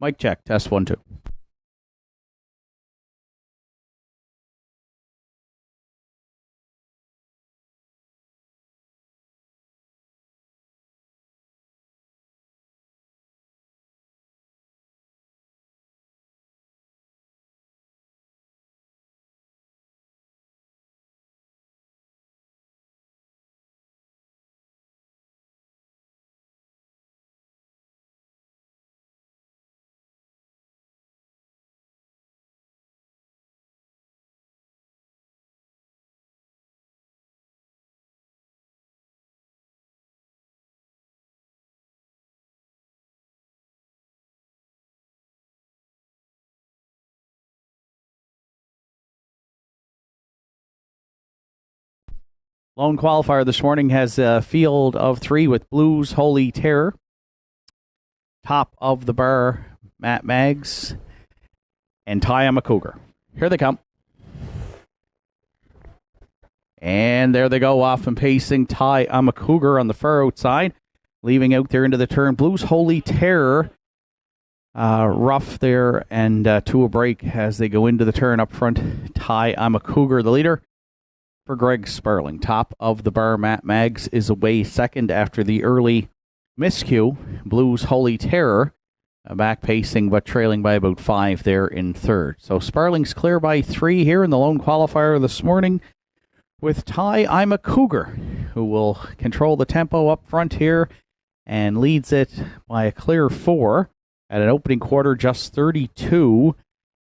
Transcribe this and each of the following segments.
Mic check. Test 1, 2. Lone qualifier this morning has a field of 3 with Blues Holy Terror. Top of the bar, Matt Maggs and Ty I'm a Cougar. Here they come. And there they go, off and pacing. Ty I'm a Cougar on the far outside, leaving out there into the turn. Blues Holy Terror, rough there, and to a break as they go into the turn up front. Ty I'm a Cougar, the leader. For Greg Sparling, top of the bar, Matt Maggs is away second after the early miscue. Blues Holy Terror back pacing but trailing by about 5 there in third. So Sparling's clear by 3 here in the lone qualifier this morning, with Ty I'm a Cougar, who will control the tempo up front here and leads it by a clear 4 at an opening quarter, just 32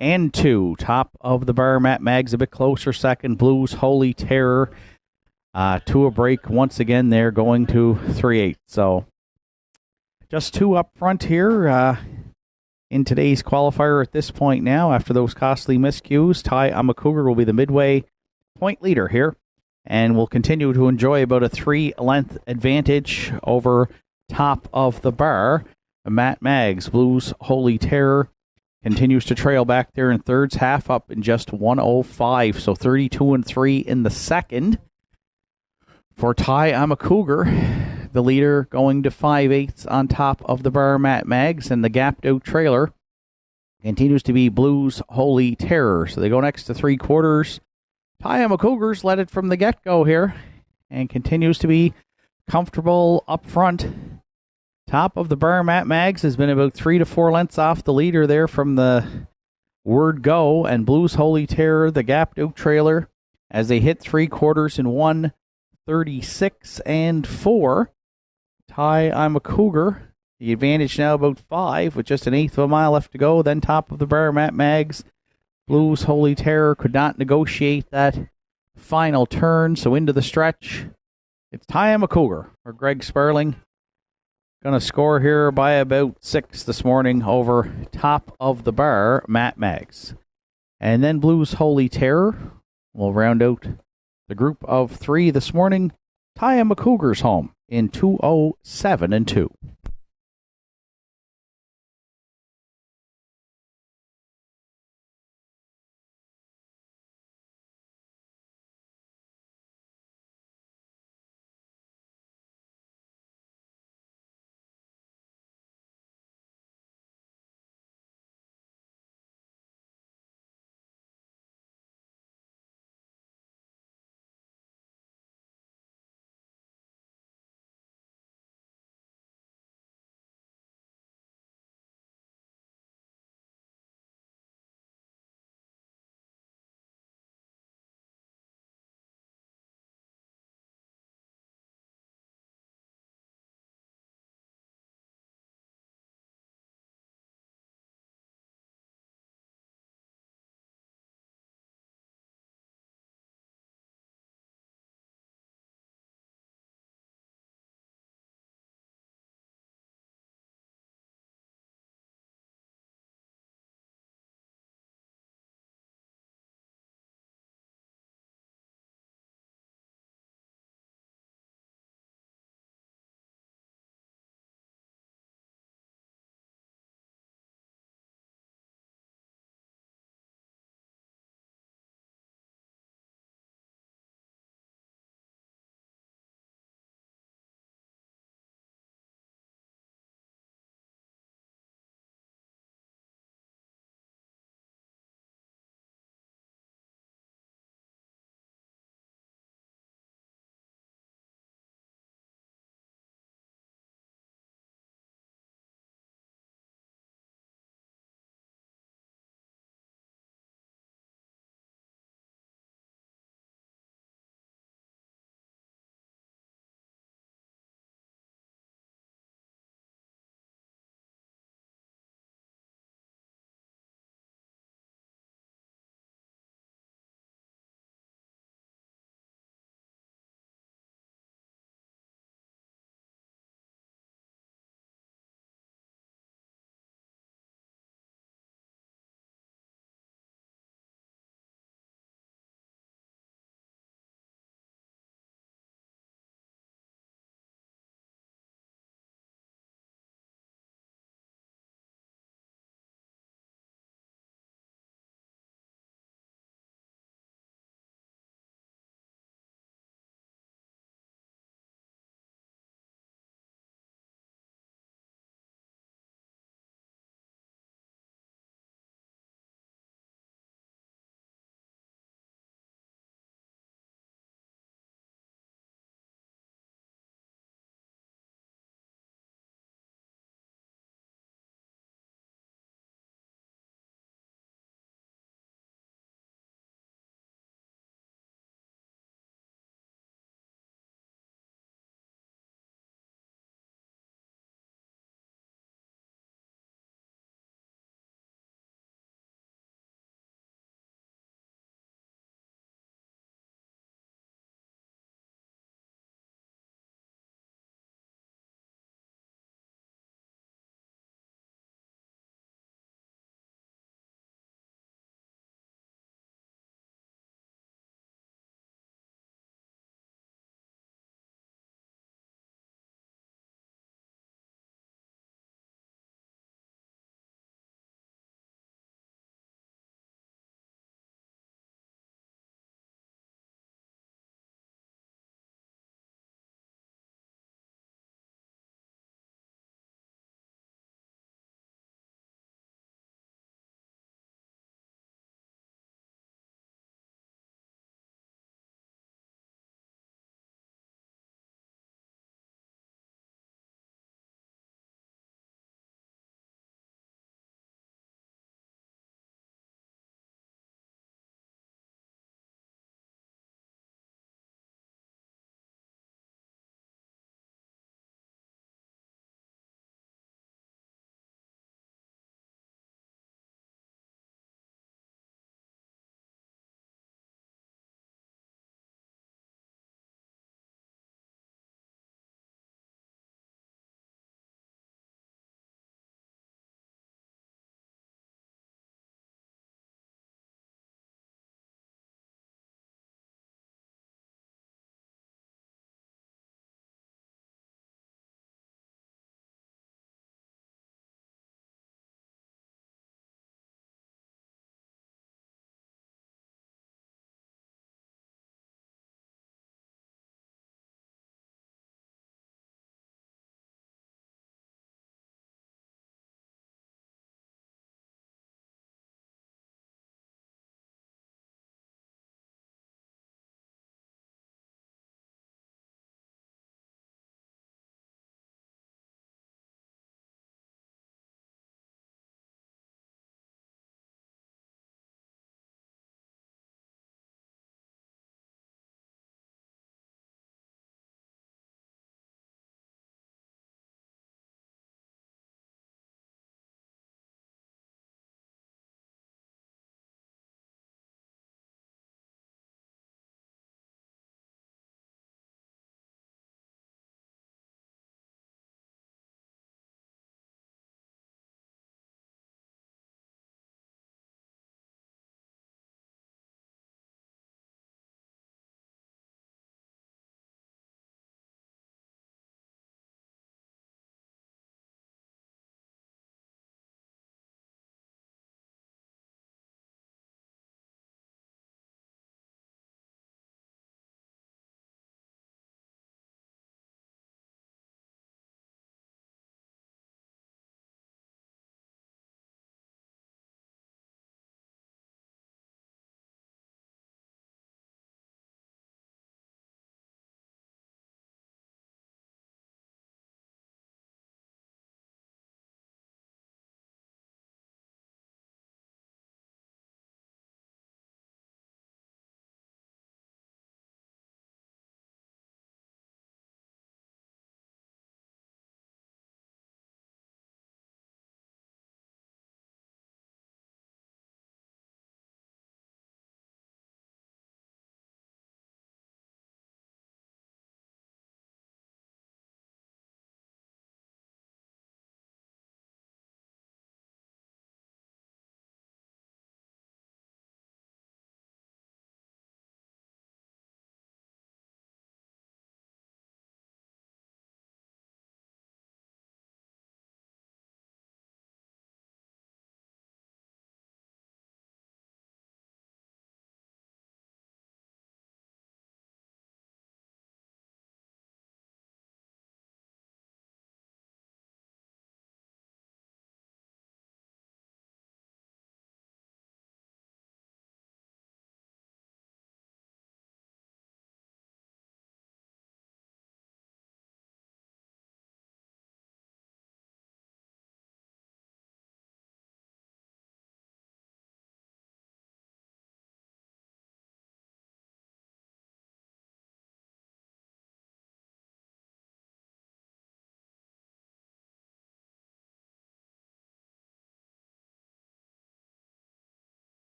and 2. Top of the bar, Matt Maggs a bit closer second. Blues Holy Terror to a break once again there, going to 3-8. So just 2 up front here in today's qualifier at this point now. After those costly miscues, Ty I'm a Cougar will be the midway point leader here and will continue to enjoy about a 3-length advantage over top of the bar. Matt Maggs, Blues Holy Terror, continues to trail back there in thirds, half up in just 1:05, so 32 and 3 in the second. For Ty I'm a Cougar, the leader going to 5/8 on top of the bar, Matt Maggs, and the gapped out trailer continues to be Blues Holy Terror. So they go next to 3/4. Ty I'm a Cougars led it from the get-go here and continues to be comfortable up front. Top of the bar, Matt Maggs has been about 3 to 4 lengths off the leader there from the word go, and Blues Holy Terror, the gapped out trailer, as they hit 3/4 in 1:36 and 4. Ty I'm a Cougar, the advantage now about 5 with just 1/8 of a mile left to go. Then top of the bar, Matt Maggs, Blues Holy Terror could not negotiate that final turn, so into the stretch. It's Ty I'm a Cougar for Greg Sparling. Going to score here by about 6 this morning over top of the bar, Matt Maggs. And then Blues Holy Terror will round out the group of 3 this morning. Ty I'm a Cougars home in 2:07 and 2.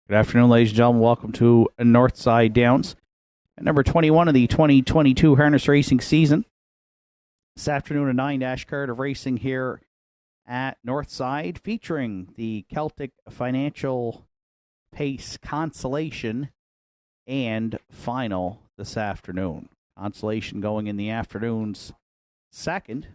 Good afternoon, ladies and gentlemen. Welcome to Northside Downs, at number 21 of the 2022 harness racing season. This afternoon, a 9-dash card of racing here at Northside, featuring the Celtic Financial Pace Consolation and Final this afternoon. Consolation going in the afternoon's second,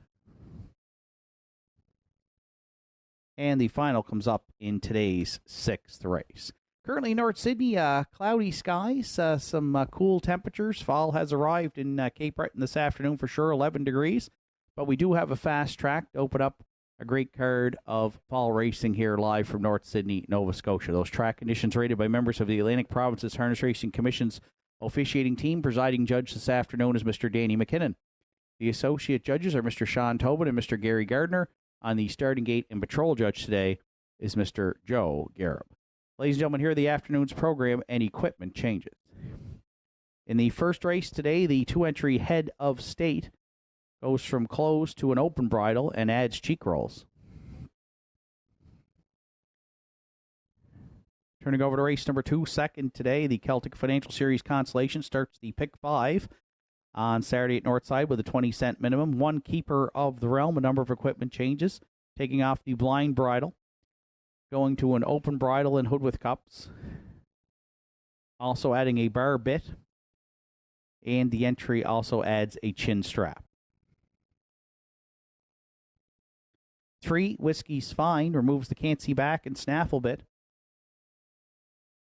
and the final comes up in today's sixth race. Currently, North Sydney, cloudy skies, some cool temperatures. Fall has arrived in Cape Breton this afternoon for sure, 11 degrees. But we do have a fast track to open up a great card of fall racing here live from North Sydney, Nova Scotia. Those track conditions rated by members of the Atlantic Provinces Harness Racing Commission's officiating team. Presiding judge this afternoon is Mr. Danny McKinnon. The associate judges are Mr. Sean Tobin and Mr. Gary Gardner. On the starting gate and patrol judge today is Mr. Joe Garib. Ladies and gentlemen, here are the afternoon's program and equipment changes. In the first race today, the two-entry Head of State goes from closed to an open bridle and adds cheek rolls. Turning over to race number 2, second today, the Celtic Financial Series Consolation starts the pick 5 on Saturday at Northside with a 20-cent minimum. One keeper of the realm, a number of equipment changes, taking off the blind bridle, going to an open bridle and hood with cups, also adding a bar bit, and the entry also adds a chin strap. 3, Whiskey's Fine, removes the can't see back and snaffle bit,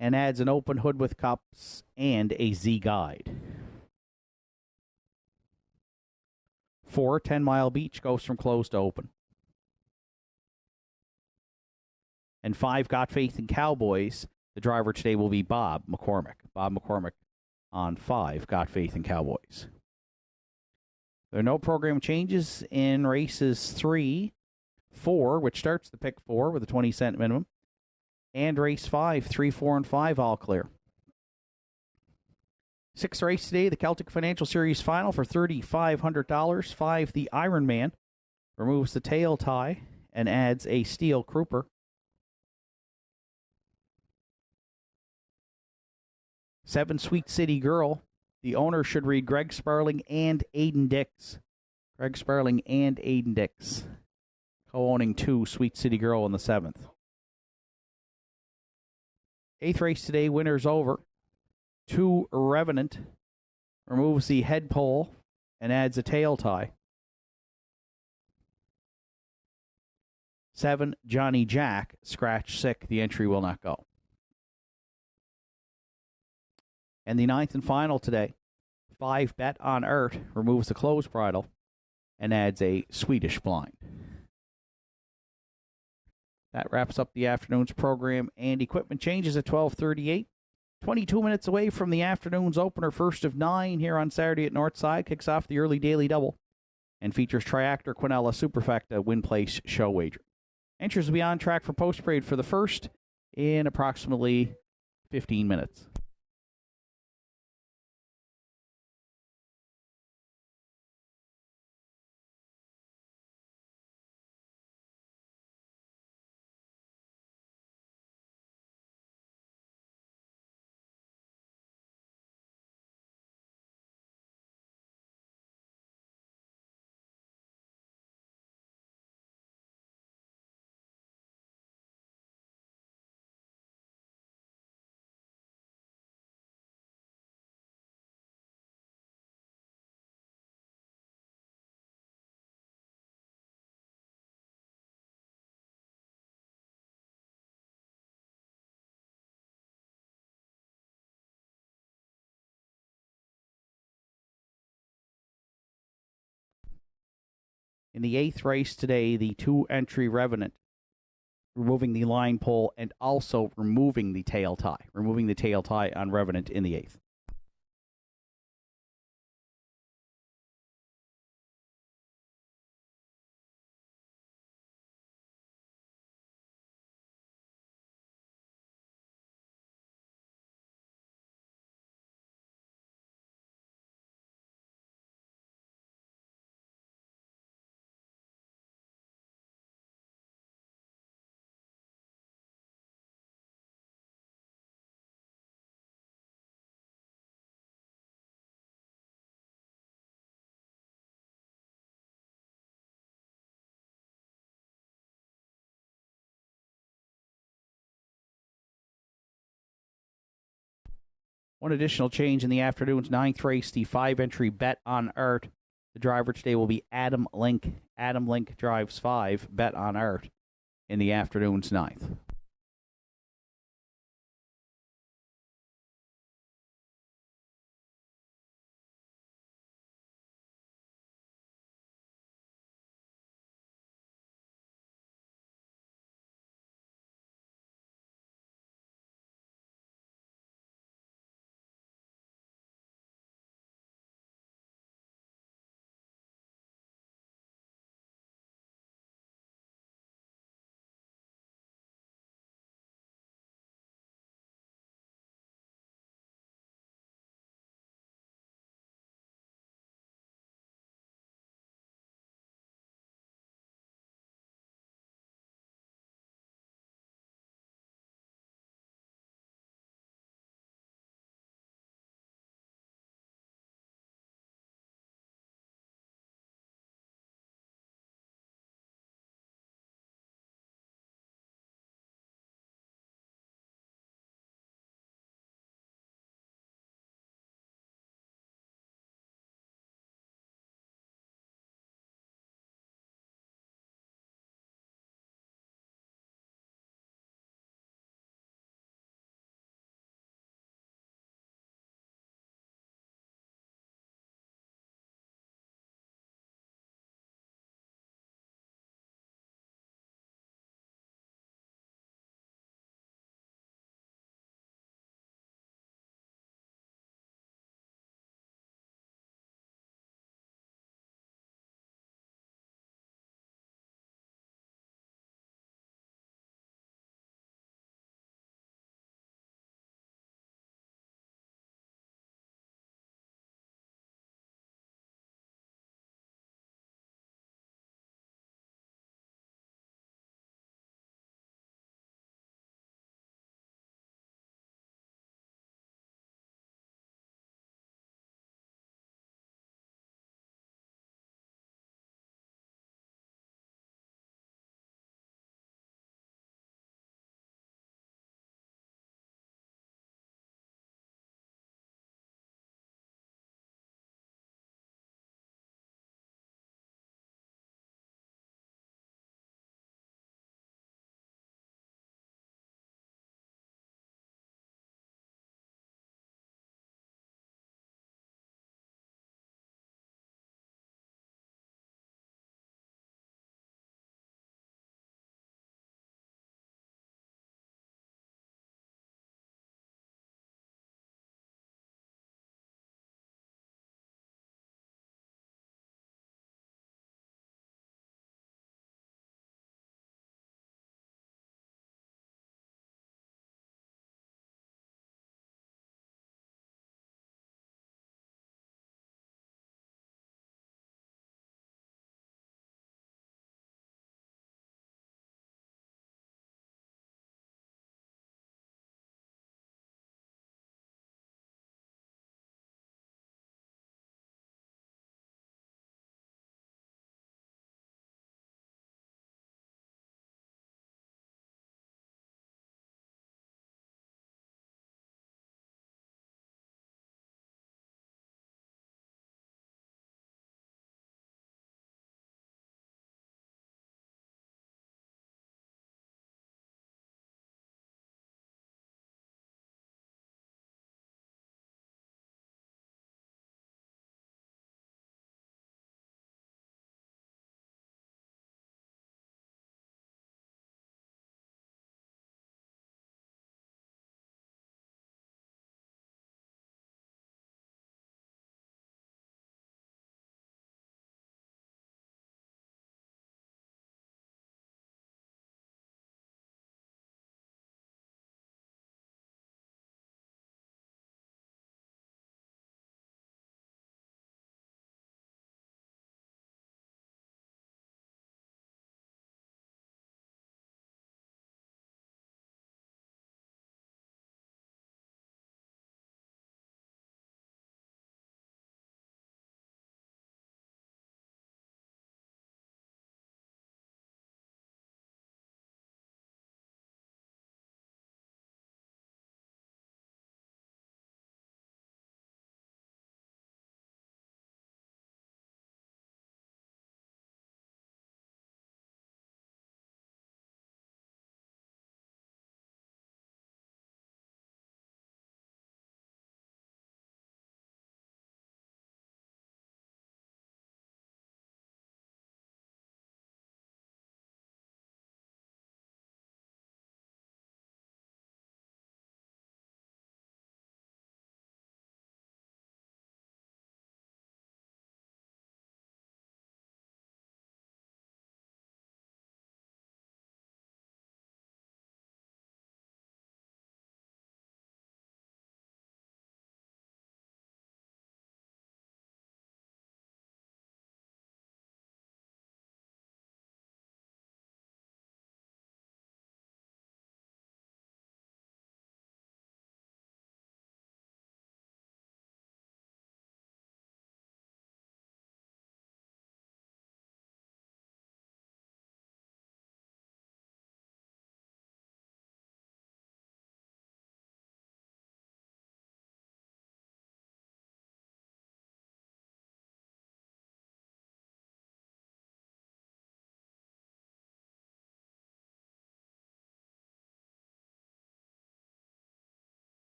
and adds an open hood with cups and a Z guide. 4, 10 Mile Beach goes from closed to open. And 5, Got Faith in Cowboys. The driver today will be Bob McCormick. Bob McCormick on 5, Got Faith in Cowboys. There are no program changes in races 3, 4, which starts the pick 4 with a 20-cent minimum, and race 5, 3, 4, and 5 all clear. Sixth race today, the Celtic Financial Series final for $3,500. 5, the Iron Man, removes the tail tie and adds a steel crooper. 7, Sweet City Girl. The owner should read Greg Sparling and Aiden Dix. Greg Sparling and Aiden Dix, co-owning 2, Sweet City Girl in the 7th. Eighth race today, winner's over. 2, Revenant, removes the head pole and adds a tail tie. 7, Johnny Jack, scratch sick. The entry will not go. And the 9th and final today, 5, Bet on Earth, removes the closed bridle and adds a Swedish blind. That wraps up the afternoon's program and equipment changes at 12:38. 22 minutes away from the afternoon's opener, first of 9 here on Saturday at Northside. Kicks off the early daily double and features Triactor Quinella Superfecta Win Place Show Wager. Entries will be on track for post parade for the first in approximately 15 minutes. In the 8th race today, the 2-entry Revenant, removing the line pole and also removing the tail tie. Removing the tail tie on Revenant in the 8th. One additional change in the afternoon's 9th race, the 5-entry Bet on Art. The driver today will be Adam Link. Adam Link drives 5, Bet on Art, in the afternoon's 9th.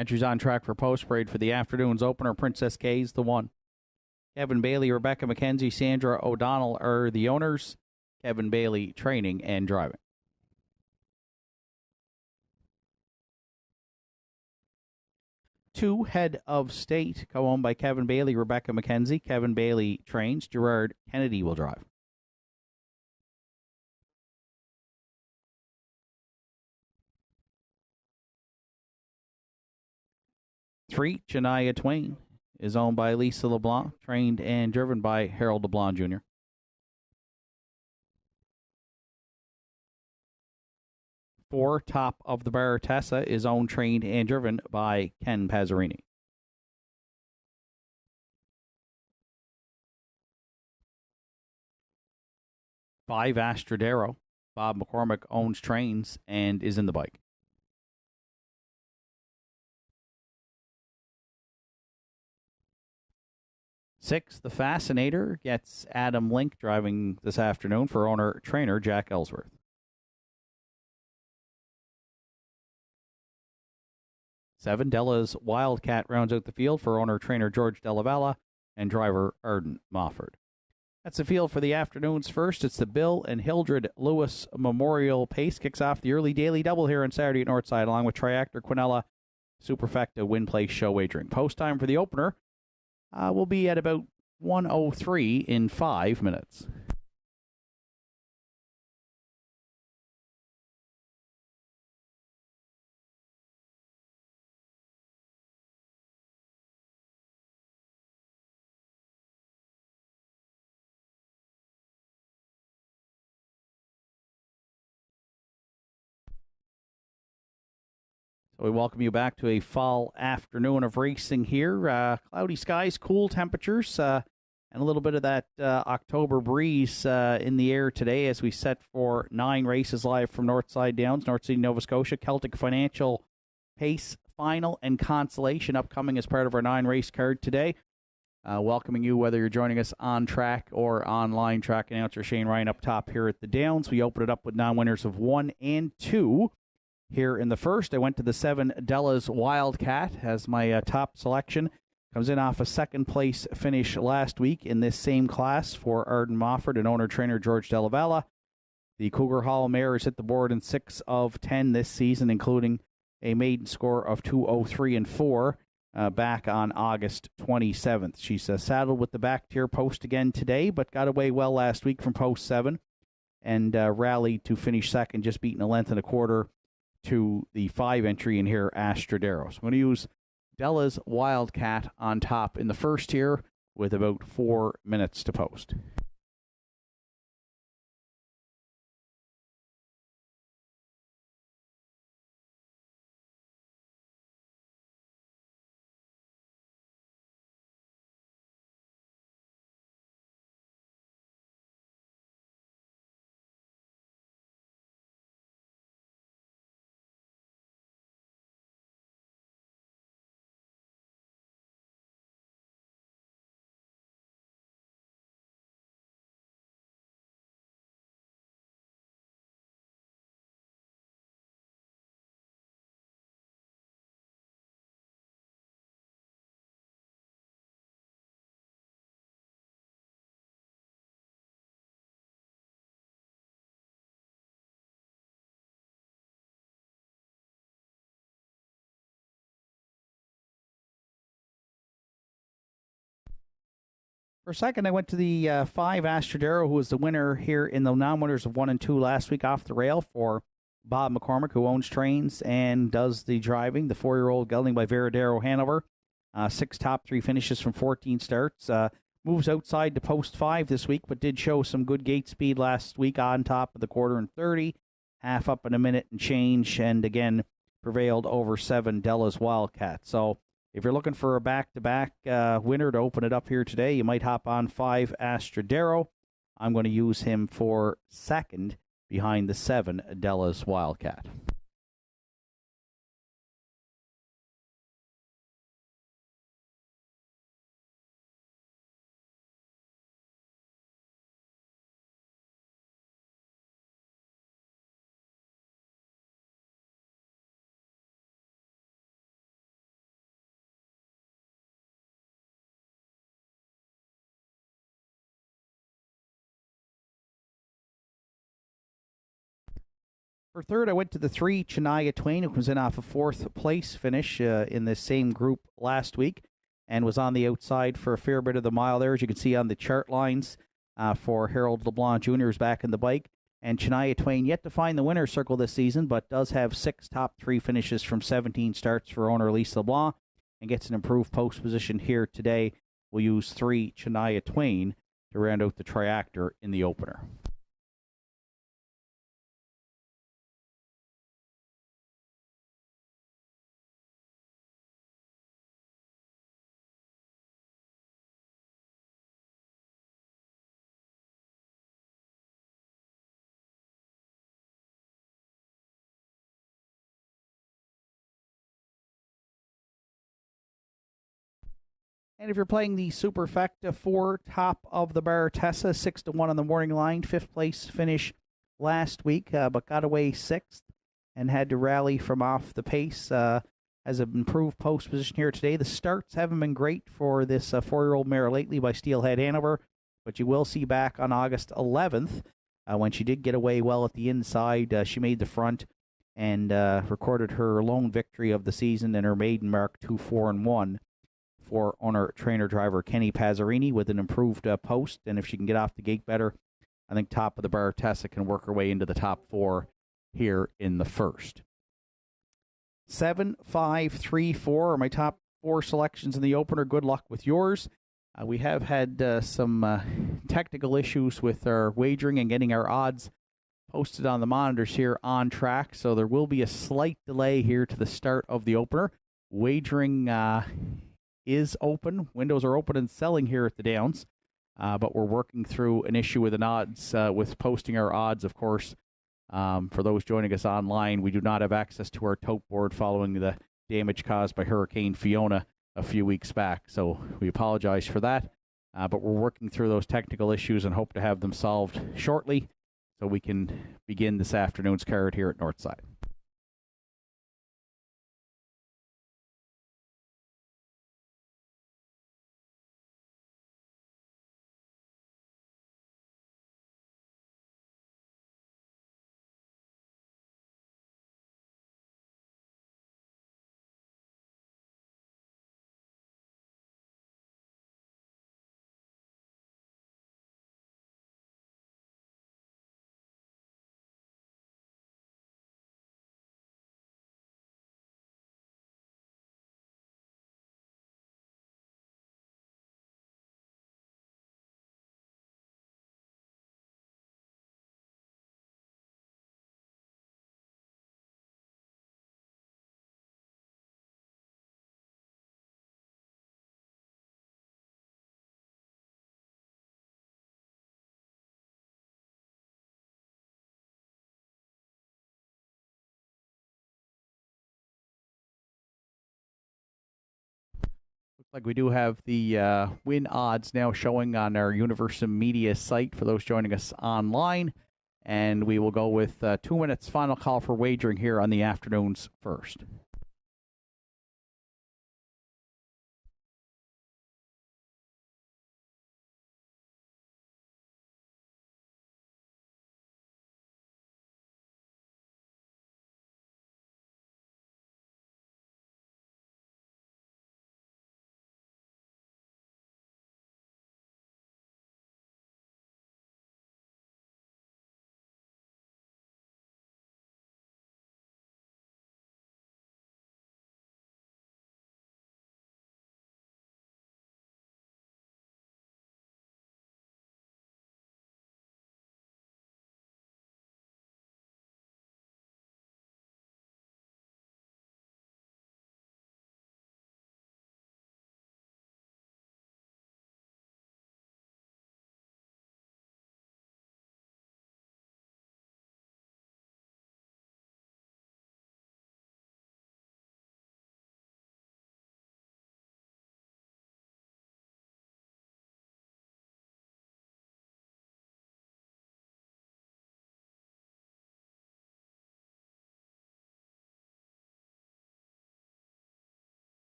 Entries on track for post parade for the afternoon's opener. Princess K's the 1. Kevin Bailey, Rebecca McKenzie, Sandra O'Donnell are the owners. Kevin Bailey training and driving. 2, Head of State, co-owned by Kevin Bailey, Rebecca McKenzie. Kevin Bailey trains. Gerard Kennedy will drive. 3, Shania Twain, is owned by Lisa LeBlanc, trained and driven by Harold LeBlanc Jr. 4, Top of the Bar Tessa, is owned, trained, and driven by Ken Pazzarini. 5, Astradero, Bob McCormick owns, trains, and is in the bike. 6, The Fascinator, gets Adam Link driving this afternoon for owner-trainer Jack Ellsworth. 7, Della's Wildcat rounds out the field for owner-trainer George Della and driver Arden Mofford. That's the field for the afternoon's first. It's the Bill and Hildred Lewis Memorial Pace. Kicks off the early daily double here on Saturday at Northside, along with Triactor, Quinella, Superfecta, Win Place Show Wagering. Post time for the opener will be at about 1:03 in 5 minutes. So we welcome you back to a fall afternoon of racing here. Cloudy skies, cool temperatures, and a little bit of that October breeze in the air today as we set for 9 races live from Northside Downs, North City, Nova Scotia. Celtic Financial Pace Final and Consolation upcoming as part of our 9-race card today. Welcoming you, whether you're joining us on track or online. Track announcer Shane Ryan up top here at the Downs. We open it up with non-winners of 1 and 2. Here in the first, I went to the 7, Della's Wildcat as my top selection. Comes in off a second-place finish last week in this same class for Arden Mofford and owner-trainer George Della. The Cougar Hall mare has hit the board in 6 of 10 this season, including a maiden score of 203 and 4 back on August 27th. She's saddled with the back tier post again today, but got away well last week from post 7 and rallied to finish second, just beating a length and a quarter to the 5 entry in here, Astradero. So I'm going to use Della's Wildcat on top in the first here with about 4 minutes to post. For a second, I went to the 5, Astradero, who was the winner here in the non-winners of 1 and 2 last week off the rail for Bob McCormick, who owns, trains, and does the driving. The 4-year-old gelding by Veradero Hanover. 6 top 3 finishes from 14 starts. Moves outside to post 5 this week, but did show some good gate speed last week on top of the quarter and 30. Half up in a minute and change, and again prevailed over 7, Della's Wildcat. So if you're looking for a back-to-back winner to open it up here today, you might hop on 5, Astradero. I'm going to use him for second behind the 7, Della's Wildcat. For third, I went to the 3, Shania Twain, who comes in off a fourth place finish in the same group last week and was on the outside for a fair bit of the mile there, as you can see on the chart lines for Harold LeBlanc Jr. is back in the bike. And Shania Twain yet to find the winner's circle this season, but does have 6 top 3 finishes from 17 starts for owner Lisa LeBlanc and gets an improved post position here today. We'll use 3, Shania Twain, to round out the triactor in the opener. And if you're playing the Superfecta 4 top of the bar Tessa, 6-1 on the morning line, 5th place finish last week, but got away 6th and had to rally from off the pace. Has an improved post position here today. The starts haven't been great for this 4-year-old mare lately by Steelhead Hanover, but you will see back on August 11th when she did get away well at the inside. She made the front and recorded her lone victory of the season in her maiden mark 2-4-1. For owner trainer driver Kenny Pazzarini with an improved post, and if she can get off the gate better, I think top of the bar Tessa can work her way into the top 4 here in the first. 7, 5, 3, 4 are my top 4 selections in the opener. Good luck with yours. We have had some technical issues with our wagering and getting our odds posted on the monitors here on track, so there will be a slight delay here to the start of the opener. Wagering is open. Windows are open and selling here at the Downs, but we're working through an issue with an odds, with posting our odds, of course. For those joining us online, we do not have access to our tote board following the damage caused by Hurricane Fiona a few weeks back, so we apologize for that, but we're working through those technical issues and hope to have them solved shortly so we can begin this afternoon's card here at Northside. Looks like we do have the win odds now showing on our Universum Media site for those joining us online. And we will go with 2 minutes final call for wagering here on the afternoon's first.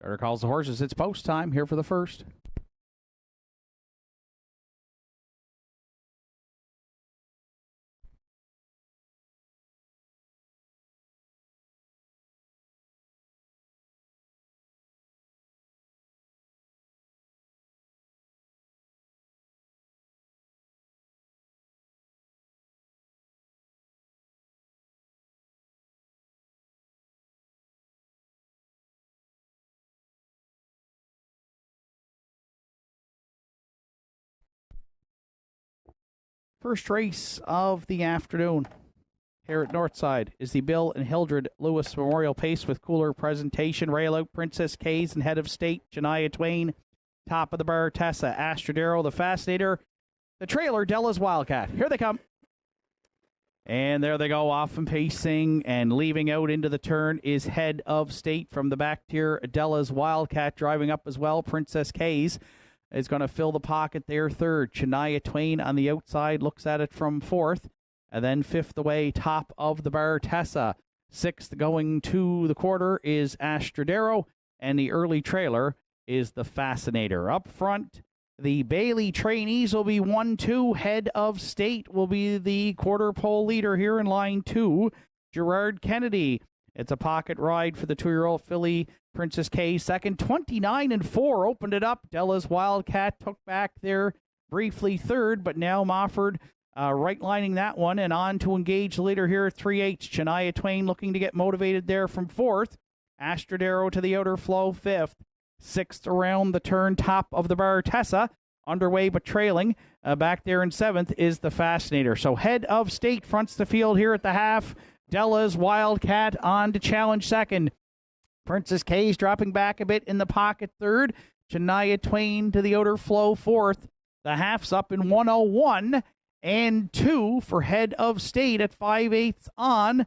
Starter calls the horses. It's post time here for the first. First race of the afternoon here at Northside is the Bill and Hildred Lewis Memorial Pace with cooler presentation. Rail out Princess K's and Head of State, Shania Twain. Top of the bar, Tessa, Astrodero, the Fascinator. The trailer, Della's Wildcat. Here they come. And there they go, off and pacing, and leaving out into the turn is Head of State from the back tier. Della's Wildcat driving up as well. Princess K's is going to fill the pocket there third. Shania Twain on the outside looks at it from fourth. And then fifth away, top of the bar, Tessa. Sixth going to the quarter is Astrodero. And the early trailer is the Fascinator. Up front, the Bailey trainees will be 1-2. Head of State will be the quarter pole leader here in line 2. Gerard Kennedy. It's a pocket ride for the 2-year-old filly. Princess K second. 29-4 opened it up. Della's Wildcat took back there briefly third, but now Mofford right lining that one and on to engage later here at 3/8. Shania Twain looking to get motivated there from fourth. Astrodero to the outer flow fifth. Sixth around the turn, top of the bar, Tessa. Underway but trailing. Back there in seventh is the Fascinator. So Head of State fronts the field here at the half. Della's Wildcat on to challenge second. Princess K's dropping back a bit in the pocket third. Shania Twain to the outer flow fourth. The half's up in 101-2 for Head of State at 5/8 on.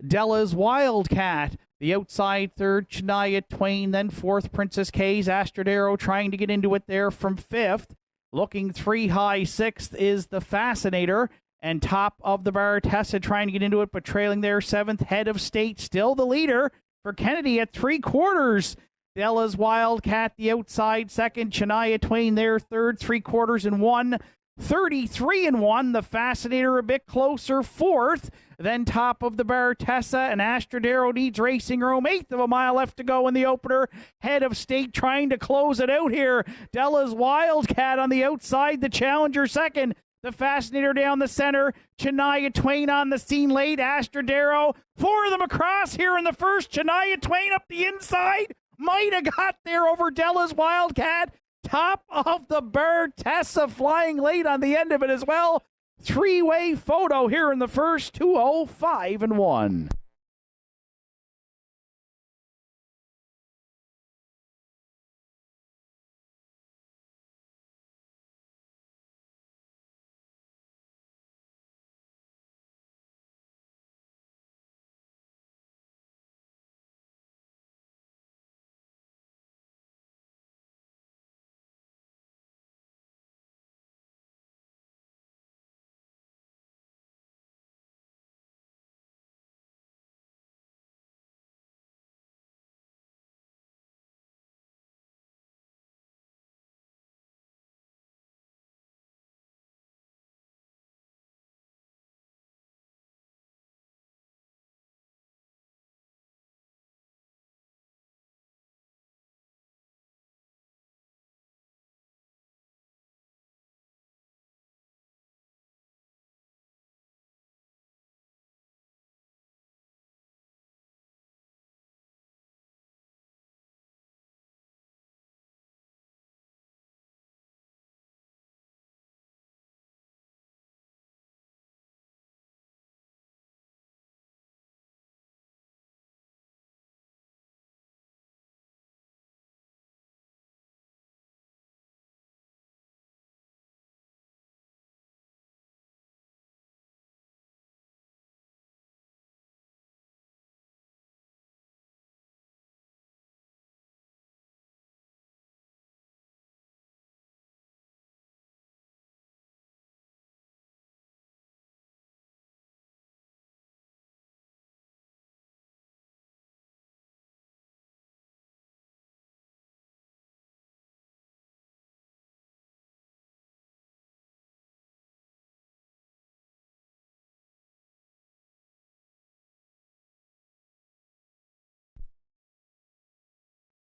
Della's Wildcat. The outside third, Shania Twain, then fourth, Princess K's. Astrodero trying to get into it there from fifth. Looking 3 high, sixth is the Fascinator. And top of the bar, Tessa trying to get into it, but trailing there, seventh. Head of State, still the leader for Kennedy at 3/4. Della's Wildcat, the outside second. Shania Twain there, third, 3/4 33-1. The Fascinator a bit closer, fourth. Then top of the bar, Tessa, and Astrodero needs racing room. 1/8 of a mile left to go in the opener. Head of State trying to close it out here. Della's Wildcat on the outside, the challenger second. The Fascinator down the center. Shania Twain on the scene late. Astrodero. 4 of them across here in the first. Shania Twain up the inside. Might have got there over Della's Wildcat. Top of the bar, Tessa flying late on the end of it as well. 3-way photo here in the first. 2:05-1.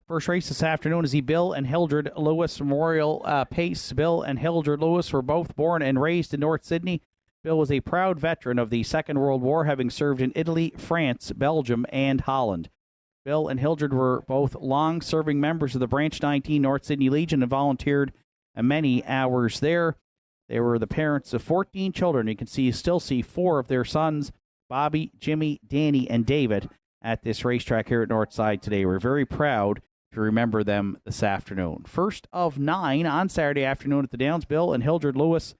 First race this afternoon is the Bill and Hildred Lewis Memorial Pace. Bill and Hildred Lewis were both born and raised in North Sydney. Bill was a proud veteran of the Second World War, having served in Italy, France, Belgium, and Holland. Bill and Hildred were both long-serving members of the Branch 19 North Sydney Legion and volunteered many hours there. They were the parents of 14 children. You can still see 4 of their sons, Bobby, Jimmy, Danny, and David, at this racetrack here at Northside today. We're very proud to remember them this afternoon. First of 9 on Saturday afternoon at the Downs. Bill and Hildred Lewis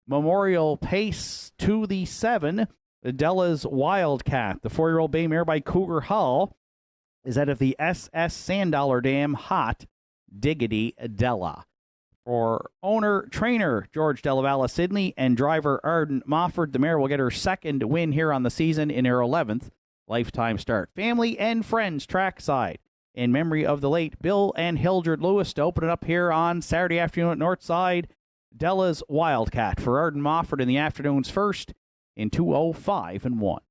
Memorial Pace to the 7. Della's Wildcat, the 4-year-old bay mare by Cougar Hall, is out of the SS Sand Dam Hot Diggity Della. For owner, trainer George Delavalla Sidney and driver Arden Mofford, the mare will get her second win here on the season in her 11th lifetime start. Family and friends trackside in memory of the late Bill and Hildred Lewis to open it up here on Saturday afternoon at Northside. Della's Wildcat for Arden Mofford in the afternoon's first in 2:05 1.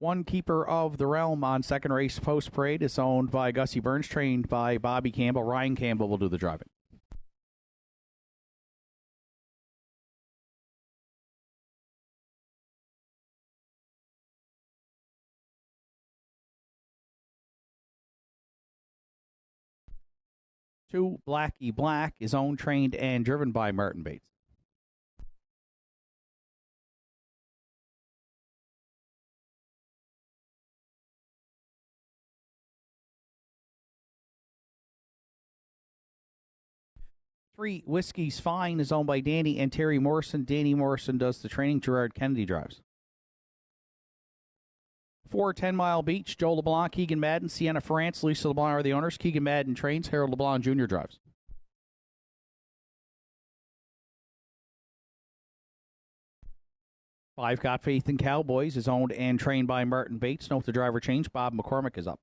One Keeper of the Realm on second race post parade is owned by Gussie Burns, trained by Bobby Campbell. Ryan Campbell will do the driving. Two Blackie Black is owned, trained, and driven by Martin Bates. Three Whiskey's Fine is owned by Danny and Terry Morrison. Danny Morrison does the training. Gerard Kennedy drives. 4 10 Mile Beach, Joe LeBlanc, Keegan Madden, Sienna France, Lisa LeBlanc are the owners. Keegan Madden trains. Harold LeBlanc Jr. drives. 5 Got Faith in Cowboys is owned and trained by Martin Bates. Note the driver change. Bob McCormick is up.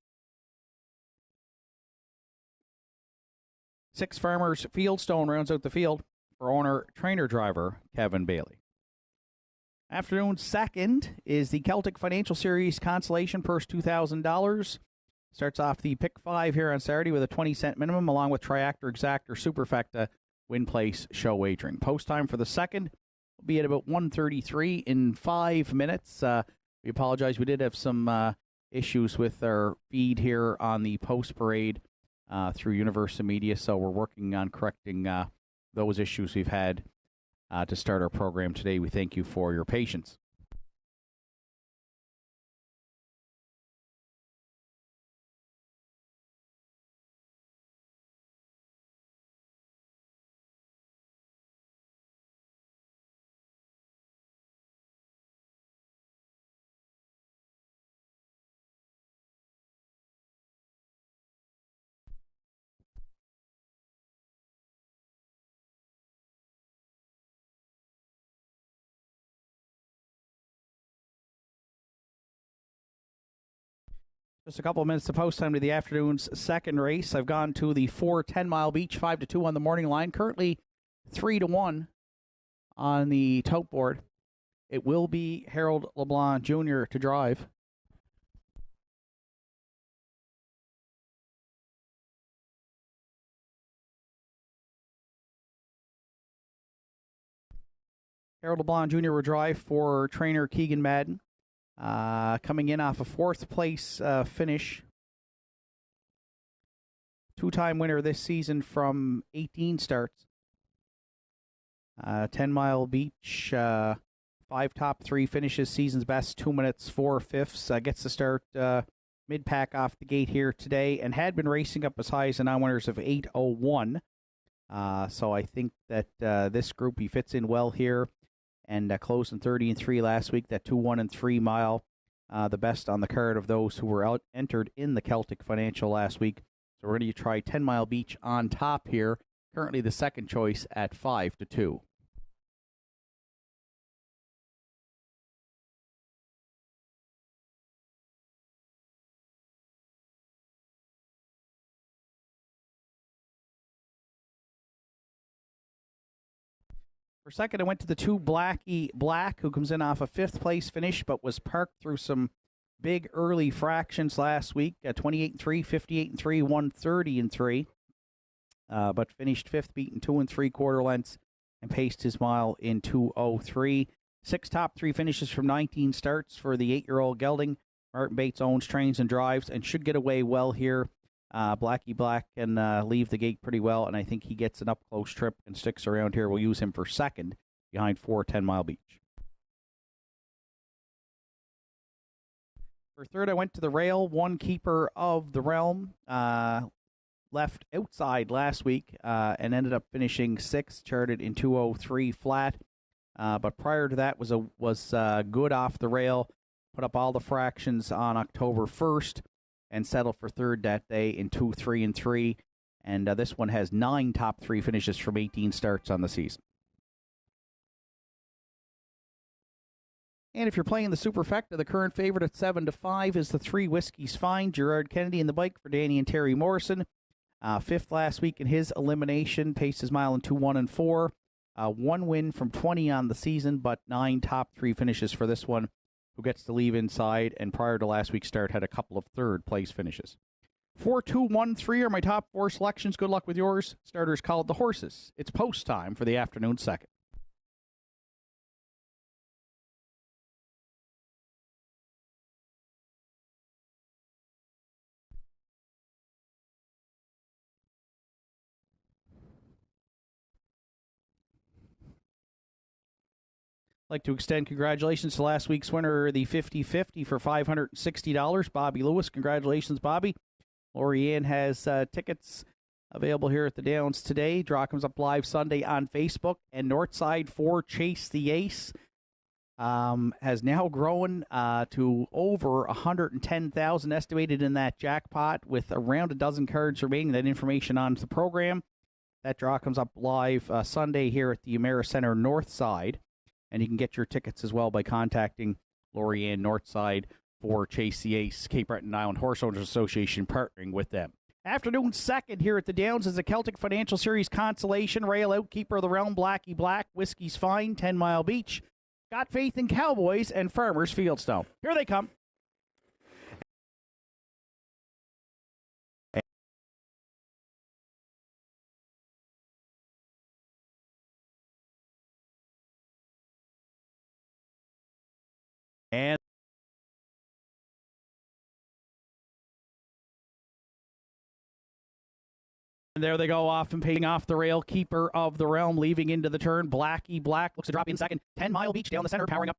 6 Farmers Fieldstone rounds out the field for owner-trainer driver Kevin Bailey. Afternoon second is the Celtic Financial Series Consolation Purse $2,000. Starts off the pick 5 here on Saturday with a 20-cent minimum, along with Triactor, Exactor, Superfecta, Win Place, Show Wagering. Post time for the second will be at about 1:33 in 5 minutes. We apologize. We did have some issues with our feed here on the post parade through Universal Media, so we're working on correcting those issues we've had to start our program today. We thank you for your patience. Just a couple of minutes to post time to the afternoon's second race. I've gone to the 4 10 Mile Beach, 5-2 on the morning line. Currently 3-1 on the tote board. It will be Harold LeBlanc Jr. to drive. Harold LeBlanc Jr. will drive for trainer Keegan Madden. Coming in off a 4th place finish. 2-time winner this season from 18 starts. 10 Mile Beach, 5 top 3 finishes, season's best, 2 minutes, 4 fifths. Gets to start mid-pack off the gate here today, and had been racing up as high as the non-winners of 8:01. So I think that this group, he fits in well here. And closed in 30-3 last week. That 2-1 and 3 mile, the best on the card of those who were entered in the Celtic Financial last week. So we're going to try 10 Mile Beach on top here. Currently the second choice at 5-2. For second, I went to the 2 Blackie Black, who comes in off a 5th place finish, but was parked through some big early fractions last week. 28-3, 58-3, 130-3. But finished 5th, beaten 2 3/4 lengths, and paced his mile in 2:03. 6 top 3 finishes from 19 starts for the 8-year-old gelding. Martin Bates owns, trains, and drives, and should get away well here. Blackie Black can leave the gate pretty well, and I think he gets an up-close trip and sticks around here. We'll use him for second behind 4 10 Mile Beach. For third, I went to the rail. 1 Keeper of the Realm. Left outside last week and ended up finishing 6th, charted in 2:03 flat. But prior to that was good off the rail. Put up all the fractions on October 1st. And settled for third that day in 2-3-3. And this one has 9 top 3 finishes from 18 starts on the season. And if you're playing the Superfecta, the current favorite at 7-5 is the 3 Whiskey's Fine. Gerard Kennedy in the bike for Danny and Terry Morrison. 5th last week in his elimination. Paced his mile in 2-1 and 4. 1 win from 20 on the season, but 9 top 3 finishes for this one, who gets to leave inside, and prior to last week's start had a couple of third-place finishes. 4, 2, 1, 3 are my top 4 selections. Good luck with yours. Starters called the horses. It's post time for the afternoon second. Like to extend congratulations to last week's winner, the 50-50 for $560. Bobby Lewis. Congratulations, Bobby. Lorianne has tickets available here at the Downs today. Draw comes up live Sunday on Facebook. And Northside for Chase the Ace has now grown to over 110,000 estimated in that jackpot, with around a dozen cards remaining. That information on the program. That draw comes up live Sunday here at the Americenter Northside. And you can get your tickets as well by contacting Lorianne Northside for Chase the Ace, Cape Breton Island Horse Owners Association, partnering with them. Afternoon second here at the Downs is the Celtic Financial Series Consolation. Rail Out, Keeper of the Realm, Blackie Black, Whiskey's Fine, 10 Mile Beach, Got Faith in Cowboys, and Farmers Fieldstone. Here they come. And there they go, off and paying off the rail. Keeper of the Realm leaving into the turn. Blackie Black looks to drop in second. 10 Mile Beach down the center, powering up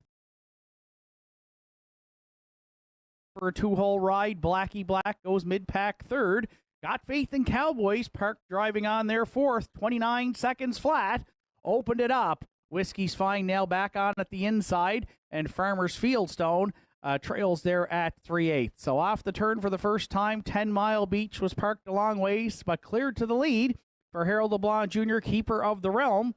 for a 2-hole ride. Blackie Black goes mid-pack third. Got Faith in Cowboys, parked driving on there fourth. 29 seconds flat. Opened it up. Whiskey's Fine now back on at the inside. And Farmers Fieldstone trails there at 3/8. So off the turn for the first time, 10 Mile Beach was parked a long ways, but cleared to the lead for Harold LeBlanc Jr., Keeper of the Realm.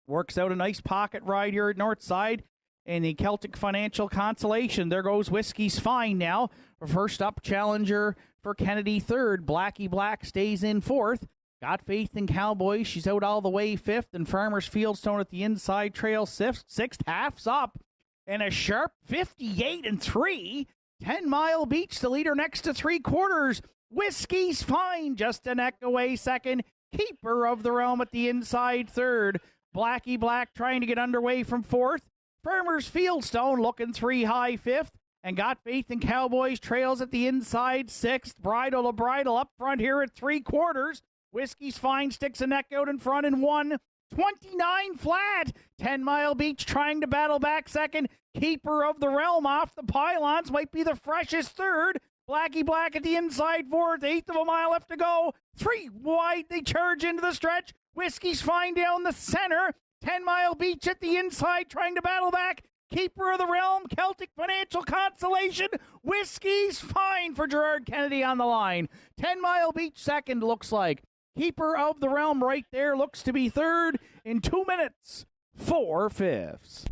Works out a nice pocket ride here at Northside in the Celtic Financial Consolation. There goes Whiskey's Fine now. First up challenger for Kennedy third. Blackie Black stays in fourth. Got Faith in Cowboys. She's out all the way fifth. And Farmers Fieldstone at the inside trail sixth. Half's up. And a sharp 58-3. 10 Mile Beach, the leader next to 3/4. Whiskey's Fine just a neck away second. Keeper of the Realm at the inside third. Blackie Black trying to get underway from fourth. Farmers Fieldstone looking 3 high fifth. And Got Faith in Cowboys trails at the inside sixth. Bridle to bridle up front here at 3/4. Whiskey's Fine sticks a neck out in front and 1:29 flat. 10 Mile Beach trying to battle back second. Keeper of the Realm off the pylons might be the freshest third. Blackie Black at the inside fourth. 1/8 of a mile left to go. 3 wide. They charge into the stretch. Whiskey's Fine down the center. 10 Mile Beach at the inside trying to battle back. Keeper of the Realm, Celtic Financial Consolation. Whiskey's Fine for Gerard Kennedy on the line. 10 Mile Beach second looks like. Keeper of the Realm right there looks to be third in 2 minutes, 4/5.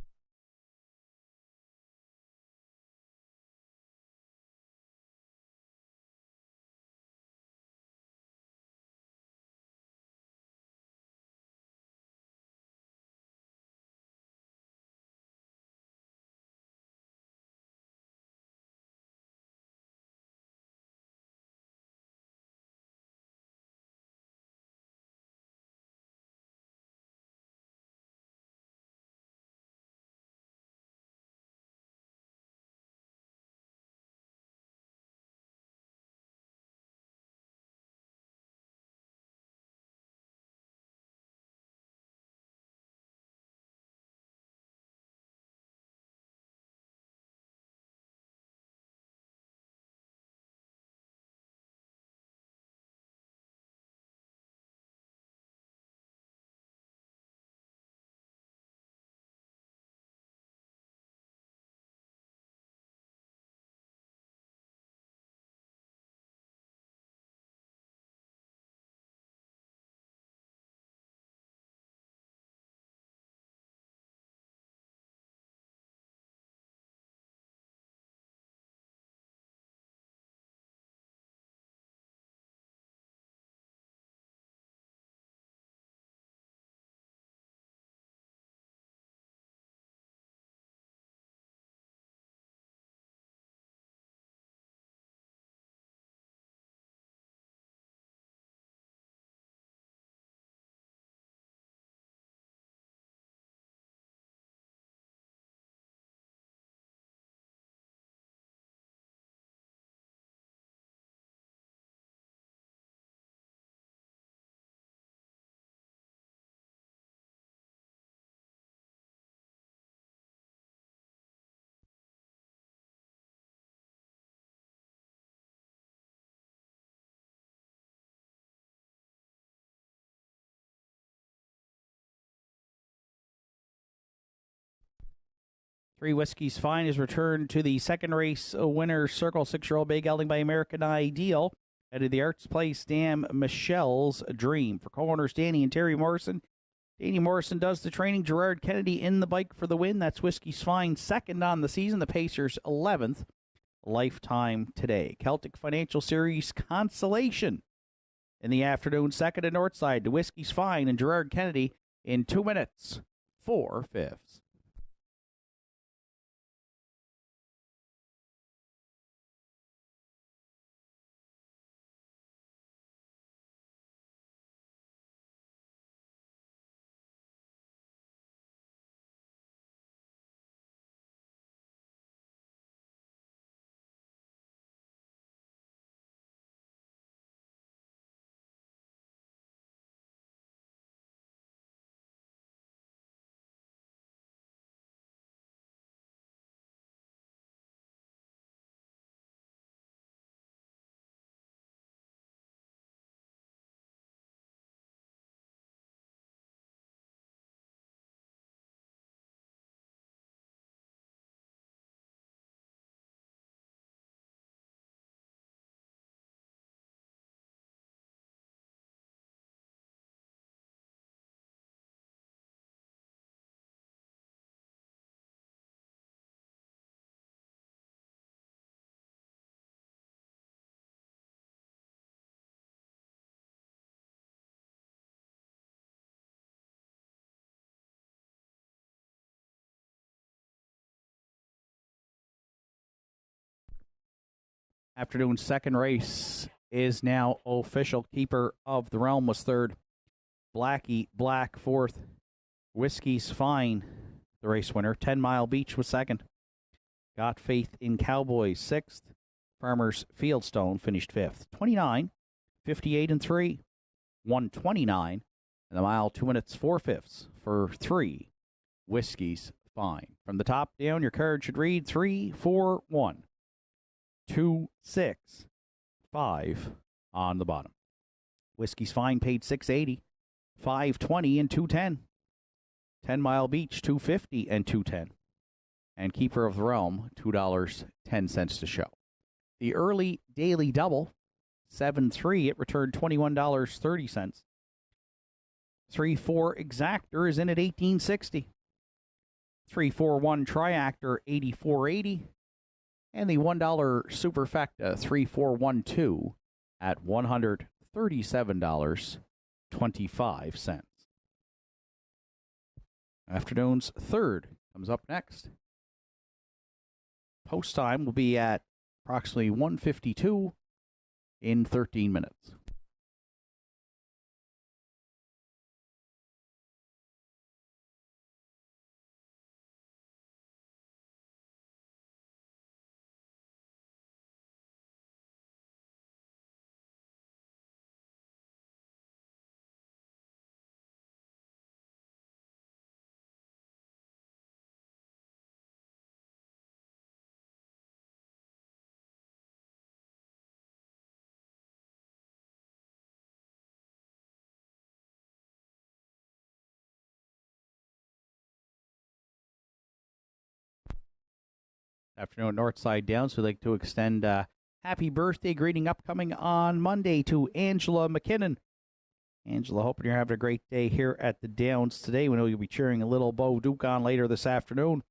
Three Whiskey's Fine is returned to the second race winner circle. 6-year-old bay gelding by American Ideal. Headed the Arts Place Dam Michelle's Dream. For co-owners Danny and Terry Morrison. Danny Morrison does the training. Gerard Kennedy in the bike for the win. That's Whiskey's Fine, second on the season. The Pacers 11th. Lifetime today. Celtic Financial Series Consolation in the afternoon. Second at Northside to Whiskey's Fine and Gerard Kennedy in 2 minutes, 4/5. Afternoon second race is now official. Keeper of the Realm was third. Blackie Black fourth. Whiskey's Fine, the race winner. 10 Mile Beach was second. Got Faith in Cowboys sixth. Farmers Fieldstone finished fifth. 29, 58 and 3. 129 and the mile 2 minutes 4/5 for 3 Whiskey's Fine. From the top down, your card should read 3, 4, 1, 2, 6, 5 on the bottom. Whiskey's Fine paid $6.80, $5.20 and $2.10. 10 Mile Beach $2.50 and $2.10. And Keeper of the Realm $2.10 to show. The early daily double 7-3, it returned $21.30. 3-4 Exactor is in at $18.60. 3-4-1 Triactor $84.80. And the $1 Superfecta 3-4-1-2 at $137.25. Afternoon's third comes up next. Post time will be at approximately 1:52 in 13 minutes. Afternoon, Northside down, so we'd like to extend happy birthday greeting upcoming on Monday to Angela McKinnon. Angela, hoping you're having a great day here at the Downs today. We know you'll be cheering a little Bo Duke on later this afternoon.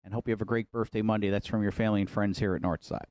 And hope you have a great birthday Monday. That's from your family and friends here at Northside.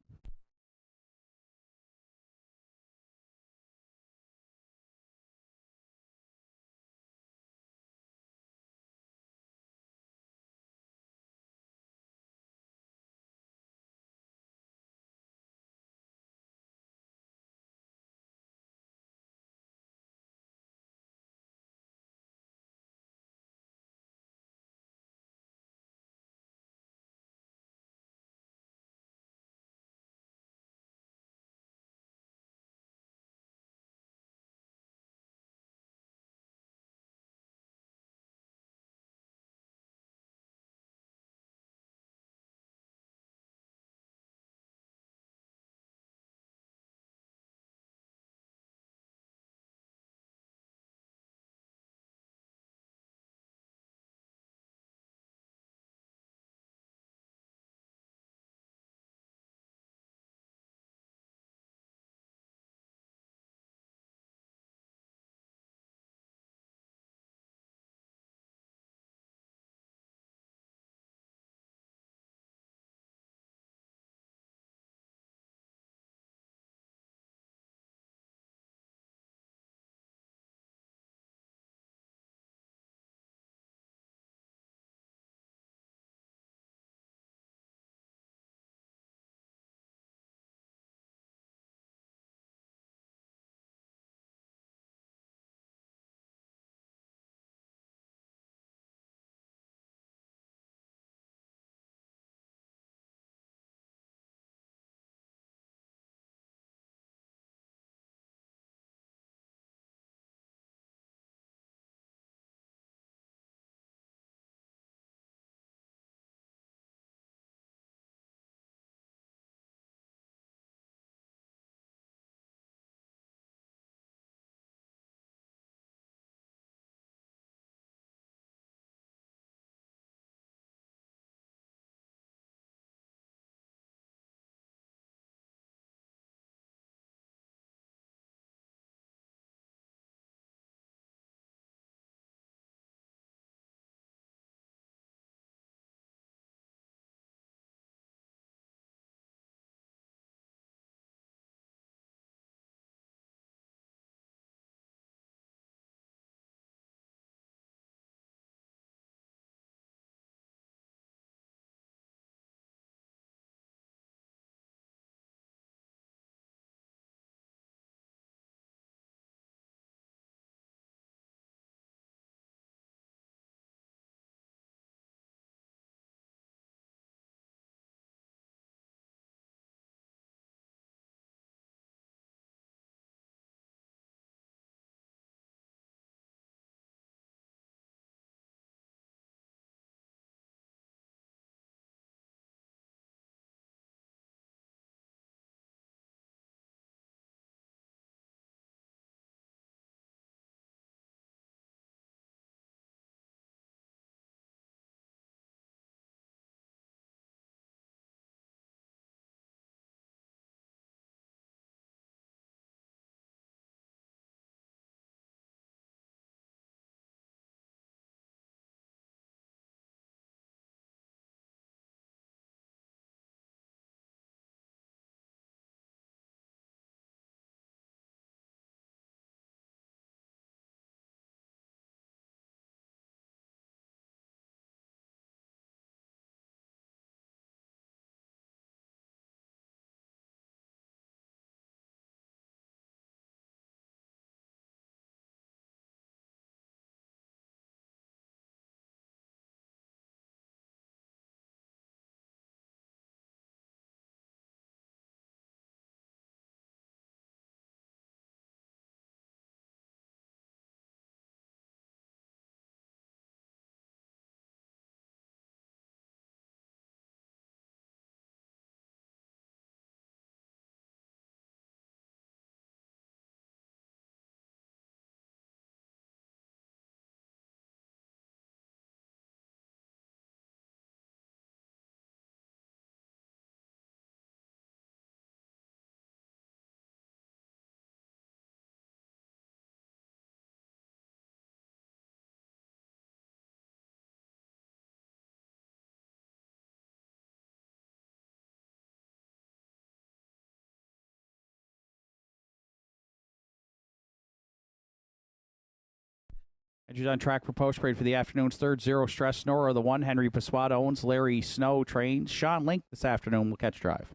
Entries on track for post parade for the afternoon's third. Zero Stress Nora, the 1. Henry Pasquad owns. Larry Snow trains. Sean Link this afternoon will catch drive.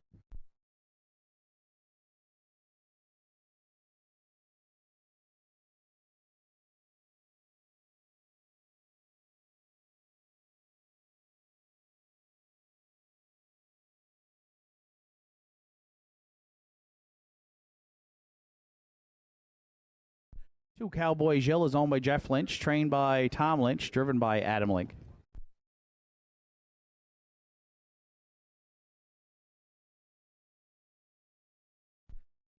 Two Cowboy Jill is owned by Jeff Lynch, trained by Tom Lynch, driven by Adam Link.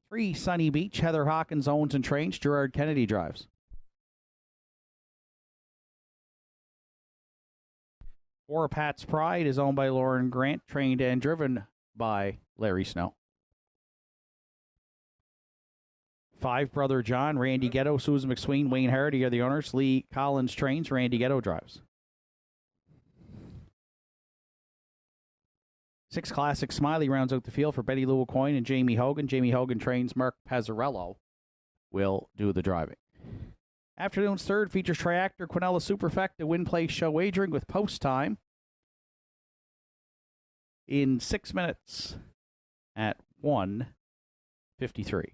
3 Sunny Beach, Heather Hawkins owns and trains. Gerard Kennedy drives. 4 Pat's Pride is owned by Lauren Grant, trained and driven by Larry Snow. 5 Brother John, Randy Ghetto, Susan McSween, Wayne Hardy are the owners. Lee Collins trains, Randy Ghetto drives. 6 Classic Smiley rounds out the field for Betty Lou Coyne and Jamie Hogan. Jamie Hogan trains. Mark Pazzarello will do the driving. Afternoon's third features Triactor Quinella Superfecta Win Play Show Wagering with post time in 6 minutes at 1:53.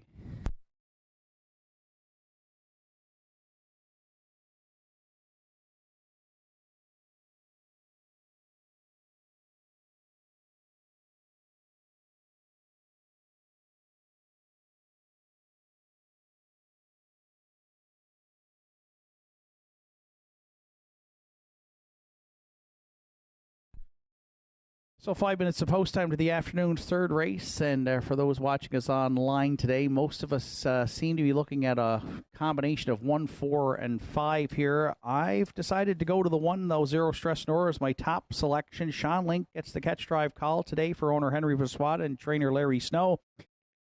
So 5 minutes of post time to the afternoon's third race, and for those watching us online today, most of us seem to be looking at a combination of 1, 4, and 5 here. I've decided to go to the 1, though. Zero Stress Nora is my top selection. Sean Link gets the catch drive call today for owner Henry Pasquad and trainer Larry Snow.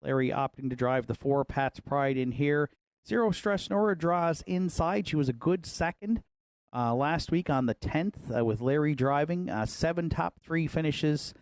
Larry opting to drive the 4, Pat's Pride in here. Zero Stress Nora draws inside. She was a good second last week on the 10th with Larry driving. 7 top 3 finishes,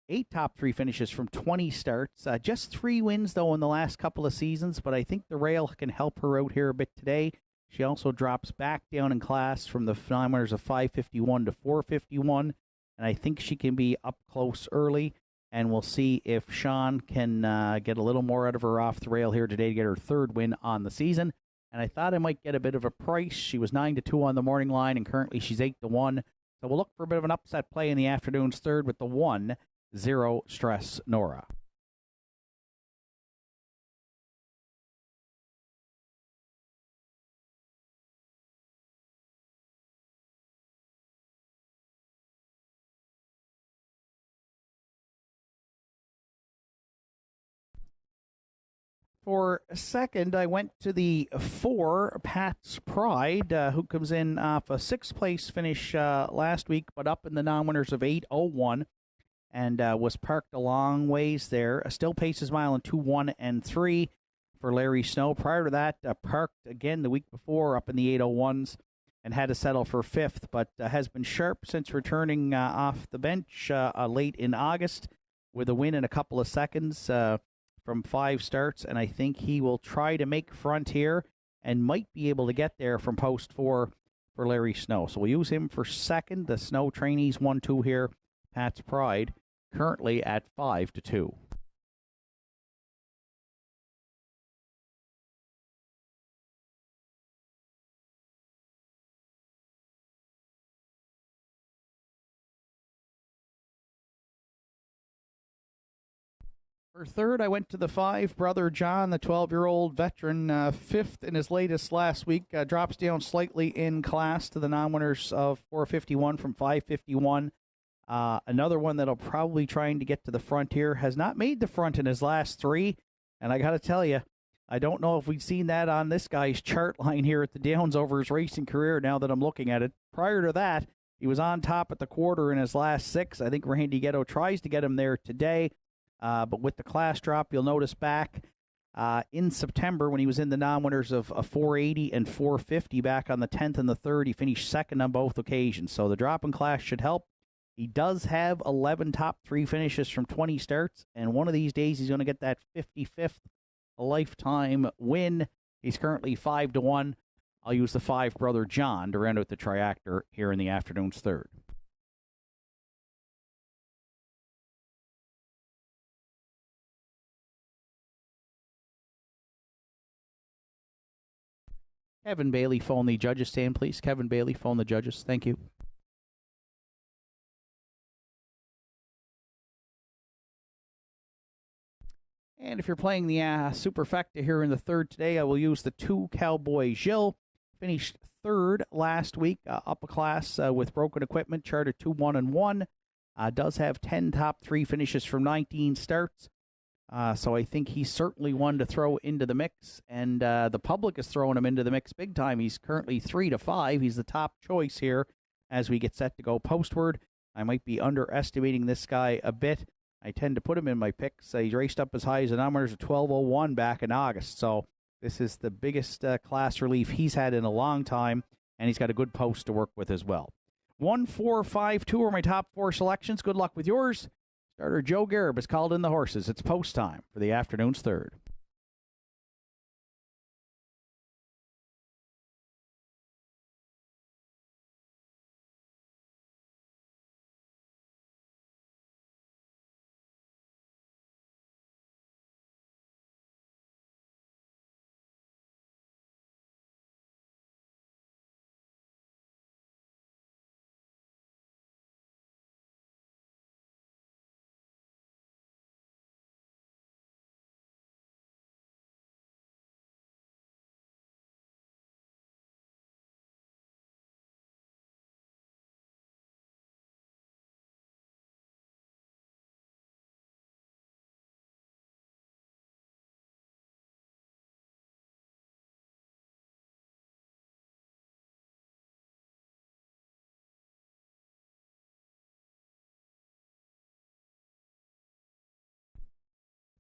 8 top 3 finishes from 20 starts. Just 3 wins, though, in the last couple of seasons, but I think the rail can help her out here a bit today. She also drops back down in class from the winners of 551 to 451, and I think she can be up close early, and we'll see if Sean can get a little more out of her off the rail here today to get her third win on the season. And I thought I might get a bit of a price. She was 9-2 on the morning line, and currently she's 8-1. So we'll look for a bit of an upset play in the afternoon's third with the 1, Zero Stress Nora. For second, I went to the 4, Pat's Pride, who comes in off a 6th place finish last week, but up in the non-winners of 8:01, and was parked a long ways there. Still paces mile in 2, 1, and 3 for Larry Snow. Prior to that, parked again the week before up in the 8:01s and had to settle for 5th, but has been sharp since returning off the bench late in August with a win in a couple of seconds from 5 starts, and I think he will try to make front here and might be able to get there from post 4 for Larry Snow. So we'll use him for second. The Snow trainees 1-2 here. Pat's Pride currently at 5-2. For third, I went to the 5, Brother John, the 12-year-old veteran, 5th in his latest last week. Drops down slightly in class to the non-winners of 451 from 551. Another one that'll probably trying to get to the front here. Has not made the front in his last 3. And I got to tell you, I don't know if we've seen that on this guy's chart line here at the Downs over his racing career now that I'm looking at it. Prior to that, he was on top at the quarter in his last 6. I think Randy Ghetto tries to get him there today. But with the class drop, you'll notice back in September when he was in the non-winners of 480 and 450 back on the 10th and the 3rd, he finished second on both occasions. So the drop in class should help. He does have 11 top 3 finishes from 20 starts, and one of these days he's going to get that 55th lifetime win. He's currently 5-1. I'll use the 5 Brother John to round out the triactor here in the afternoon's third. Kevin Bailey, phone the judges stand, please. Kevin Bailey, phone the judges. Thank you. And if you're playing the Superfecta here in the third today, I will use the 2 Cowboy Gilles. Finished third last week, up a class with broken equipment, charted 2-1-1. Does have 10 top 3 finishes from 19 starts. So I think he's certainly one to throw into the mix, and the public is throwing him into the mix big time. He's currently 3-5. He's the top choice here as we get set to go postward. I might be underestimating this guy a bit. I tend to put him in my picks. He's raced up as high as the numbers of 12:01 back in August. So this is the biggest class relief he's had in a long time, and he's got a good post to work with as well. 1, 4, 5, 2 are my top 4 selections. Good luck with yours. Starter Joe Garib has called in the horses. It's post time for the afternoon's third.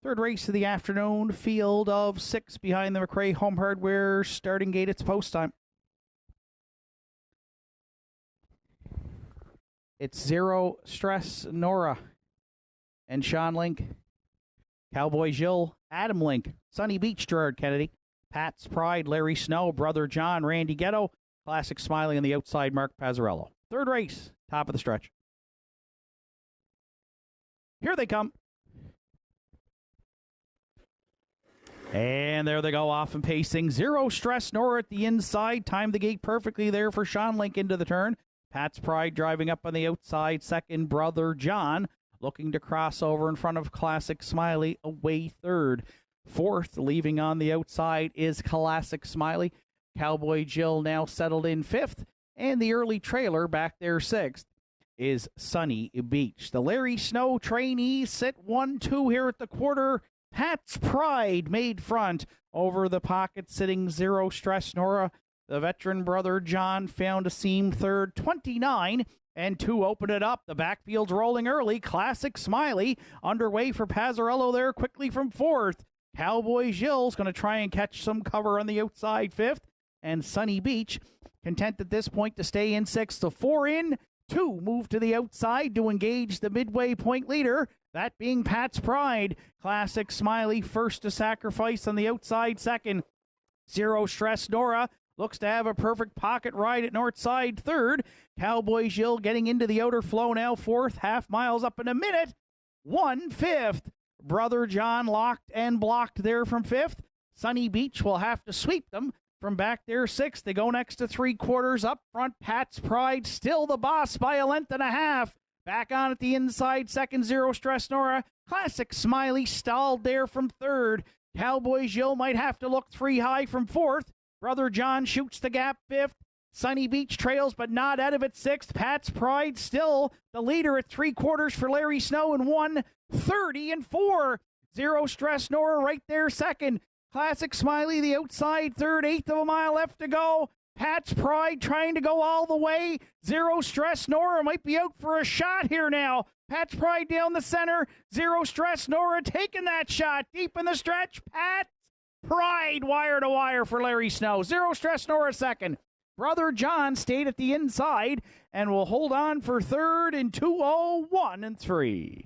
Third race of the afternoon, field of 6 behind the McRae Home Hardware starting gate. It's post time. It's Zero Stress Nora and Sean Link, Cowboy Gilles, Adam Link, Sunny Beach, Gerard Kennedy, Pat's Pride, Larry Snow, Brother John, Randy Ghetto, Classic Smiley on the outside, Mark Pazzarello. Third race, top of the stretch. Here they come. And there they go, off and pacing. Zero Stress Nora at the inside. Timed the gate perfectly there for Sean Link into the turn. Pat's Pride driving up on the outside. Second, Brother John looking to cross over in front of Classic Smiley. Away third. Fourth, leaving on the outside, is Classic Smiley. Cowboy Gilles now settled in fifth. And the early trailer back there sixth is Sunny Beach. The Larry Snow trainees sit 1-2 here at the quarter. Pat's Pride made front over the pocket, sitting Zero Stress Nora. The veteran Brother John found a seam third, 29, and 2 open it up. The backfield's rolling early. Classic Smiley underway for Pazzarello there quickly from fourth. Cowboy Gilles going to try and catch some cover on the outside fifth. And Sunny Beach content at this point to stay in sixth. So 4 in, 2 move to the outside to engage the midway point leader. That being Pat's Pride. Classic Smiley first to sacrifice on the outside second. Zero Stress Nora looks to have a perfect pocket ride at Northside third. Cowboy Gilles getting into the outer flow now fourth. Half miles up in a minute. 1/5. Brother John locked and blocked there from fifth. Sunny Beach will have to sweep them from back there sixth. They go next to 3/4 up front. Pat's Pride still the boss by a length and a half. Back on at the inside, second, Zero Stress Nora. Classic Smiley stalled there from third. Cowboy Gilles might have to look 3 high from fourth. Brother John shoots the gap fifth. Sunny Beach trails, but not out of it sixth. Pat's Pride still the leader at 3/4 for Larry Snow in 1:30-4. Zero Stress Nora right there second. Classic Smiley the outside third, 1/8 of a mile left to go. Pat's Pride trying to go all the way. Zero Stress Nora might be out for a shot here now. Pat's Pride down the center. Zero Stress Nora taking that shot deep in the stretch. Pat's Pride wire to wire for Larry Snow. Zero Stress Nora second. Brother John stayed at the inside and will hold on for third in 2:01-3.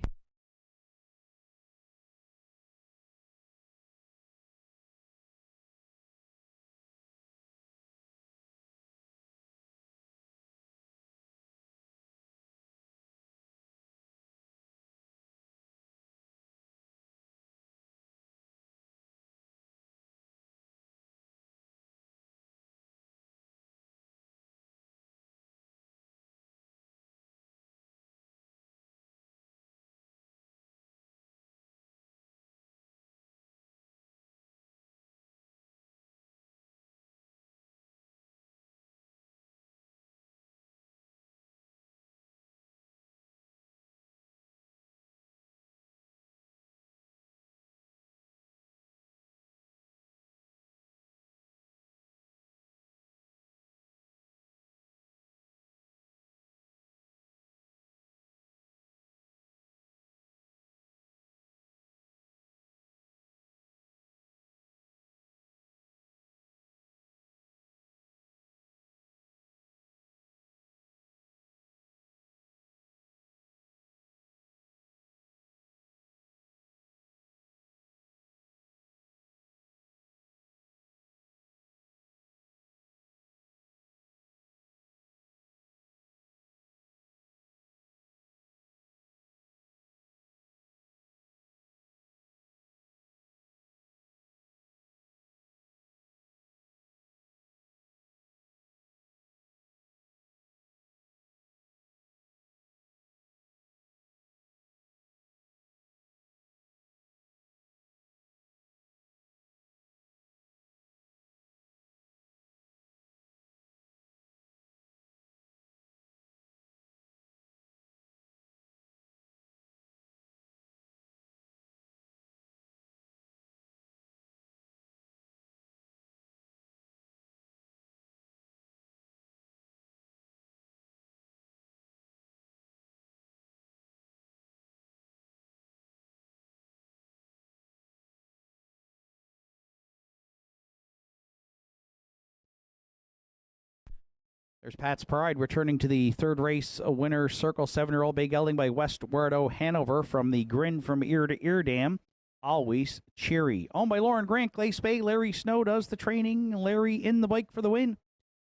There's Pat's Pride returning to the third race winner, Circle 7-year-old Bay Gelding by West Wardo Hanover from the Grin from Ear to Ear Dam. Always cheery. Owned by Lauren Grant, Glace Bay. Larry Snow does the training. Larry in the bike for the win.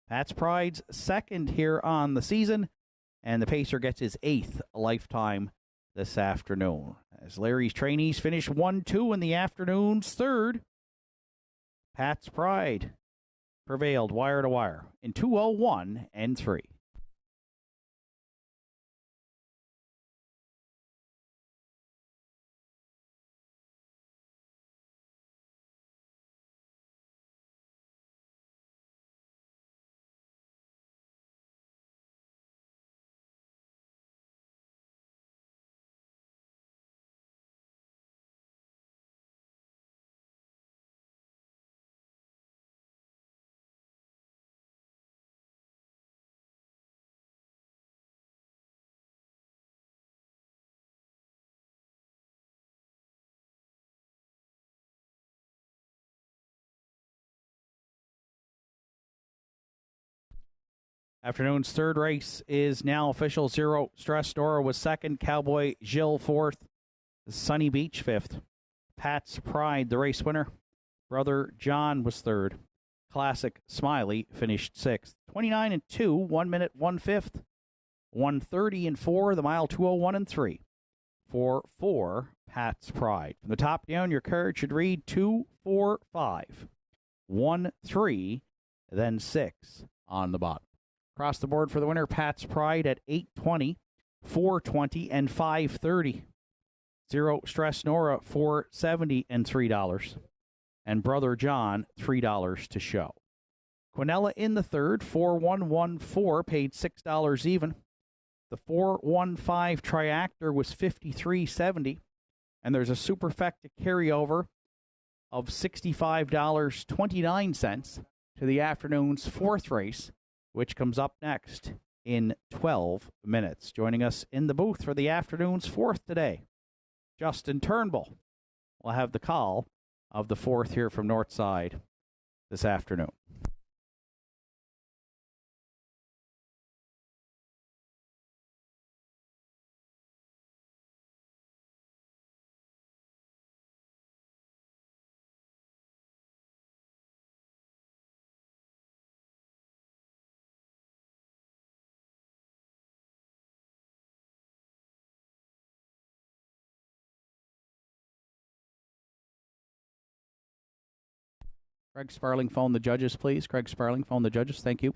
Pat's Pride's second here on the season, and the pacer gets his 8th lifetime this afternoon. As Larry's trainees finish 1-2 in the afternoon's third, Pat's Pride prevailed wire to wire in 2:01 and 3. Afternoon's third race is now official. Zero Stress Nora was second. Cowboy Gilles fourth. Sunny Beach fifth. Pat's Pride, the race winner. Brother John was third. Classic Smiley finished sixth. 29 and 2, 1 minute 1/5. 1:30 and 4, the mile 2:01 and 3. For 4, Pat's Pride. From the top down, your card should read 2, 4, 5, 1, 3, then 6 on the bottom. Across the board for the winner, Pat's Pride at 8:20, 4:20, and 5:30. Zero Stress Nora, $4.70 and $3. And Brother John, $3 to show. Quinella in the third, 4-1-1-4, paid $6 even. The 4-1-5 Triactor was $53.70. And there's a Superfecta carryover of $65.29 to the afternoon's fourth race, which comes up next in 12 minutes. Joining us in the booth for the afternoon's fourth today, Justin Turnbull will have the call of the fourth here from Northside this afternoon. Craig Sparling, phone the judges, please. Craig Sparling, phone the judges. Thank you.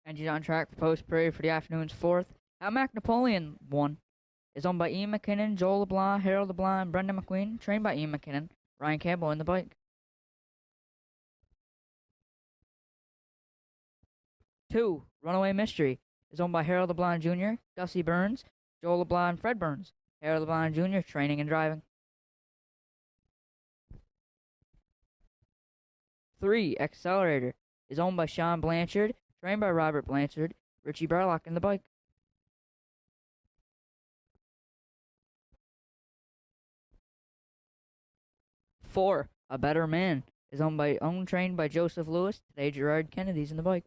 Engine on track for post parade for the afternoon's fourth. Mac Napoleon won. Is owned by Ian McKinnon, Joel LeBlanc, Harold LeBlanc, and Brendan McQueen. Trained by Ian McKinnon. Ryan Campbell in the bike. 2. Runaway Mystery is owned by Harold LeBlanc Jr., Gussie Burns, Joel LeBlanc, and Fred Burns. Harold LeBlanc Jr. training and driving. 3. Accelerator is owned by Sean Blanchard, trained by Robert Blanchard, Richie Barlock in the bike. 4. A Better Man is trained by Joseph Lewis. Today Gerard Kennedy's in the bike.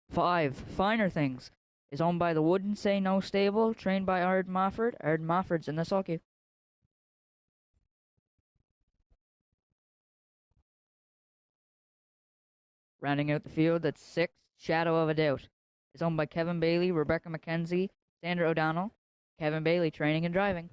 5. Finer Things is owned by the Wouldn't Say No stable, trained by Ard Mofford. Ard Mofford's in the sulky. Rounding out the field at 6, Shadow of a Doubt is owned by Kevin Bailey, Rebecca McKenzie, Sandra O'Donnell. Kevin Bailey training and driving.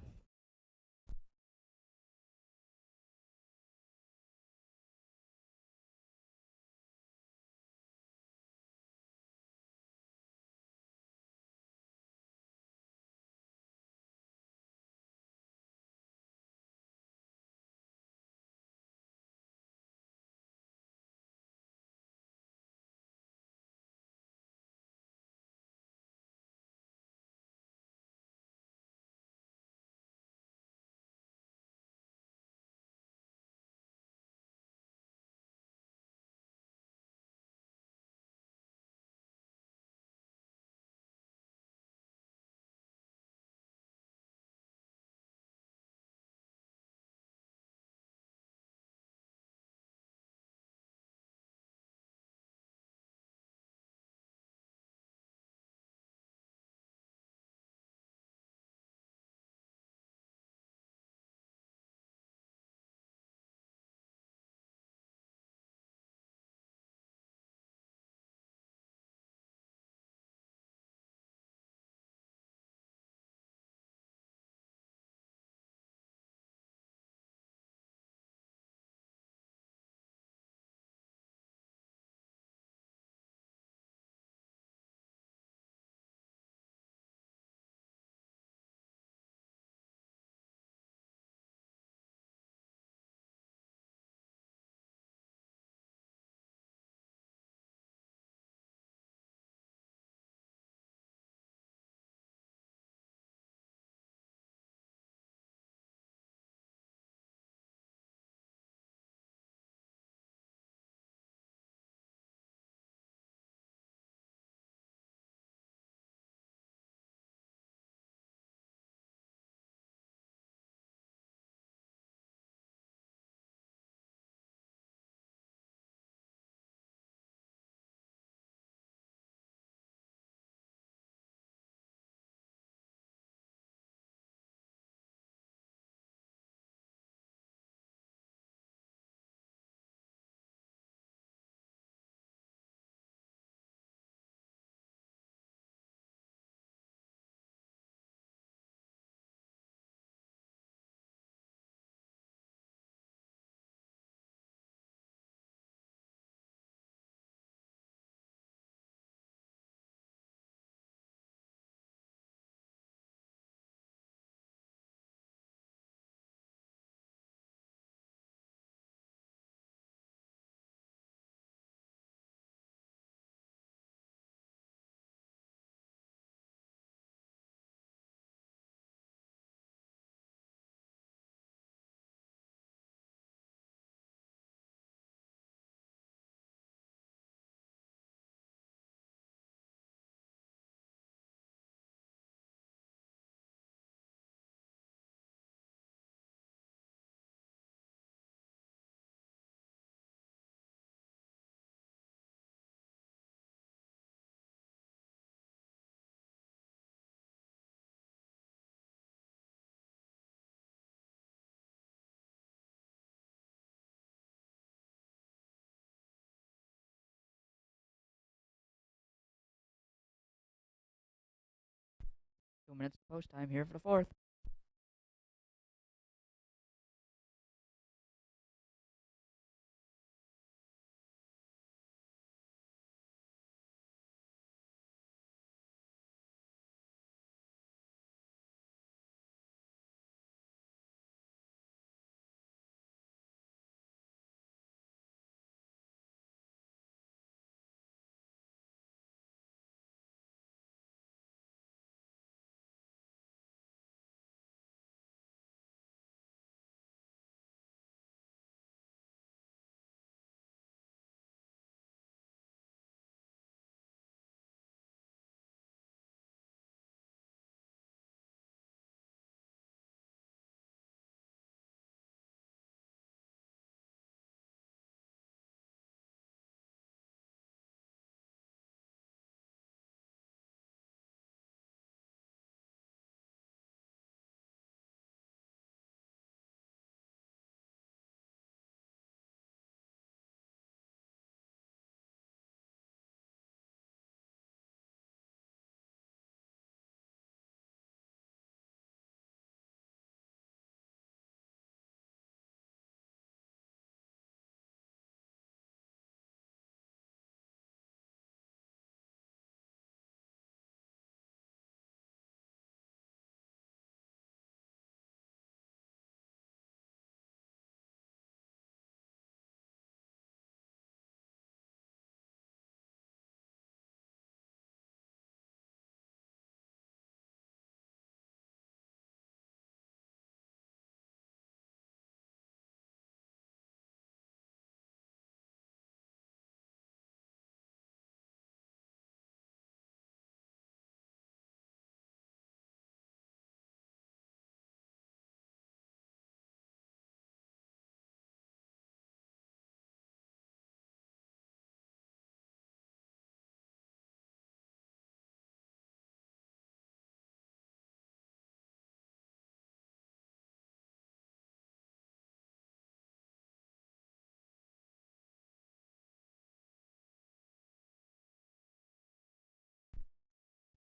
Two minutes post time here for the fourth.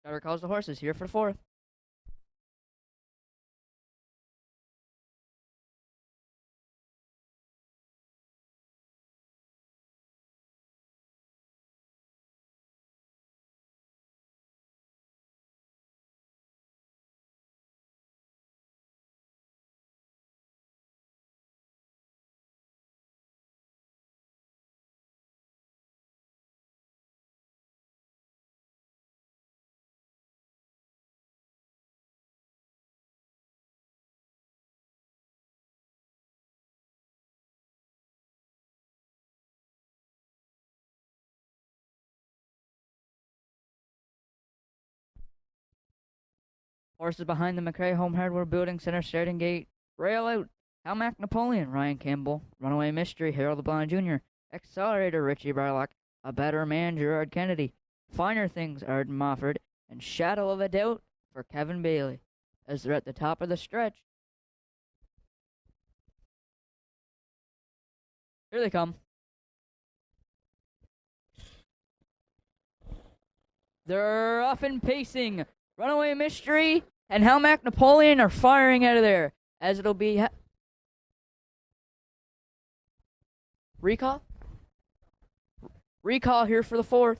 Driver calls the horses here for the 4th. Horses behind the McRae Home Hardware Building Center starting gate. Rail out. Halmac Napoleon, Ryan Campbell. Runaway Mystery, Harold the Blind Jr. Accelerator, Richie Barlock. A Better Man, Gerard Kennedy. Finer Things, Arden Mofford. And Shadow of a Doubt for Kevin Bailey. As they're at the top of the stretch. Here they come. They're off and pacing. Runaway Mystery and Halmac Napoleon are firing out of there. As it'll be... Recall? Recall here for the 4th.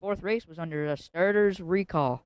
The 4th race was under a starter's recall.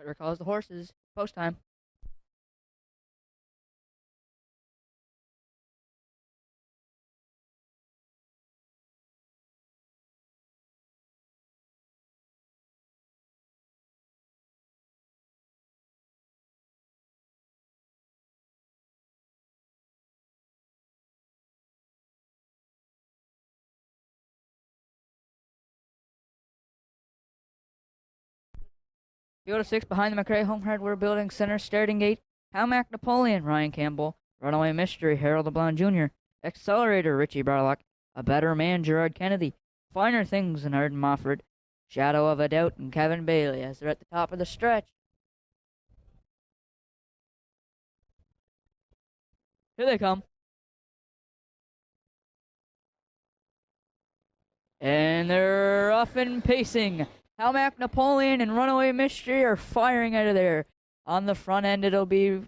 Operator calls the horses. Post time. Field of 6 behind the McRae Home Hardware Building Center starting gate. Howmack Napoleon, Ryan Campbell. Runaway Mystery, Harold LeBlanc Jr. Accelerator, Richie Barlock. A Better Man, Gerard Kennedy. Finer Things, and Arden Mofford. Shadow of a Doubt, and Kevin Bailey as they're at the top of the stretch. Here they come. And they're off and pacing. Howmack Napoleon and Runaway Mystery are firing out of there. On the front end, it'll be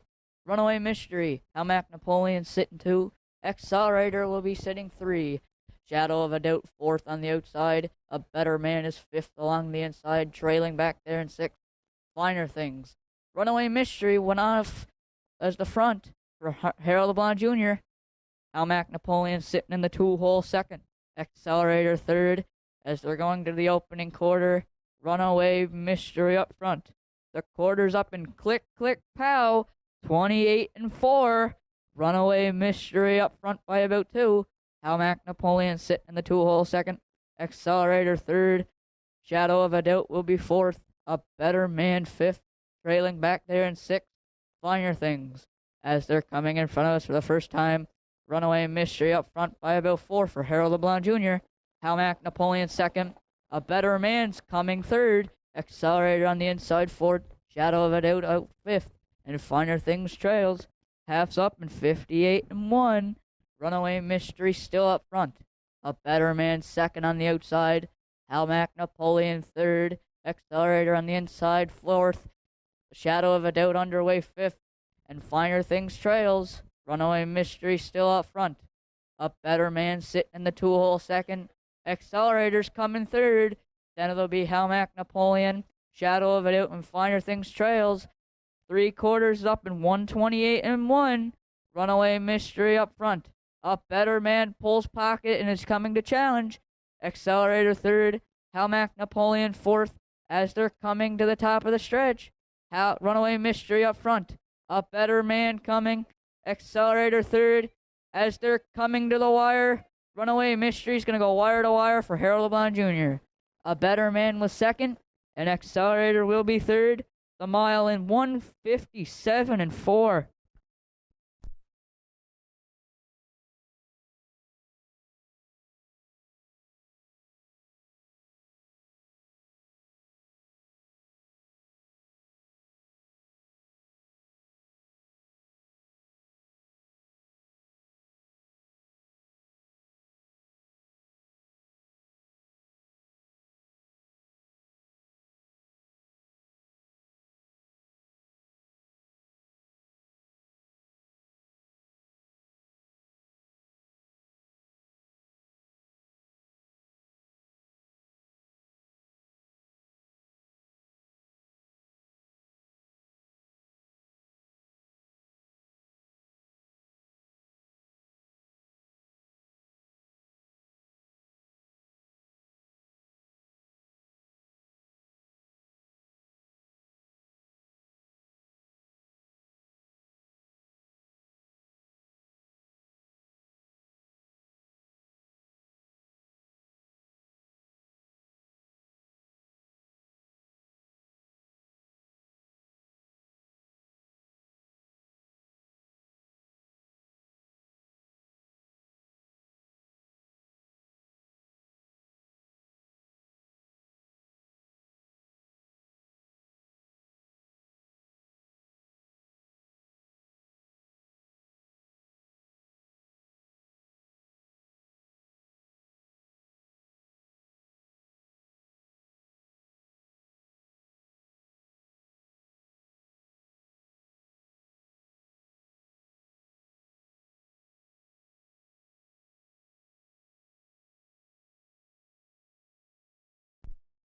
Runaway Mystery. Howmack Napoleon sitting 2. Accelerator will be sitting 3. Shadow of a Doubt 4th on the outside. A Better Man is 5th along the inside, trailing back there in 6th. Finer Things. Runaway Mystery went off as the front for Harold LeBlanc Jr. Howmack Napoleon sitting in the 2-hole 2nd. Accelerator 3rd as they're going to the opening quarter. Runaway Mystery up front. The quarter's up and click, click, pow. 28-4. Runaway Mystery up front by about 2. Howmack Napoleon sitting in the 2-hole 2nd. Accelerator 3rd. Shadow of a Doubt will be 4th. A Better Man 5th. Trailing back there in 6th. Finer Things as they're coming in front of us for the first time. Runaway Mystery up front by about 4 for Harold LeBlanc Jr. Howmack Napoleon 2nd. A Better Man's coming 3rd. Accelerator on the inside 4th. Shadow of a Doubt out 5th. And Finer Things trails. Half's up and 58-1. Runaway Mystery still up front. A Better Man 2nd on the outside. Howmack Napoleon 3rd. Accelerator on the inside 4th. Shadow of a Doubt underway 5th. And Finer Things trails. Runaway Mystery still up front. A Better Man sitting in the 2-hole 2nd. Accelerator's coming 3rd. Then it'll be Howmack Napoleon. Shadow of a Doubt and Finer Things trails. 3/4 up in 128-1. Runaway Mystery up front. A Better Man pulls pocket and is coming to challenge. Accelerator 3rd. Howmack Napoleon 4th as they're coming to the top of the stretch. Runaway Mystery up front. A Better Man coming. Accelerator 3rd as they're coming to the wire. Runaway Mystery's going to go wire to wire for Harold LeBlanc Jr. A Better Man was 2nd, and Accelerator will be 3rd. The mile in 157-4.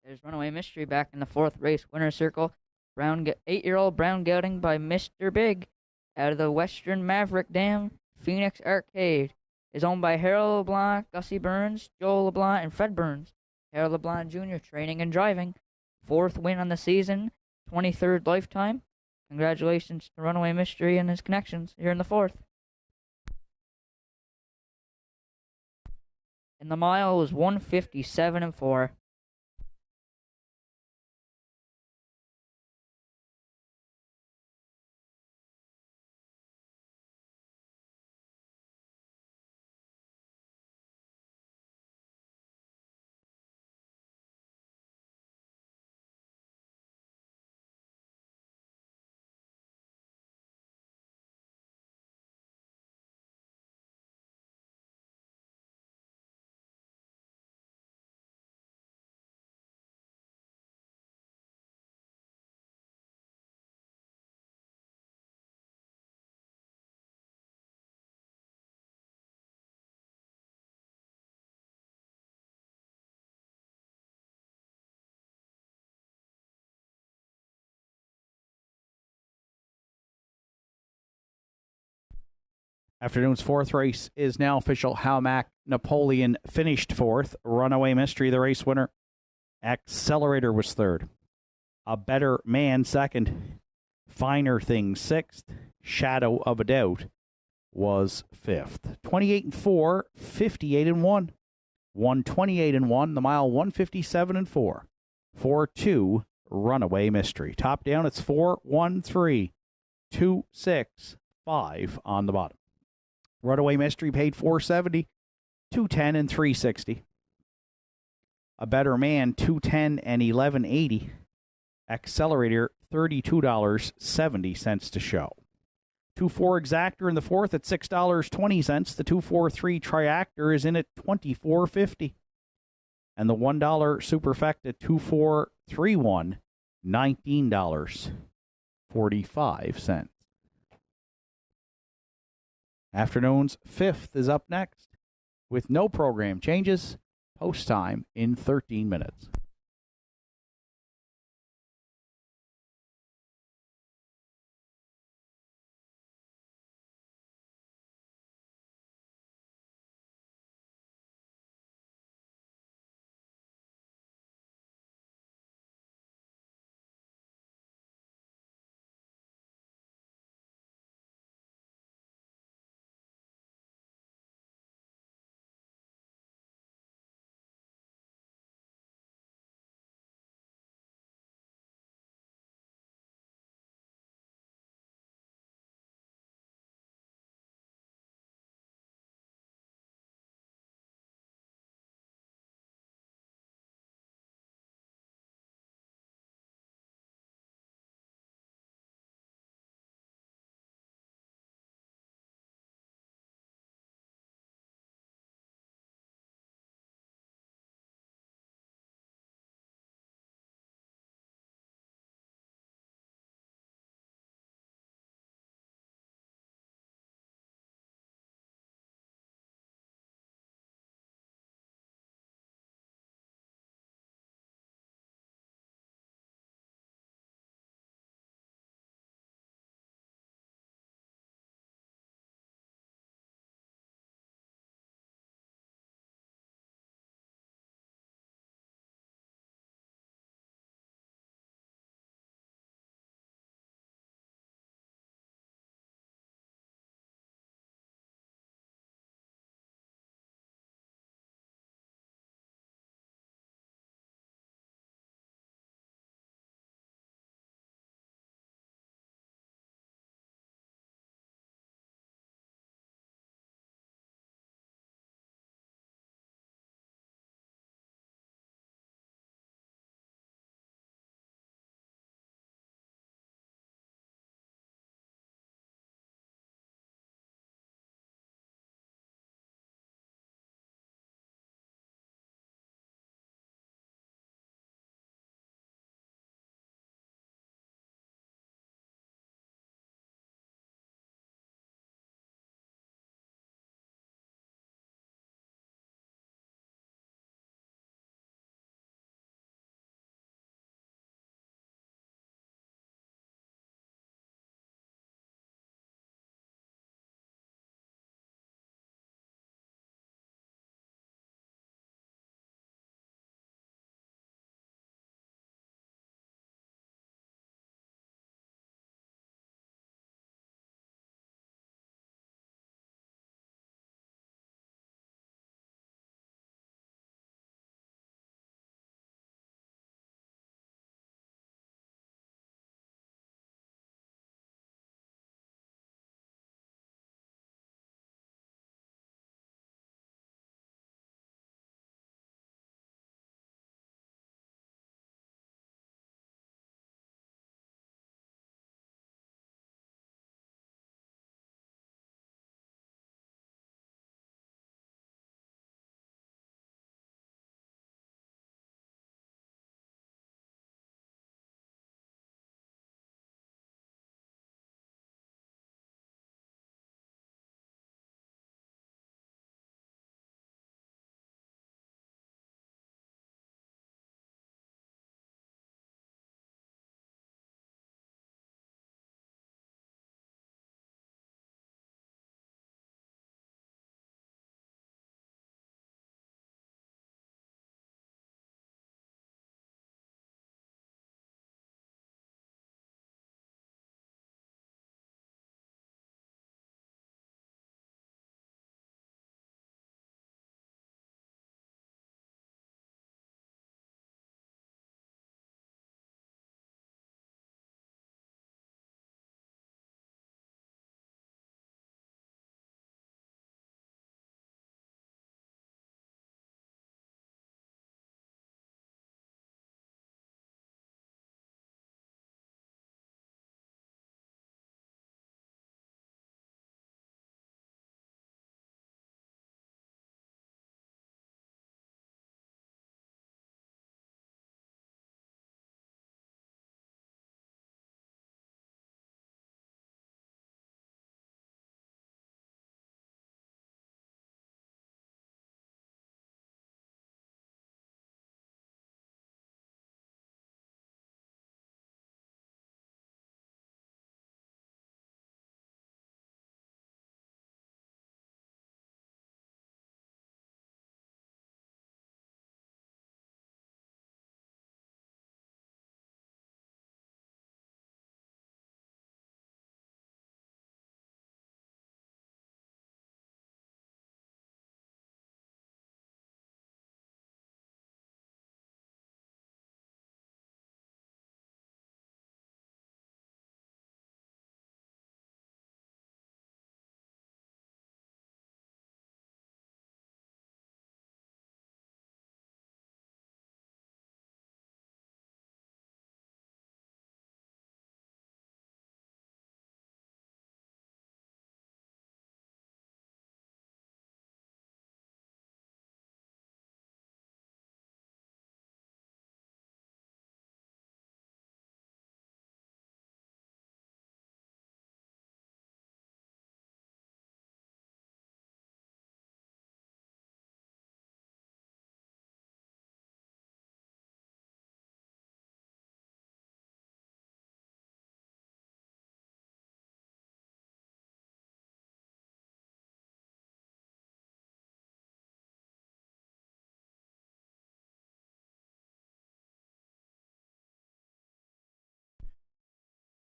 There's Runaway Mystery back in the 4th race winner's circle. 8-year-old Brown Gelding by Mr. Big out of the Western Maverick Dam Phoenix Arcade is owned by Harold LeBlanc, Gussie Burns, Joel LeBlanc, and Fred Burns. Harold LeBlanc Jr. training and driving. 4th win on the season, 23rd lifetime. Congratulations to Runaway Mystery and his connections here in the 4th. And the mile was 157.4. Afternoon's 4th race is now official. Howmack Napoleon finished 4th. Runaway Mystery, the race winner. Accelerator was 3rd. A Better Man 2nd. Finer Things 6th. Shadow of a Doubt was 5th. 28-4, 58-1. 128-1. The mile 157-4. 4-2. Runaway Mystery. Top down, it's 4-1-3. 2-6-5 on the bottom. Runaway Mystery paid $470, $210 and $360. A Better Man $210 and $1180. Accelerator $32.70 to show. 2-4 Exactor in the 4th at $6.20. The 2-4-3 Triactor is in at $24.50. And the $1 Superfecta 2-4-3-1, $19.45. Afternoon's 5th is up next with no program changes. Post time in 13 minutes.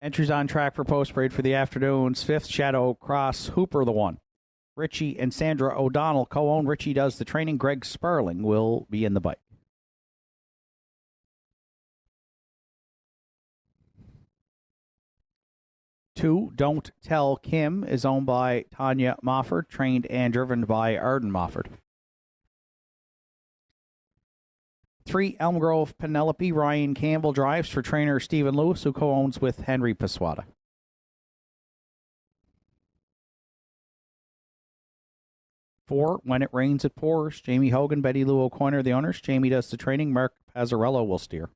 Entries on track for post parade for the afternoon's 5th, Shadow Cross, Hooper the 1. Richie and Sandra O'Donnell co-own. Richie does the training. Greg Sparling will be in the bike. Two, Don't Tell Kim is owned by Tanya Mofford, trained and driven by Arden Mofford. 3, Elm Grove Penelope, Ryan Campbell drives for trainer Stephen Lewis, who co-owns with Henry Paswada. 4, When It Rains It Pours, Jamie Hogan, Betty Lou O'Connor, the owners. Jamie does the training. Mark Pazzarello will steer.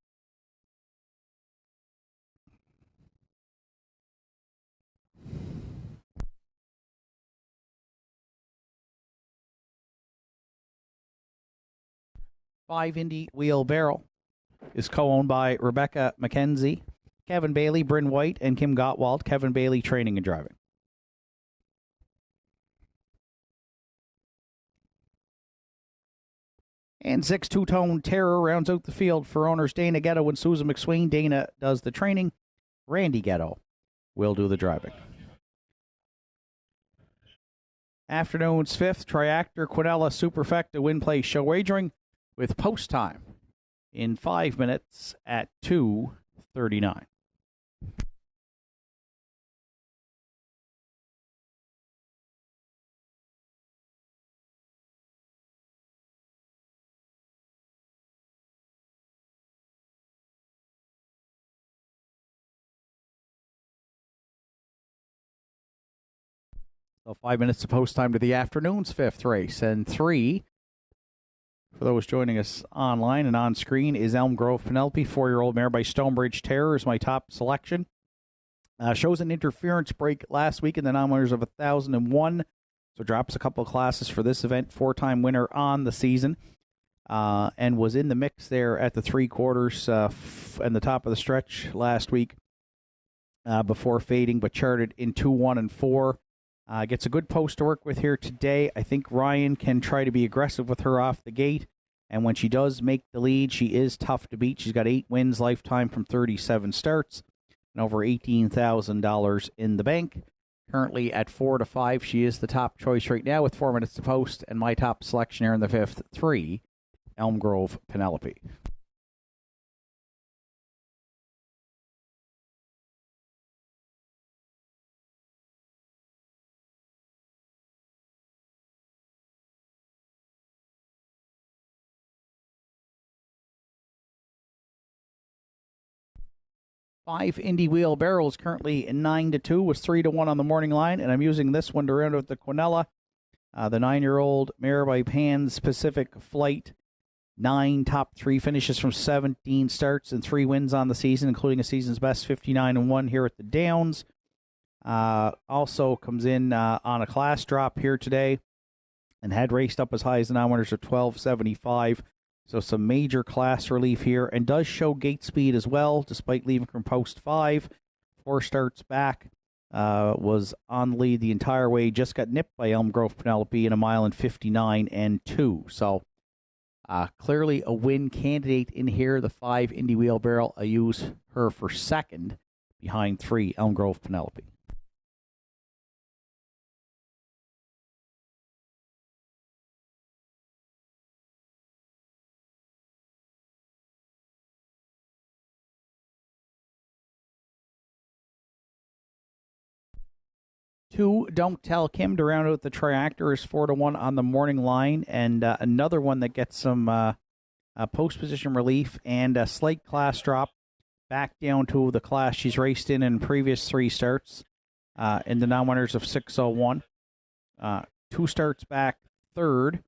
5, Indy Wheelbarrow is co-owned by Rebecca McKenzie, Kevin Bailey, Bryn White, and Kim Gottwald. Kevin Bailey training and driving. And 6, Two-Tone Terror rounds out the field for owners Dana Ghetto and Susan McSween. Dana does the training. Randy Ghetto will do the driving. Afternoon's 5th, Triactor Quinella Superfecta Win Play Show Wagering with post time in 5 minutes at 2:39. So 5 minutes to post time to the afternoon's 5th race. And 3, for those joining us online and on screen, is Elm Grove Penelope, 4-year-old mare by Stonebridge Terror is my top selection. Shows an interference break last week in the nominators of 1,001. So drops a couple of classes for this event. 4-time winner on the season. And was in the mix there at the 3/4 and the top of the stretch last week before fading, but charted in 2, 1, and 4. Gets a good post to work with here today. I think Ryan can try to be aggressive with her off the gate. And when she does make the lead, she is tough to beat. She's got 8 wins lifetime from 37 starts and over $18,000 in the bank. Currently at 4-5, she is the top choice right now with 4 minutes to post. And my top selection here in the 5th, 3, Elm Grove Penelope. Five, Indy Wheelbarrow is currently 9-2, was 3-1 on the morning line, and I'm using this one to round out the Quinella. The 9-year-old mare by Pan's Pacific Flight. 9 top 3 finishes from 17 starts and 3 wins on the season, including a season's best 59-1 here at the Downs. Also comes in on a class drop here today and had raced up as high as the nominators of 1275. So some major class relief here, and does show gate speed as well, despite leaving from post 5. 4 starts back, was on the lead the entire way, just got nipped by Elm Grove Penelope in a mile and 59-2. So clearly a win candidate in here. The 5, Indy Wheelbarrow, I use her for second behind 3, Elm Grove Penelope. Two, Don't Tell Kim to round out the Triactor is 4-1 on the morning line, and another one that gets some post position relief and a slight class drop back down to the class she's raced in previous 3 starts in the non-winners of 601. 2 starts back, third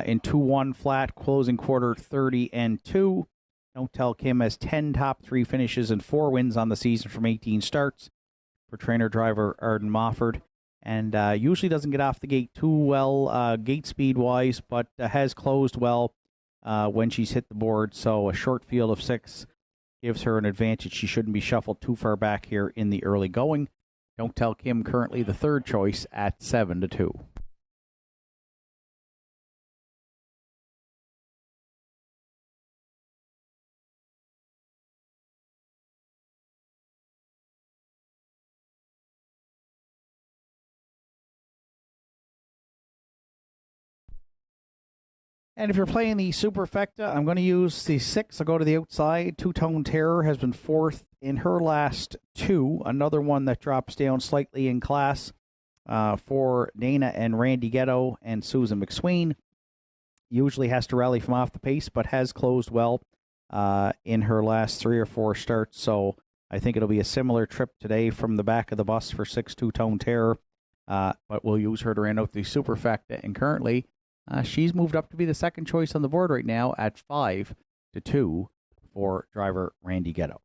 in 2-1 flat, closing quarter 30-2. Don't Tell Kim has 10 top 3 finishes and 4 wins on the season from 18 starts for trainer-driver Arden Mofford, and usually doesn't get off the gate too well gate speed-wise, but has closed well when she's hit the board, so a short field of 6 gives her an advantage. She shouldn't be shuffled too far back here in the early going. Don't Tell Kim currently the third choice at 7-2. And if you're playing the Superfecta, I'm going to use the 6. I'll go to the outside. Two-Tone Terror has been 4th in her last 2. Another one that drops down slightly in class for Dana and Randy Ghetto and Susan McSween. Usually has to rally from off the pace, but has closed well in her last 3 or 4 starts. So I think it'll be a similar trip today from the back of the bus for 6 Two-Tone Terror. But we'll use her to round out the Superfecta. And currently, she's moved up to be the second choice on the board right now at 5-2 for driver Randy Ghetto.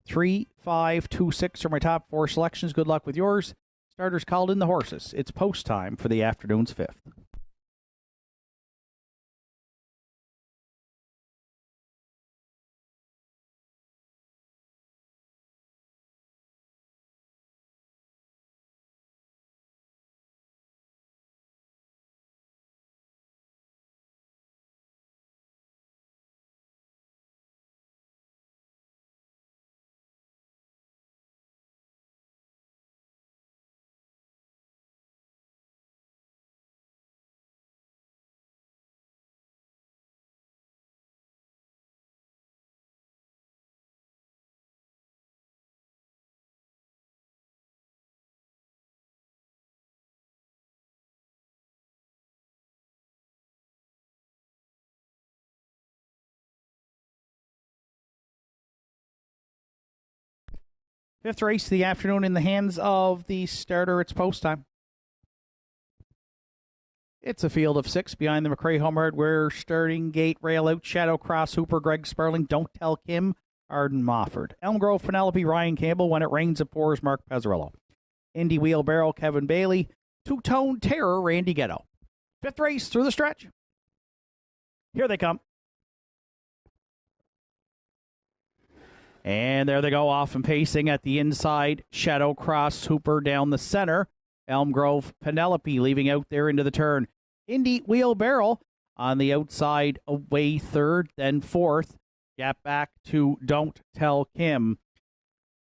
3, 5, 2, 6 are my top 4 selections. Good luck with yours. Starters called in the horses. It's post time for the afternoon's 5th. Fifth race of the afternoon in the hands of the starter. It's post time. It's a field of 6 behind the McRae Home Hardware starting gate, rail out, Shadow Cross, Hooper, Greg Sperling, Don't Tell Kim, Arden Mofford. Elm Grove, Penelope, Ryan Campbell, When It Rains It Pours, Mark Pezzarello. Indy Wheelbarrow, Kevin Bailey. Two-Tone Terror, Randy Ghetto. Fifth race through the stretch. Here they come. And there they go, off and pacing at the inside. Shadow Cross, Hooper down the center. Elm Grove, Penelope leaving out there into the turn. Indy Wheelbarrow on the outside, away third, then fourth. Gap back to Don't Tell Kim.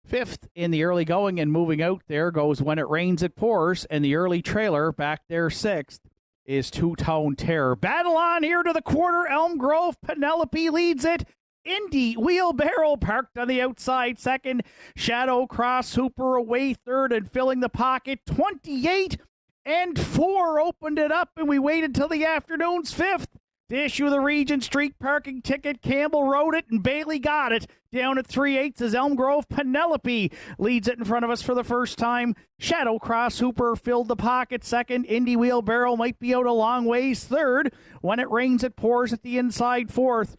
Fifth in the early going and moving out there goes When It Rains It Pours, and the early trailer back there sixth is Two-Tone Terror. Battle on here to the quarter. Elm Grove, Penelope leads it. Indy Wheelbarrow parked on the outside second. Shadow Cross, Hooper away third and filling the pocket. 28-4 opened it up, and we waited till the afternoon's 5th to issue the Regent Street parking ticket. Campbell wrote it, and Bailey got it. Down at 3/8 as Elm Grove, Penelope leads it in front of us for the first time. Shadow Cross, Hooper filled the pocket second. Indy Wheelbarrow might be out a long ways third. When It Rains It Pours at the inside fourth.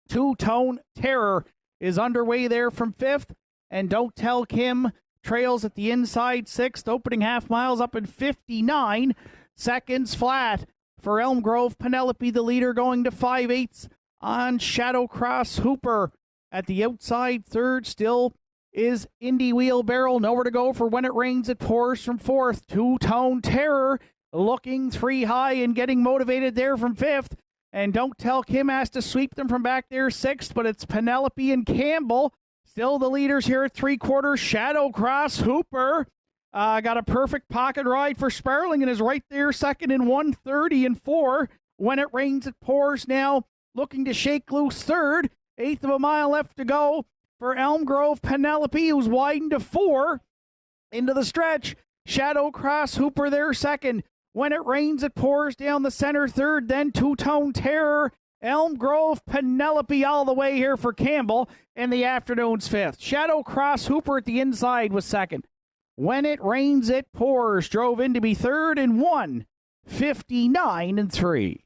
Two-Tone Terror is underway there from 5th, and Don't Tell Kim trails at the inside 6th, opening half miles up in 59 seconds flat for Elm Grove. Penelope, the leader, going to 5/8 on Shadow Cross. Hooper at the outside third still is Indy Wheelbarrow. Nowhere to go for When It Rains It Pours from 4th. Two-Tone Terror looking 3 high and getting motivated there from 5th. And Don't Tell Kim has to sweep them from back there 6th, but it's Penelope and Campbell. Still the leaders here at 3/4. Shadow Cross, Hooper got a perfect pocket ride for Sparling and is right there second in 1:30-4. When It Rains It Pours now looking to shake loose third. 1/8 of a mile left to go for Elm Grove. Penelope, who's widened to 4 into the stretch. Shadow Cross, Hooper there second. When It Rains It Pours down the center third, then Two-Tone Terror. Elm Grove, Penelope all the way here for Campbell in the afternoon's 5th. Shadow Cross, Hooper at the inside was second. When It Rains It Pours drove in to be third in 1:59-3.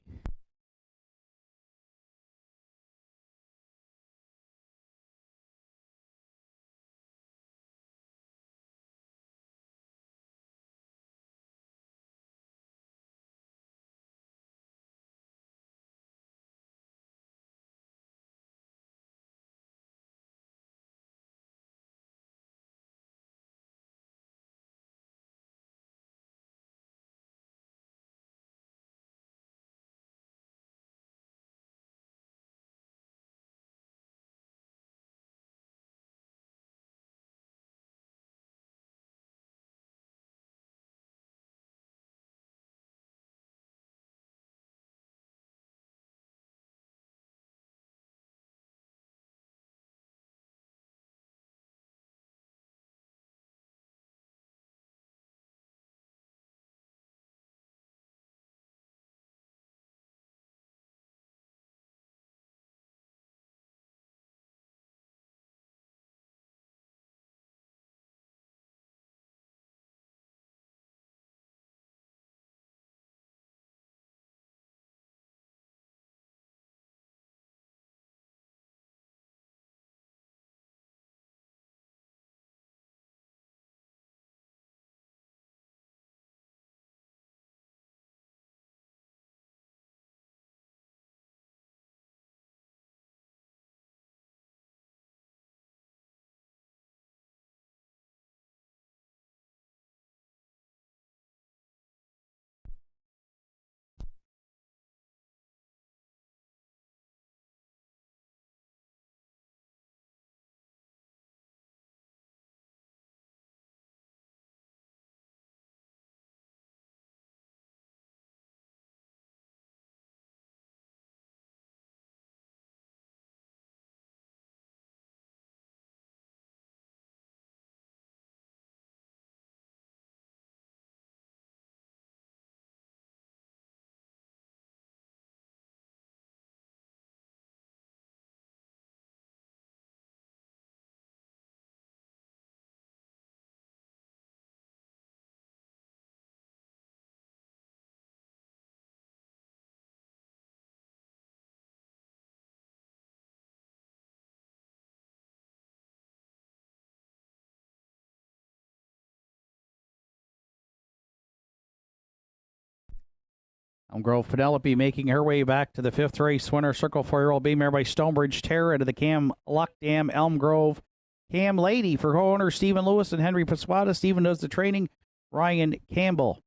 Elm Grove Penelope making her way back to the 5th race winner. Circle 4-year-old B mare by Stonebridge Terra into the Cam Luck Dam Elm Grove Cam Lady for co-owners Stephen Lewis and Henry Pasquata. Stephen does the training. Ryan Campbell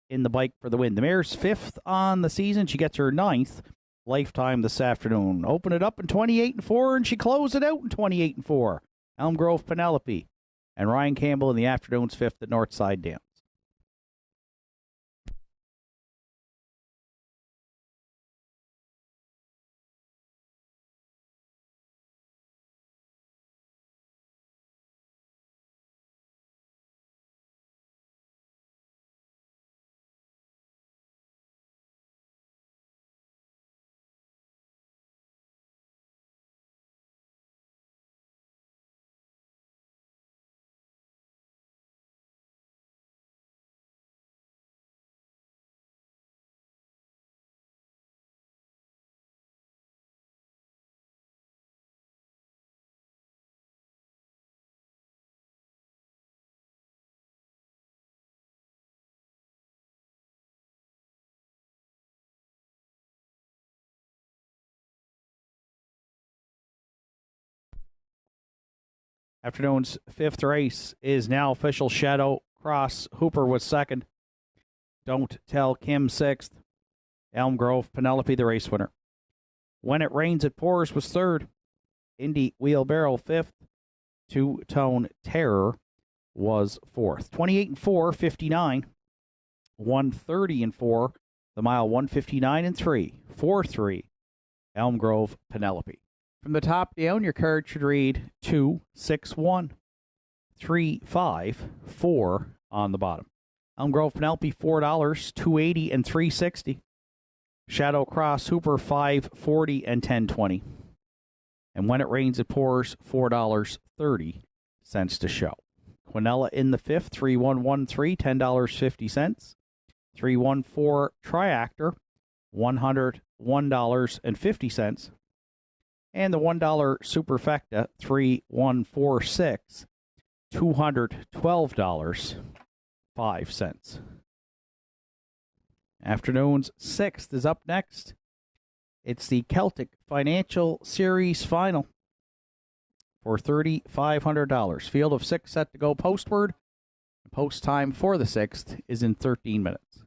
in the bike for the win. The mare's 5th on the season. She gets her 9th lifetime this afternoon. Open it up in 28-4, and she closed it out in 28-4. Elm Grove Penelope and Ryan Campbell in the afternoon's 5th at Northside Dam. Afternoon's 5th race is now official. Shadow Cross Hooper was 2nd. Don't Tell Kim 6th. Elm Grove Penelope the race winner. When It Rains It Pours was 3rd. Indy Wheelbarrow 5th. Two Tone Terror was 4th. 28-4, 59. 130-4. The mile 159-3. 4-3. Elm Grove Penelope. From the top down, your card should read 2, 6, 1, 3, 5, 4 on the bottom. Elm Grove Penelope, $4, $2.80 and $3.60. Shadow Cross Hooper, $5.40 and $10.20. And When It Rains It Pours, $4.30 to show. Quinella in the 5th, 3113, $10.50. 314 Triactor, $101.50. And the $1 Superfecta, 3146, $212.05. Afternoon's 6th is up next. It's the Celtic Financial Series Final for $3,500. Field of 6 set to go postward. Post time for the 6th is in 13 minutes.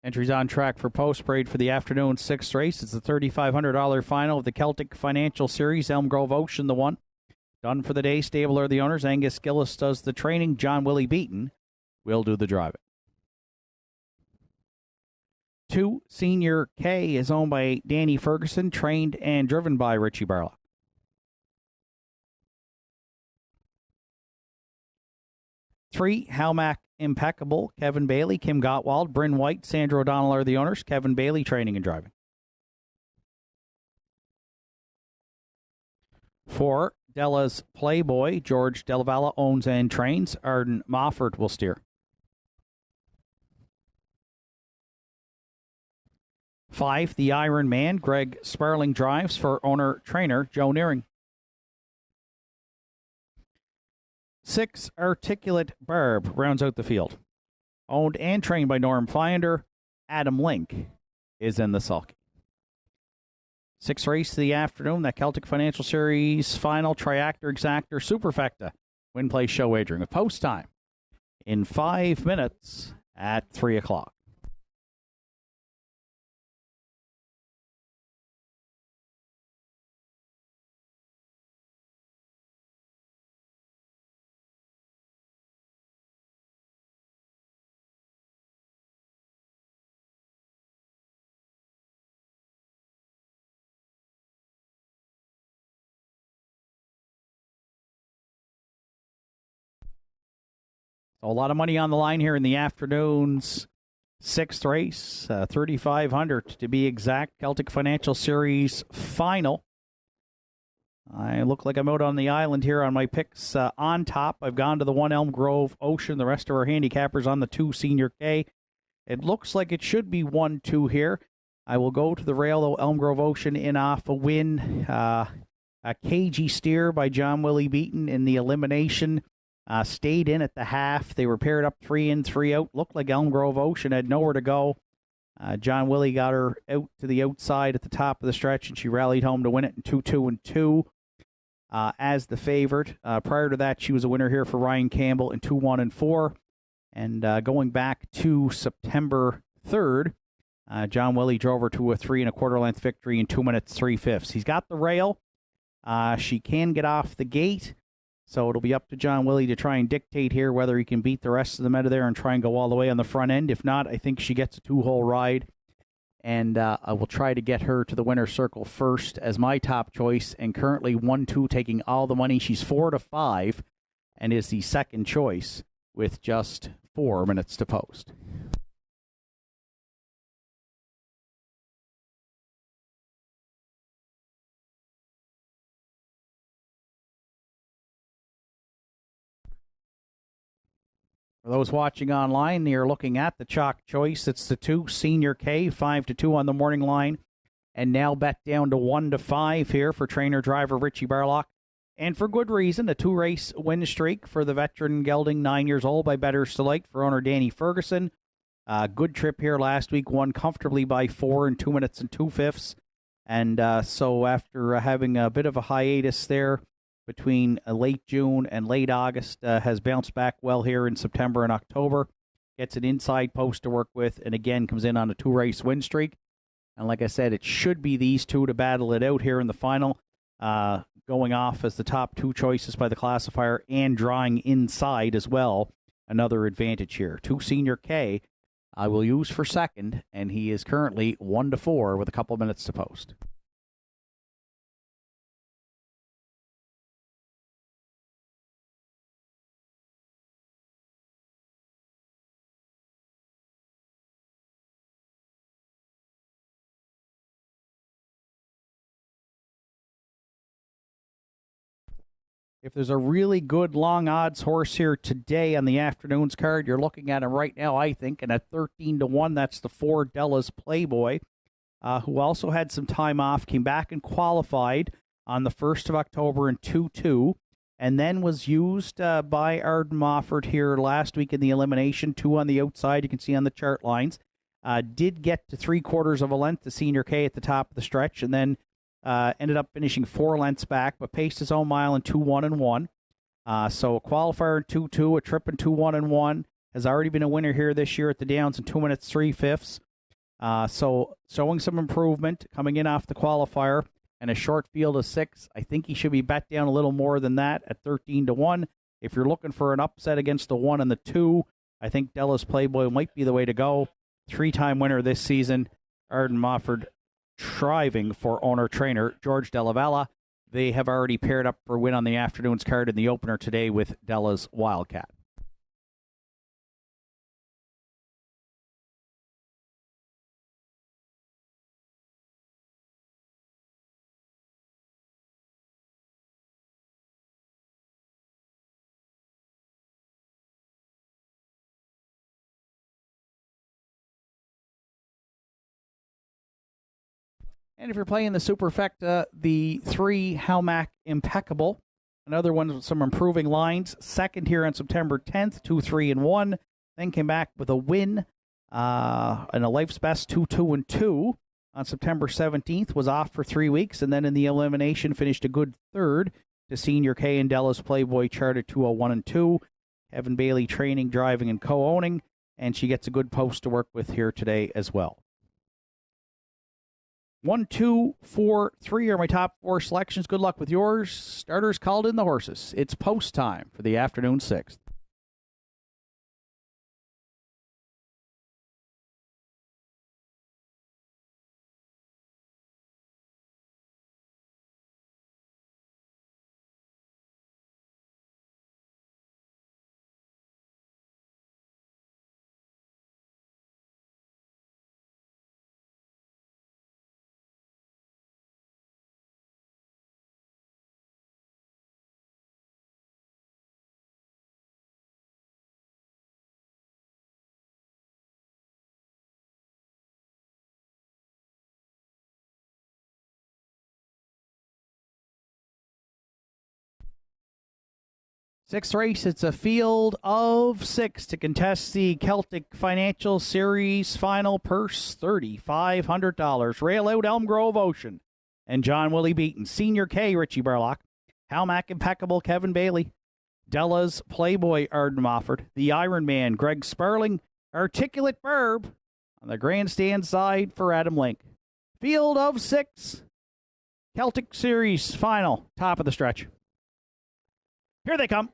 Entries on track for post parade for the afternoon 6th race. It's the $3,500 final of the Celtic Financial Series. Elm Grove Ocean, the one. Done for the day. Stable are the owners. Angus Gillis does the training. John Willie Beaton will do the driving. 2, Senior K, is owned by Danny Ferguson, trained and driven by Richie Barlow. 3, Halmack Impeccable, Kevin Bailey, Kim Gottwald, Bryn White, Sandra O'Donnell are the owners. Kevin Bailey training and driving. 4, Della's Playboy, George Delavalla owns and trains. Arden Mofford will steer. 5, The Iron Man, Greg Sparling drives for owner-trainer Joe Nearing. 6, Articulate Barb rounds out the field. Owned and trained by Norm Finder, Adam Link is in the sulky. 6th race of the afternoon, that Celtic Financial Series final, Triactor Exactor Superfecta Win Play Show wagering with post time in 5 minutes at 3 o'clock. So a lot of money on the line here in the afternoon's 6th race, 3,500 to be exact. Celtic Financial Series final. I look like I'm out on the island here on my picks on top. I've gone to the 1 Elm Grove Ocean. The rest of our handicappers on the 2 Senior K. It looks like it should be 1-2 here. I will go to the rail, though. Elm Grove Ocean in off a win. A cagey steer by John Willie Beaton in the elimination. Stayed in at the half. They were paired up 3 in, 3 out. Looked like Elm Grove Ocean had nowhere to go. John Willie got her out to the outside at the top of the stretch, and she rallied home to win it in 2-2-2 as the favorite. Prior to that, she was a winner here for Ryan Campbell in 2-1-4. And going back to September 3rd, John Willie drove her to a 3 1/4 length victory in 2 minutes, 3/5. He's got the rail. She can get off the gate. So it'll be up to John Willie to try and dictate here whether he can beat the rest of the meta there and try and go all the way on the front end. If not, I think she gets a 2-hole ride. And I will try to get her to the winner's circle first as my top choice. And currently 1-2 taking all the money. She's 4-5 and is the second choice with just 4 minutes to post. For those watching online, you're looking at the chalk choice. It's the 2 Senior K, 5-2 on the morning line, and now bet down to 1-5 here for trainer-driver Richie Barlock. And for good reason, a 2-race win streak for the veteran gelding, 9 years old, by Betters Delight for owner Danny Ferguson. Good trip here last week, won comfortably by 4 in 2 minutes and 2/5. And so after having a bit of a hiatus there, between late June and late August, has bounced back well here in September and October. Gets an inside post to work with, and again comes in on a 2-race win streak. And like I said, it should be these two to battle it out here in the final, going off as the top 2 choices by the classifier and drawing inside as well. Another advantage here. 2 Senior K I will use for second, and he is currently 1-4 with a couple minutes to post. If there's a really good long odds horse here today on the afternoon's card, you're looking at him right now, I think, and at 13-1, that's the 4 Della's Playboy, who also had some time off, came back and qualified on the 1st of October in 2-2, and then was used by Arden Mofford here last week in the elimination, 2 on the outside, you can see on the chart lines. Did get to 3/4 of a length, the Senior K at the top of the stretch, and then ended up finishing 4 lengths back, but paced his own mile in 2-1-1. So a qualifier in 2-2, a trip in 2-1-1. Has already been a winner here this year at the Downs in 2 minutes, 3/5. So showing some improvement coming in off the qualifier and a short field of 6. I think he should be bet down a little more than that at 13-1. If you're looking for an upset against the 1 and the 2, I think Della's Playboy might be the way to go. 3-time winner this season. Arden Mofford striving for owner-trainer George Della Valle. They have already paired up for win on the afternoon's card in the opener today with Della's Wildcat. And if you're playing the Superfecta, the 3 Halmac Impeccable, another one with some improving lines. Second here on September 10th, 2-3-1. Then came back with a win and a life's best 2-2-2 on September 17th. Was off for 3 weeks, and then in the elimination finished a good third to Senior K and Della's Playboy chart at 2-1-2. Kevin Bailey training, driving, and co-owning, and she gets a good post to work with here today as well. 1, 2, 4, 3 are my top 4 selections. Good luck with yours. Starters called in the horses. It's post time for the afternoon 6th. Sixth race, it's a field of 6 to contest the Celtic Financial Series final purse, $3,500. Rail out Elm Grove Ocean and John Willie Beaton. Senior K, Richie Barlock. Halmac Impeccable, Kevin Bailey. Della's Playboy, Arden Mofford. The Iron Man, Greg Sparling. Articulate Burb on the grandstand side for Adam Link. Field of 6, Celtic Series final, top of the stretch. Here they come.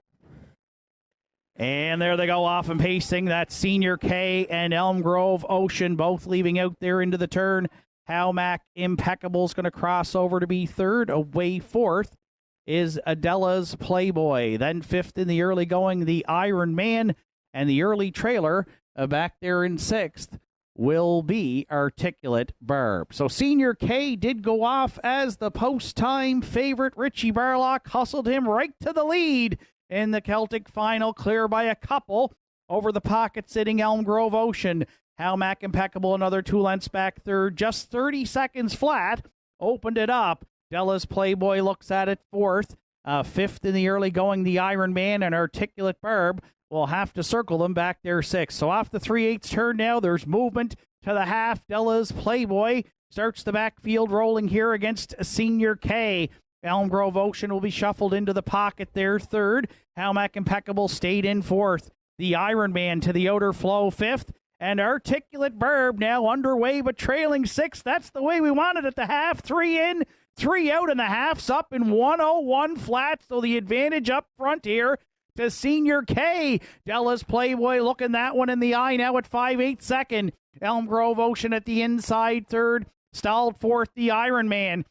And there they go off and pacing. That's Senior K and Elm Grove Ocean, both leaving out there into the turn. Halmac Impeccable's going to cross over to be third. Away fourth is Adela's Playboy. Then fifth in the early going, the Iron Man. And the early trailer back there in sixth will be Articulate Barb. So Senior K did go off as the post-time favorite. Richie Barlock hustled him right to the lead in the Celtic final, clear by a couple over the pocket-sitting Elm Grove Ocean. Halmac Impeccable, another 2 lengths back third, just 30 seconds flat, opened it up. Della's Playboy looks at it fourth. Fifth in the early going, the Iron Man, and Articulate Barb will have to circle them back there sixth. So off the 3/8 turn now, there's movement to the half. Della's Playboy starts the backfield rolling here against Senior K. Elm Grove Ocean will be shuffled into the pocket there third. Halmac Impeccable stayed in fourth. The Iron Man to the outer flow fifth. And Articulate Barb now underway but trailing sixth. That's the way we wanted at the half. 3 in, 3 out, and the half's up in 101 flat. So the advantage up front here to Senior K. Della's Playboy looking that one in the eye now at 5/8 second. Elm Grove Ocean at the inside third. Stalled fourth, the Iron Man.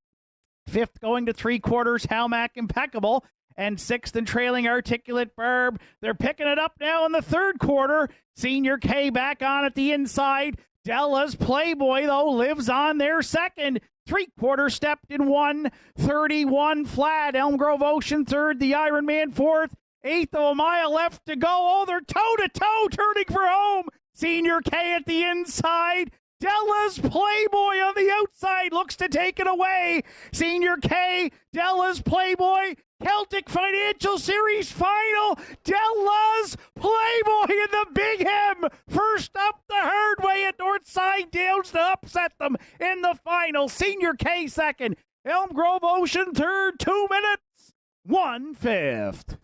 Fifth going to 3/4, Halmac Impeccable. And sixth and trailing Articulate Barb. They're picking it up now in the third quarter. Senior K back on at the inside. Della's Playboy, though, lives on there second. 3/4 stepped in 1:31 flat. Elm Grove Ocean third. The Iron Man fourth. Eighth of a mile left to go. Oh, they're toe-to-toe turning for home. Senior K at the inside. Della's Playboy on the outside looks to take it away. Senior K, Della's Playboy, Celtic Financial Series final. Della's Playboy in the Big M. First up the hard way at Northside Downs to upset them in the final. Senior K second. Elm Grove Ocean third. 2 minutes, 1/5.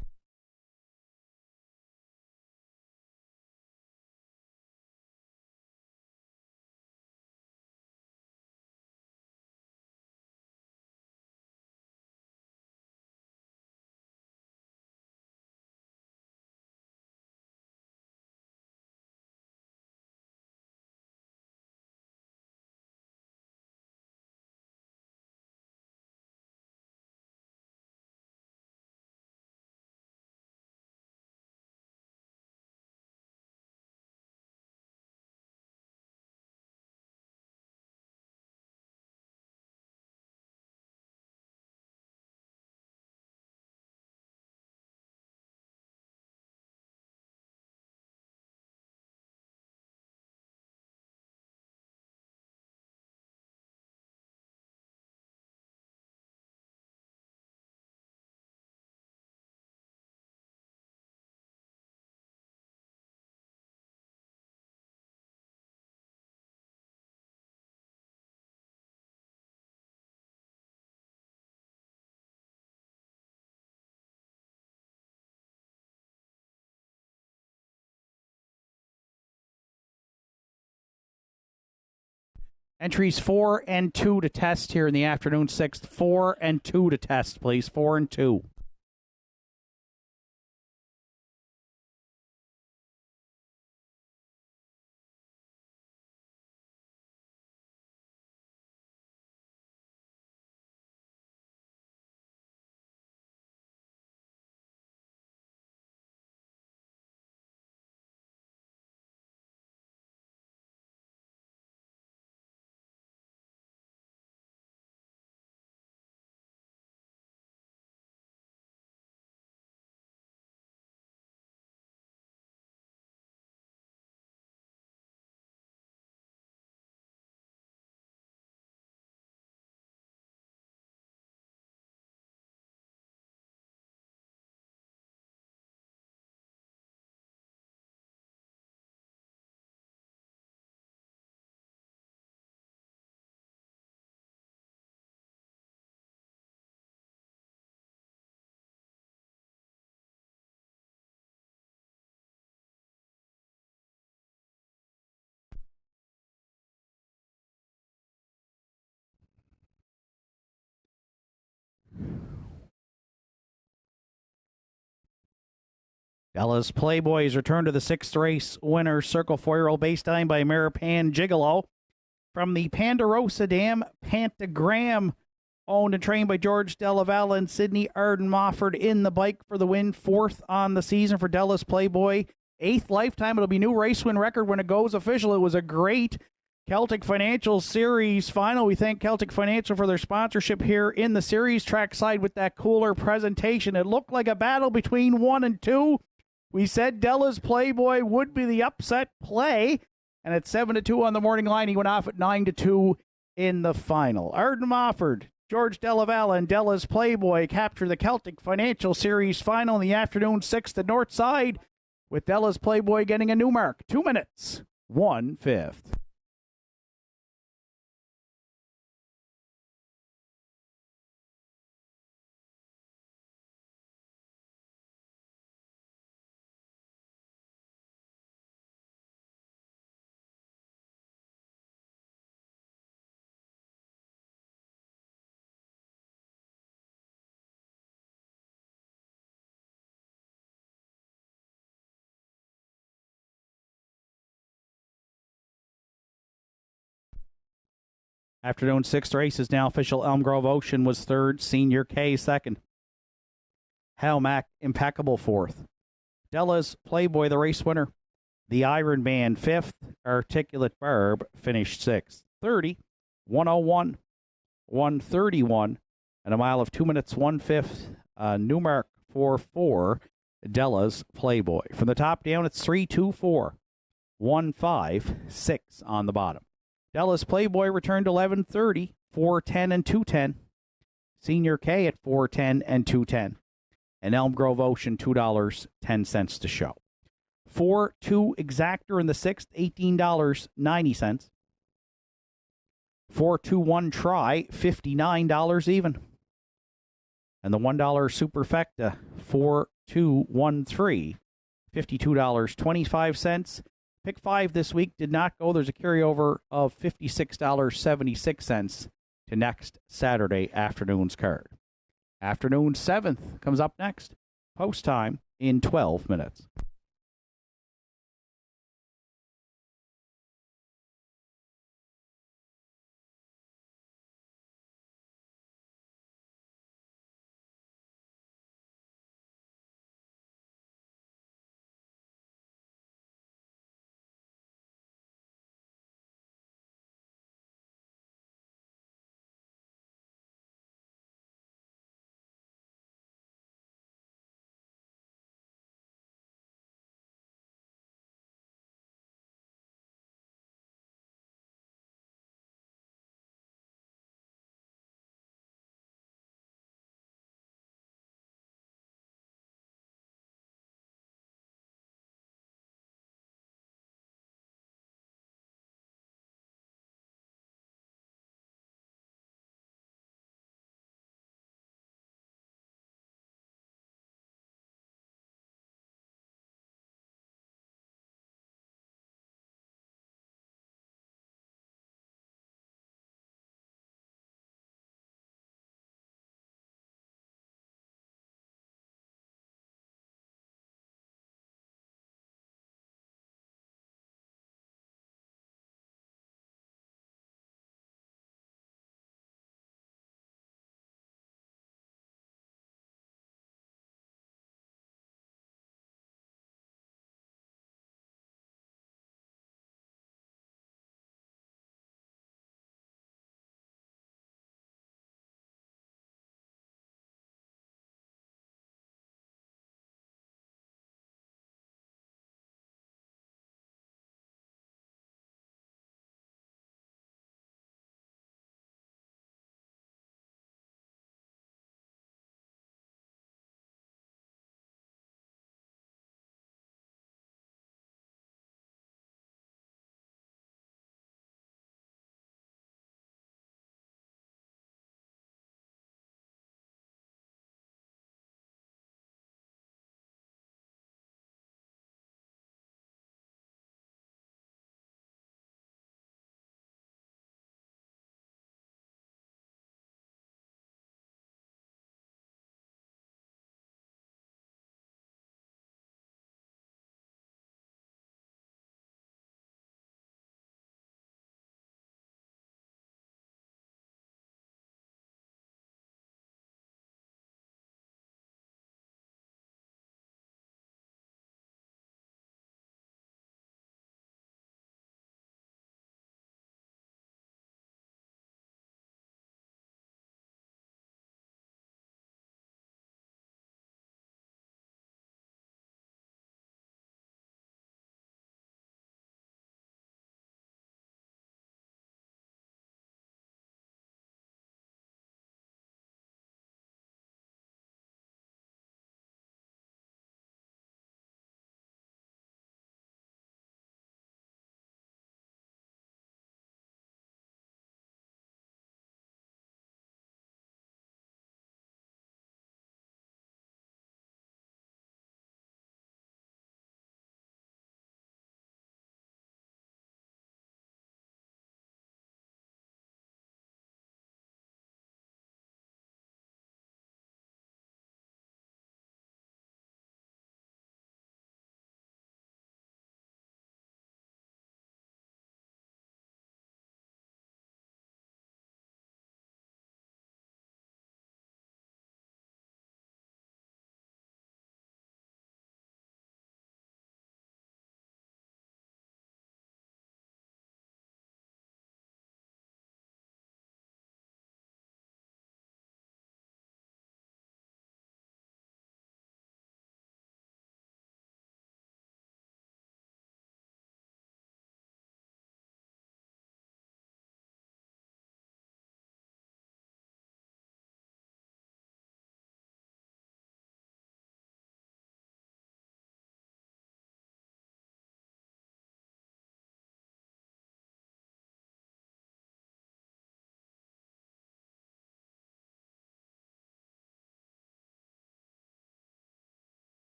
Entries 4 and 2 to test here in the afternoon 6th. 4 and 2 to test, please. 4 and 2. Dallas Playboys return to the 6th race winner, Circle 4-year-old, based time by Maripan Gigolo. From the Ponderosa Dam, Pantagram, owned and trained by George Delaval and Sidney Arden Mofford in the bike for the win. 4th on the season for Dallas Playboy. 8th lifetime. It'll be new race win record when it goes official. It was a great Celtic Financial Series final. We thank Celtic Financial for their sponsorship here in the series trackside with that cooler presentation. It looked like a battle between 1 and 2. We said Dallas Playboy would be the upset play, and at 7-2 on the morning line, he went off at 9-2 in the final. Arden Mofford, George Delaval, and Dallas Playboy capture the Celtic Financial Series final in the afternoon 6th at Northside, with Dallas Playboy getting a new mark, 2 minutes, 1/5. Afternoon 6th race is now official. Elm Grove Ocean was 3rd. Senior K 2nd. Halmack Impeccable 4th. Dallas Playboy the race winner. The Iron Man 5th. Articulate Barb finished 6th. 30, 101, 131, and a mile of 2 minutes 1/5. New mark for 4. Dallas Playboy. From the top down, it's 3, 2, 4, 1, 5, 6 on the bottom. Dallas Playboy returned 11:30, 4:10 and 2:10. Senior K at 4:10 and 2:10. And Elm Grove Ocean, $2.10 to show. 4-2 Exactor in the 6th, $18.90. 4-2-1 Try, $59 even. And the $1 Superfecta, 4-2-1-3, $52.25. Pick 5 this week did not go. There's a carryover of $56.76 to next Saturday afternoon's card. Afternoon 7th comes up next. Post time in 12 minutes.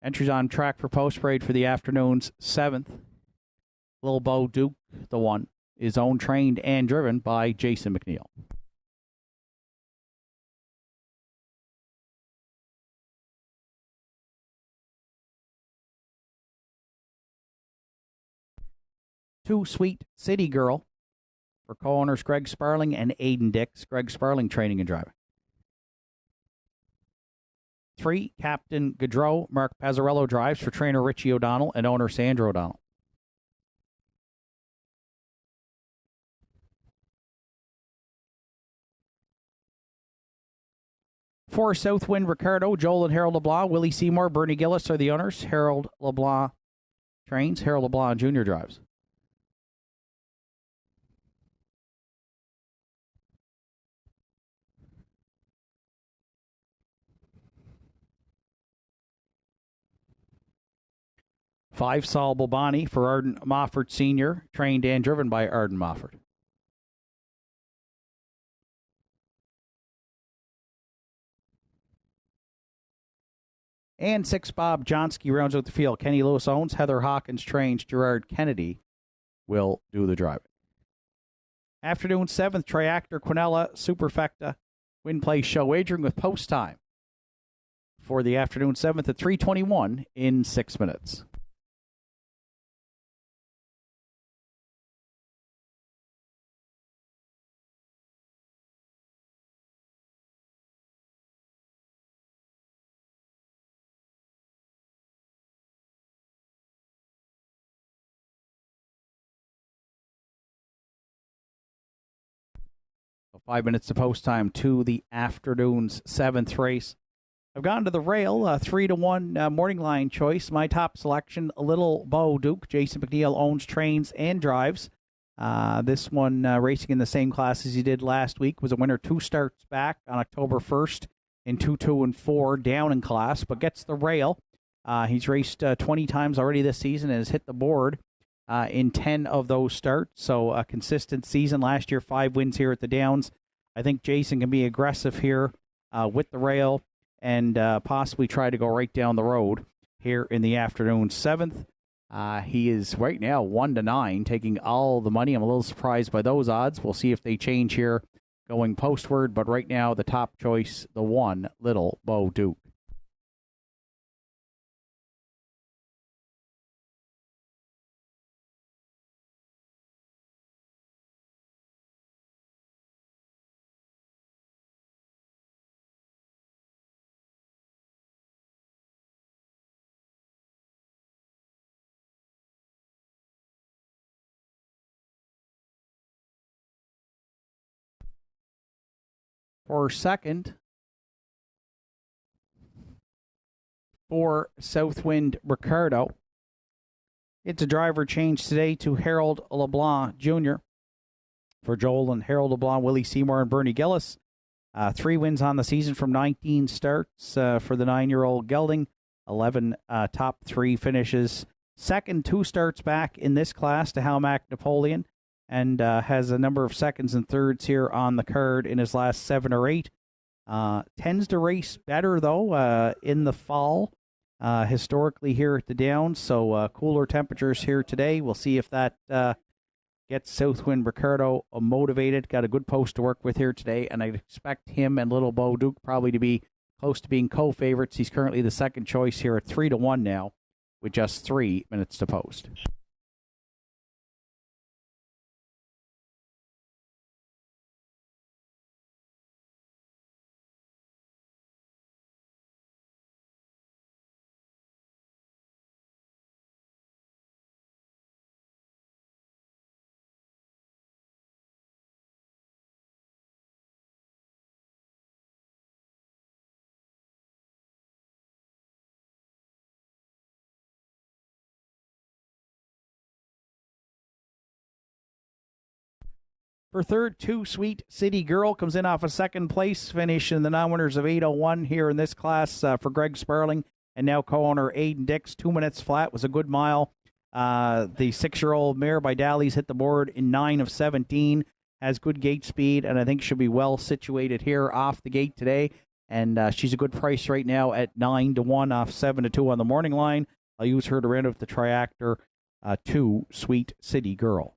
Entries on track for post parade for the afternoon's 7th. Little Bo Duke, the one, is owned, trained, and driven by Jason McNeil. Two Sweet City Girl for co-owners Greg Sparling and Aiden Dix. Greg Sparling training and driving. 3 Captain Gaudreau. Mark Pazzarello drives for trainer Richie O'Donnell and owner Sandra O'Donnell. 4 Southwind Ricardo. Joel and Harold LeBlanc. Willie Seymour, Bernie Gillis are the owners. Harold LeBlanc trains. Harold LeBlanc Jr. drives. 5 Saul Bobani for Arden Mofford Sr., trained and driven by Arden Mofford. And 6 Bob Johnsky rounds out the field. Kenny Lewis owns. Heather Hawkins trains. Gerard Kennedy will do the driving. Afternoon 7th, Triactor Quinella Superfecta Win Play Show wagering with post time for the afternoon 7th at 3:21 in 6 minutes. So 5 minutes to post time to the afternoon's 7th race. I've gone to the rail, 3-1 morning line choice. My top selection, Little Bo Duke. Jason McNeil owns, trains, and drives. This one racing in the same class as he did last week. Was a winner 2 starts back on October 1st in 2, 2, and 4 down in class, but gets the rail. He's raced 20 times already this season and has hit the board in 10 of those starts. So a consistent season. Last year, 5 wins here at the Downs. I think Jason can be aggressive here with the rail and possibly try to go right down the road here in the afternoon 7th. He is right now 1-9, taking all the money. I'm a little surprised by those odds. We'll see if they change here going postward, but right now the top choice, the 1, Little Bo Duke. For second, for Southwind Ricardo, it's a driver change today to Harold LeBlanc Jr. For Joel and Harold LeBlanc, Willie Seymour, and Bernie Gillis. 3 wins on the season from 19 starts for the 9-year-old gelding. 11 top 3 finishes. Second, 2 starts back in this class to Halmac Napoleon. And has a number of seconds and thirds here on the card in his last 7 or 8. Tends to race better, though, in the fall, historically here at the Downs. So cooler temperatures here today. We'll see if that gets Southwind Ricardo motivated. Got a good post to work with here today, and I'd expect him and Little Bo Duke probably to be close to being co-favorites. He's currently the second choice here at 3-1 now with just 3 minutes to post. For third, 2 Sweet City Girl comes in off a second place finish in the non-winners of 8:01 here in this class for Greg Sparling and now co-owner Aiden Dix. 2 minutes flat was a good mile. The 6-year-old mare by Dally's hit the board in 9 of 17. Has good gate speed and I think should be well situated here off the gate today. And she's a good price right now at 9-1 off 7-2 on the morning line. I'll use her to round out the triactor 2, Sweet City Girl.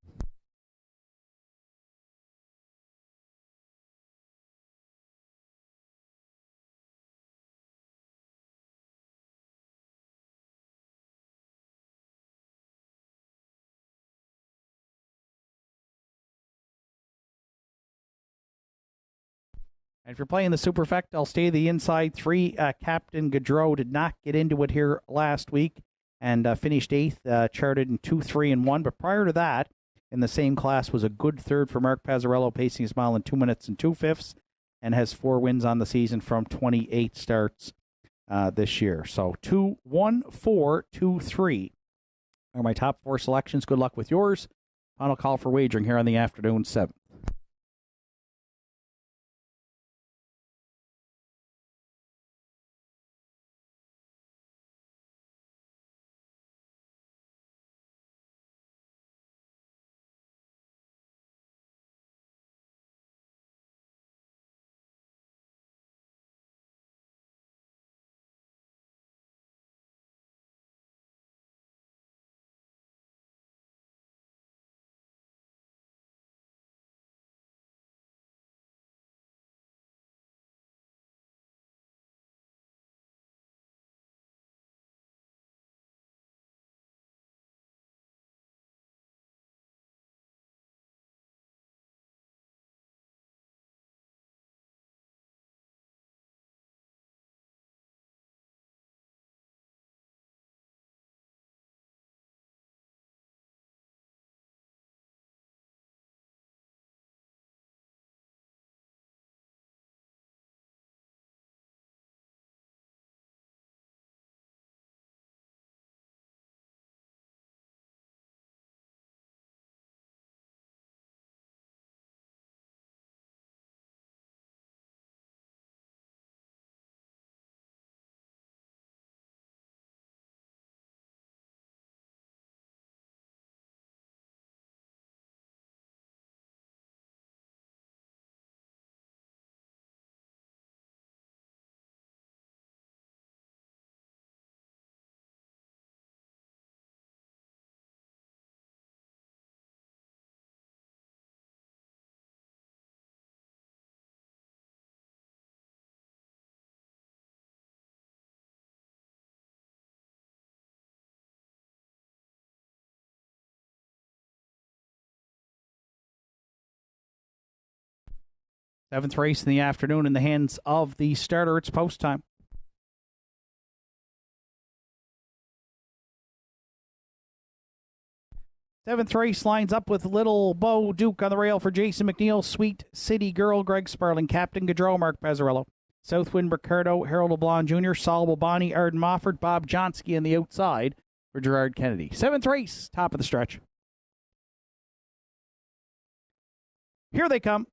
And if you're playing the Superfect, I'll stay the inside 3. Captain Gaudreau did not get into it here last week and finished 8th, charted in 2-3-1. But prior to that, in the same class, was a good third for Mark Pazzarello, pacing his mile in 2 minutes and 2/5, and has 4 wins on the season from 28 starts this year. So 2, 1, 4, 2, 3 are my top 4 selections. Good luck with yours. Final call for wagering here on the afternoon 7th. Seventh race in the afternoon in the hands of the starter. It's post time. Seventh race lines up with Little Bo Duke on the rail for Jason McNeil, Sweet City Girl, Greg Sparling, Captain Gaudreau, Mark Pazzarello, Southwind Ricardo, Harold LeBlanc Jr., Saul Bobani, Arden Mofford, Bob Johnsky on the outside for Gerard Kennedy. Seventh race, top of the stretch. Here they come.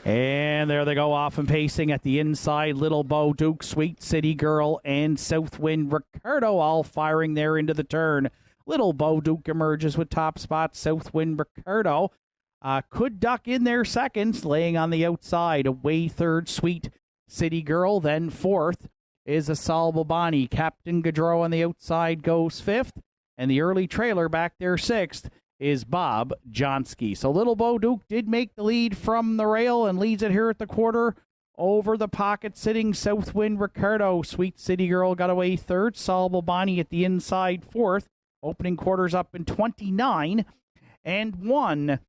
And there they go, off and pacing at the inside. Little Bo Duke, Sweet City Girl, and Southwind Ricardo all firing there into the turn. Little Bo Duke emerges with top spot. Southwind Ricardo could duck in there seconds, laying on the outside. Away third, Sweet City Girl. Then fourth is Asal Bobani. Captain Gaudreau on the outside goes fifth. And the early trailer back there sixth is Bob Johnsky. So Little Bo Duke did make the lead from the rail and leads it here at the quarter. Over the pocket sitting Southwind Ricardo. Sweet City Girl got away third. Saul Bobani at the inside fourth. Opening quarters up in 29 and 1.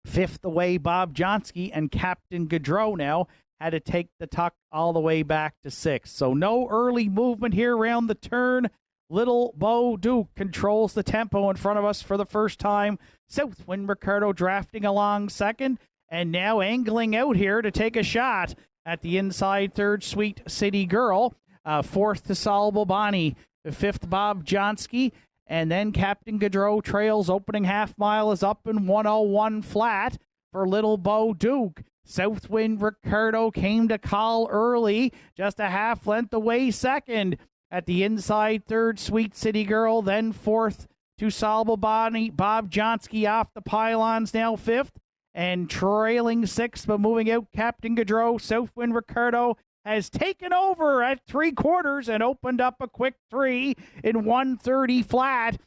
Fifth away, Bob Johnsky, and Captain Gaudreau now had to take the tuck all the way back to sixth. So no early movement here around the turn. Little Bo Duke controls the tempo in front of us for the first time. Southwind Ricardo drafting along second, and now angling out here to take a shot at the inside third, Sweet City Girl. Fourth to Saul Bobani. Fifth, Bob Johnsky. And then Captain Gaudreau trails. Opening half mile is up in 101 flat for Little Bo Duke. Southwind Ricardo came to call early, just a half length away second. At the inside third, Sweet City Girl. Then fourth to Saul Bobani. Bob Johnsky off the pylons now fifth. and trailing 6th, but moving out, Captain Gaudreau. Southwind Ricardo has taken over at 3/4 and opened up a quick 3 in 130 flat.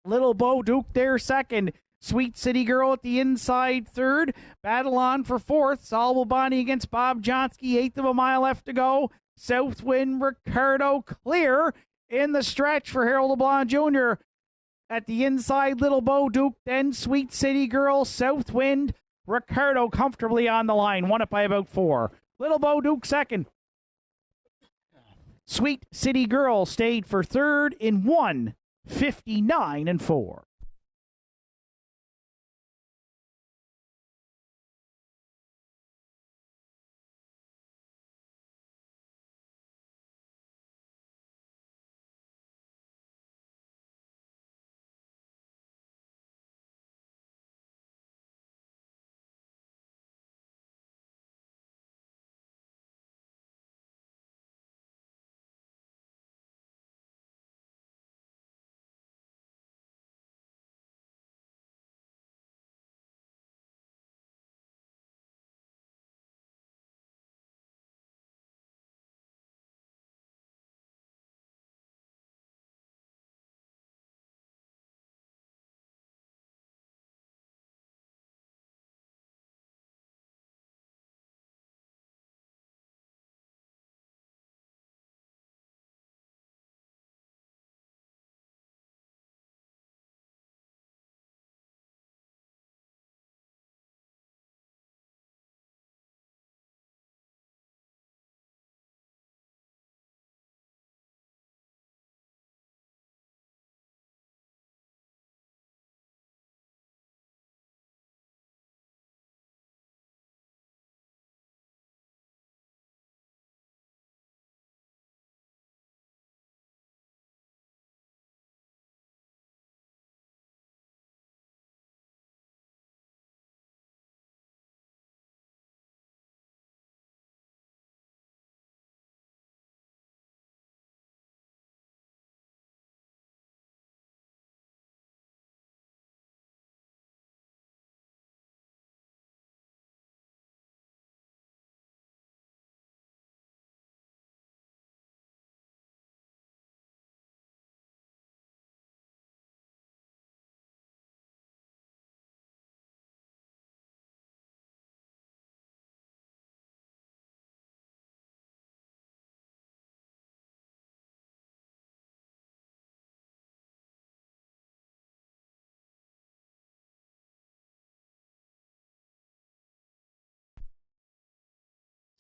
Little Bo Duke there second. Sweet City Girl at the inside third. Battle on for 4th. Solvable Bonnie against Bob Johnsky. 1/8 of a mile left to go. Southwind Ricardo clear in the stretch for Harold LeBlanc Jr. At the inside, Little Bo Duke, then Sweet City Girl, Southwind Ricardo comfortably on the line. Won it by about 4. Little Bo Duke second. Sweet City Girl stayed for third in 1:59.4.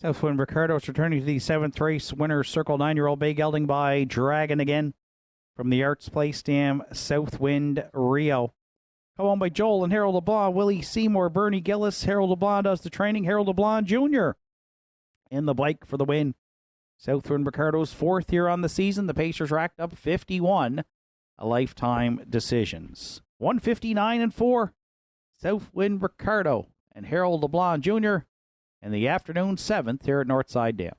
Southwind Ricardo is returning to the 7th race. Winner, Circle 9-year-old bay gelding by Dragon again. From the Arts Place Dam, Southwind Rio. Come on by Joel and Harold LeBlanc, Willie Seymour, Bernie Gillis. Harold LeBlanc does the training. Harold LeBlanc Jr. in the bike for the win. Southwind Ricardo's 4th year on the season. The Pacers racked up 51 lifetime decisions. 1:59.4. Southwind Ricardo and Harold LeBlanc Jr. in the afternoon 7th here at Northside Dam.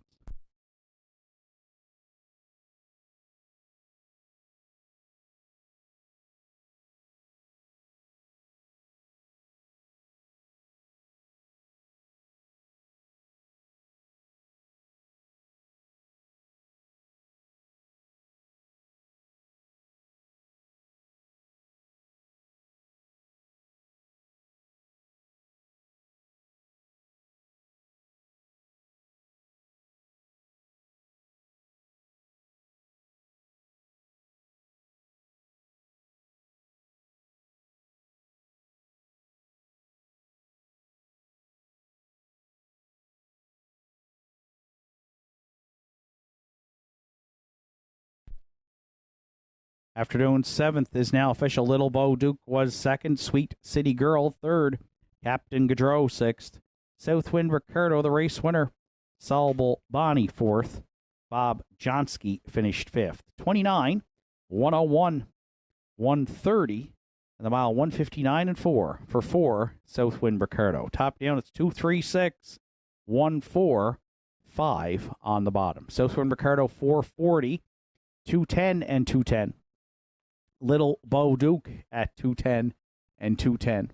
Afternoon 7th is now official. Little Bo Duke was 2nd. Sweet City Girl 3rd. Captain Gaudreau 6th. Southwind Ricardo, the race winner. Solvable Bonnie 4th. Bob Johnsky finished 5th. 29, 101, 130, and the mile 1:59.4 for 4 Southwind Ricardo. Top down, it's 236, 145 on the bottom. Southwind Ricardo 440, 210 and 210. Little Bo Duke at 210 and 210.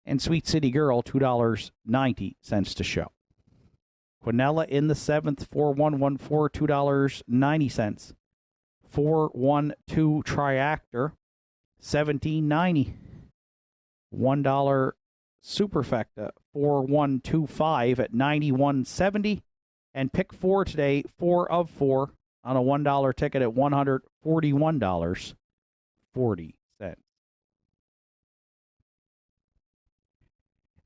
And Sweet City Girl, $2.90 to show. Quinella in the 7th, 4114, $2.90. 412 Triactor, $17.90. $1 Superfecta, 4125 at $91.70. And pick 4 today, 4 of 4 on a $1 ticket at $141.40.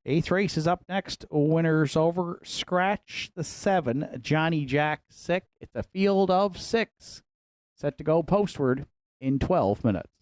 Eighth race is up next. Winners over. Scratch the 7. Johnny Jack sick. It's a field of 6. Set to go postward in 12 minutes.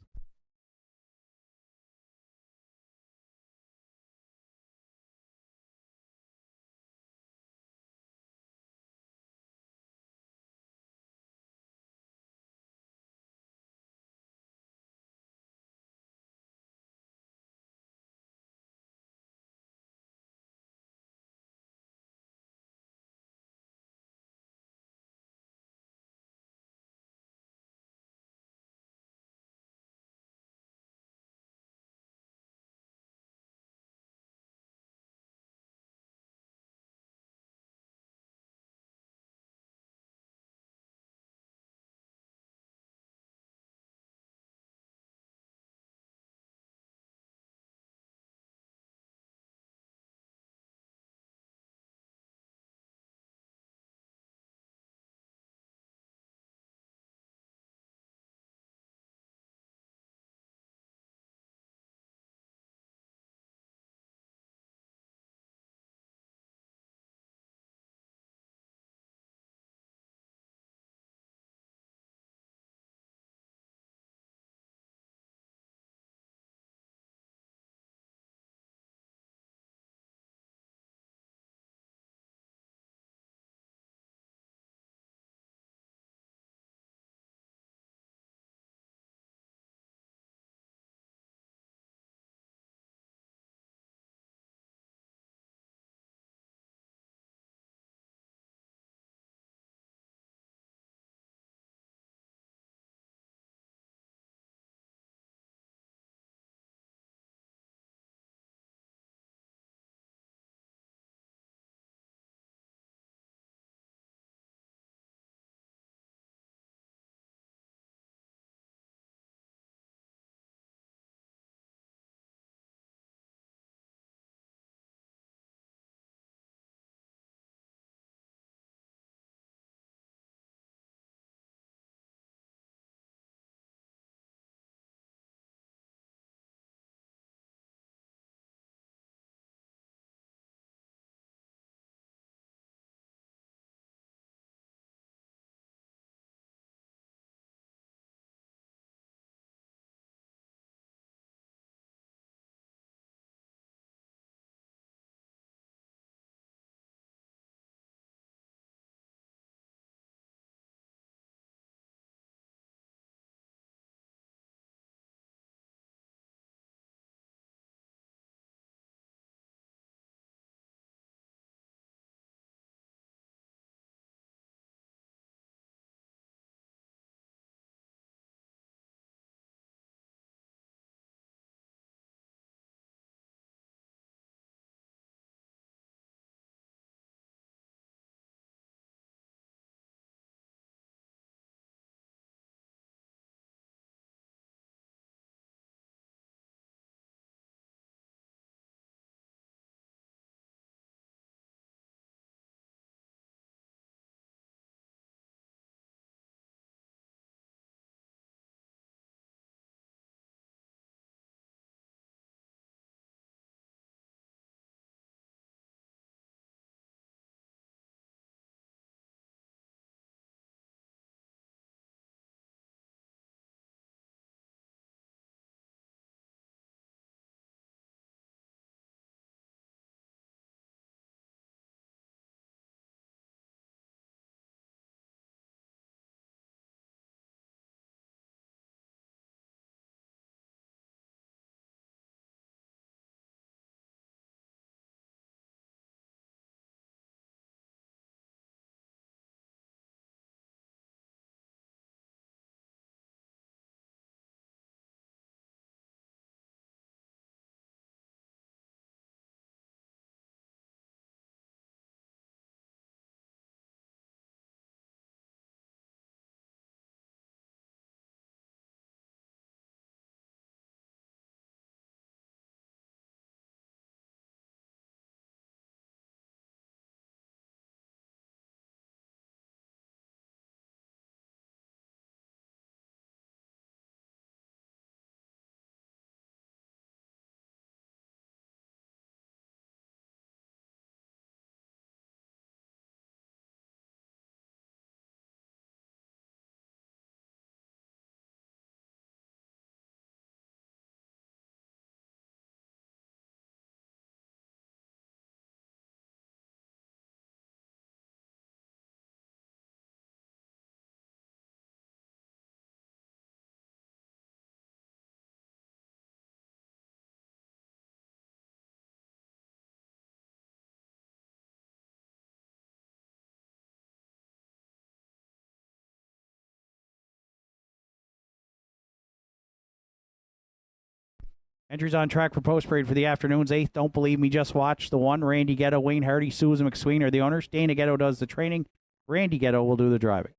Entries on track for post parade for the afternoon's 8th. Don't Believe Me, Just Watch. The 1, Randy Ghetto, Wayne Hardy, Susan McSween are the owners. Dana Ghetto does the training. Randy Ghetto will do the driving.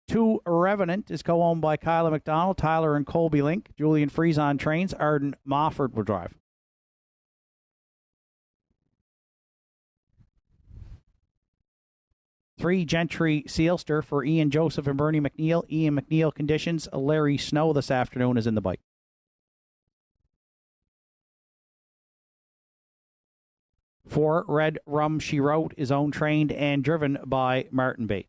2, Revenant is co-owned by Kyla McDonald, Tyler and Colby Link. Julian Friesen trains. Arden Mofford will drive. 3, Gentry Sealster for Ian Joseph and Bernie McNeil. Ian McNeil conditions. Larry Snow this afternoon is in the bike. 4, Red Rum She Wrote is owned, trained, and driven by Martin Bates.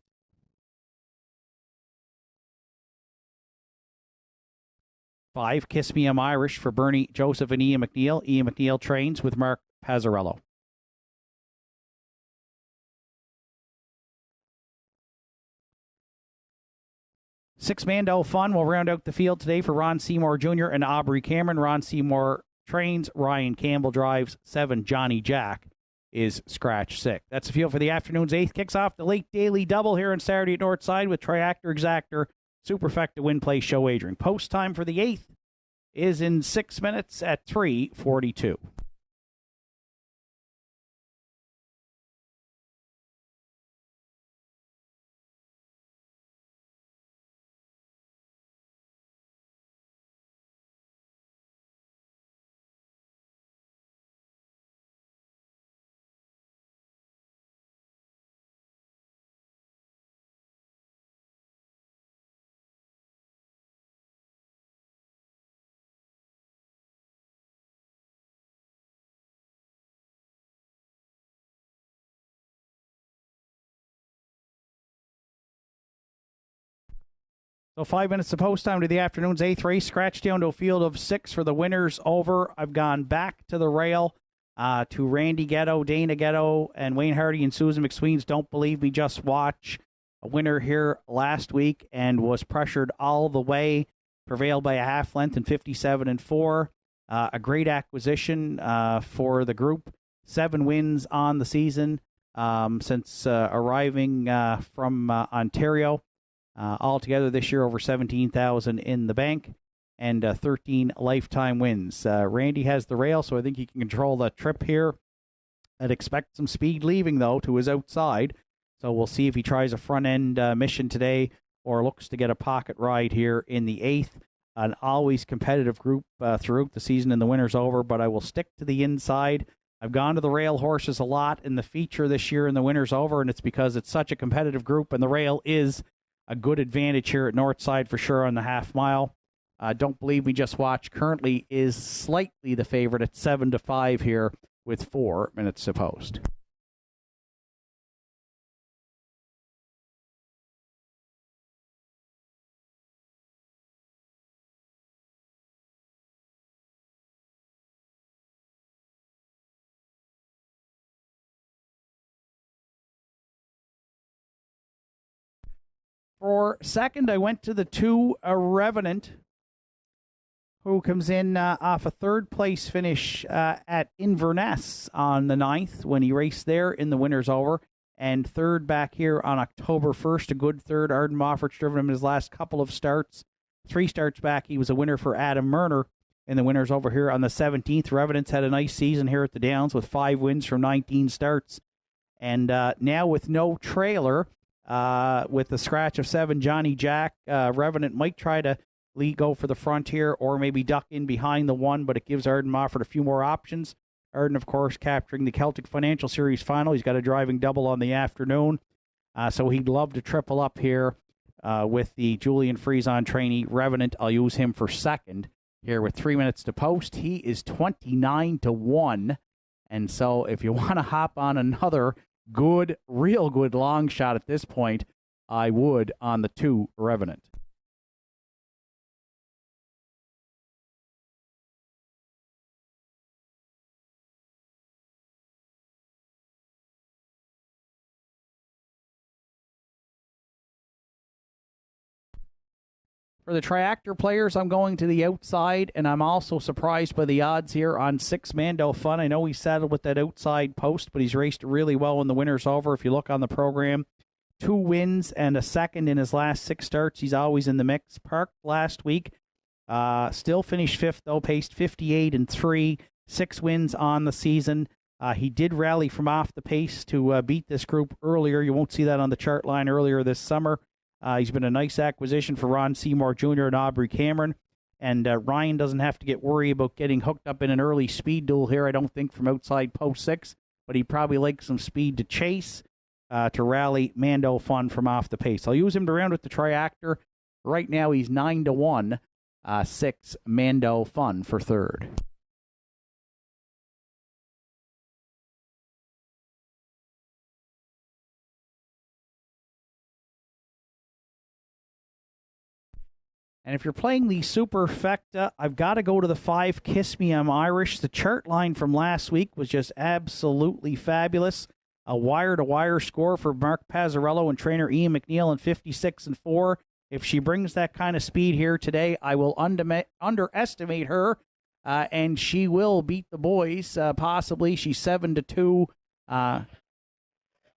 5, Kiss Me I'm Irish for Bernie Joseph and Ian McNeil. Ian McNeil trains with Mark Pazzarello. 6, Mando Fun will round out the field today for Ron Seymour Jr. and Aubrey Cameron. Ron Seymour trains. Ryan Campbell drives. 7, Johnny Jack is scratch 6. That's the field for the afternoon's 8th. Kicks off the late daily double here on Saturday at Northside with Triactor Exactor Superfecta Win Play Show Wagering. Post time for the 8th is in 6 minutes at 3:42. So 5 minutes to post time to the afternoon's 8th race. Scratch down to a field of 6 for the winners over. I've gone back to the rail to Randy Ghetto, Dana Ghetto, and Wayne Hardy and Susan McSween's Don't Believe Me, Just Watch. A winner here last week and was pressured all the way. Prevailed by a half length in 57-4. A great acquisition for the group. 7 wins on the season since arriving from Ontario. Altogether this year, over $17,000 in the bank and 13 lifetime wins. Randy has the rail, so I think he can control the trip here. I'd expect some speed leaving, though, to his outside. So we'll see if he tries a front-end mission today or looks to get a pocket ride here in the 8th. An always competitive group throughout the season and the winter's over, but I will stick to the inside. I've gone to the rail horses a lot in the feature this year and the winter's over, and it's because it's such a competitive group, and the rail is a good advantage here at Northside for sure on the half mile. Don't Believe Me, Just Watch currently is slightly the favorite at 7-5 here with 4 minutes to post. For second, I went to the 2, Revenant, who comes in off a third-place finish at Inverness on the 9th when he raced there in the winter's over, and third back here on October 1st, a good third. Arden Moffert's driven him in his last couple of starts. 3 starts back, he was a winner for Adam Murner in the winter's over here on the 17th. Revenant's had a nice season here at the Downs with 5 wins from 19 starts, and now with no trailer, with the scratch of 7, Johnny Jack, Revenant might try to go for the front here or maybe duck in behind the 1, but it gives Arden Mofford a few more options. Arden, of course, capturing the Celtic Financial Series final. He's got a driving double on the afternoon, so he'd love to triple up here with the Julian Friesen trainee, Revenant. I'll use him for second here with 3 minutes to post. He is 29-1, and so if you want to hop on another good, real good long shot at this point, I would on the 2, Revenant. For the Triactor players, I'm going to the outside, and I'm also surprised by the odds here on 6, Mando Fun. I know he settled with that outside post, but he's raced really well in the winter's over. If you look on the program, 2 wins and a second in his last 6 starts. He's always in the mix. Parked last week Still finished fifth, though, paced 58-3, 6 wins on the season. He did rally from off the pace to beat this group earlier. You won't see that on the chart line earlier this summer. He's been a nice acquisition for Ron Seymour Jr. and Aubrey Cameron. And Ryan doesn't have to get worried about getting hooked up in an early speed duel here, I don't think, from outside post 6. But he'd probably like some speed to chase, to rally Mando Fun from off the pace. I'll use him to round with the triactor. Right now he's 9-1, 6 Mando Fun for third. And if you're playing the Superfecta, I've got to go to the 5 Kiss Me I'm Irish. The chart line from last week was just absolutely fabulous. A wire-to-wire score for Mark Pazzarello and trainer Ian McNeil in 56-4. If she brings that kind of speed here today, I will underestimate her, and she will beat the boys, possibly. She's 7-2.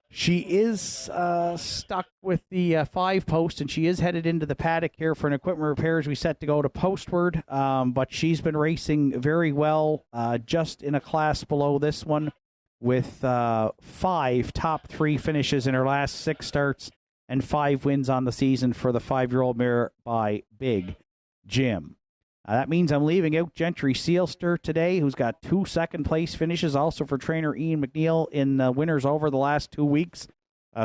She is stuck with the 5 post, and she is headed into the paddock here for an equipment repair as we set to go to postward. But she's been racing very well, just in a class below this one, with 5 top 3 finishes in her last 6 starts and 5 wins on the season for the 5-year-old mare by Big Jim. That means I'm leaving out Gentry Sealster today, who's got 2 second-place finishes, also for trainer Ian McNeil in winners over the last 2 weeks.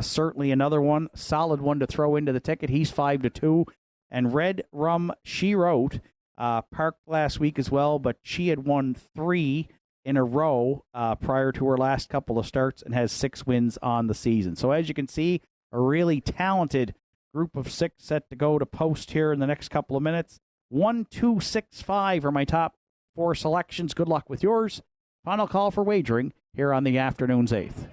Certainly another one, solid one to throw into the ticket. He's 5-2. And Red Rum She Wrote, parked last week as well, but she had won 3 in a row prior to her last couple of starts and has 6 wins on the season. So as you can see, a really talented group of 6 set to go to post here in the next couple of minutes. 1, 2, 6, 5 are my top 4 selections. Good luck with yours. Final call for wagering here on the afternoon's 8th.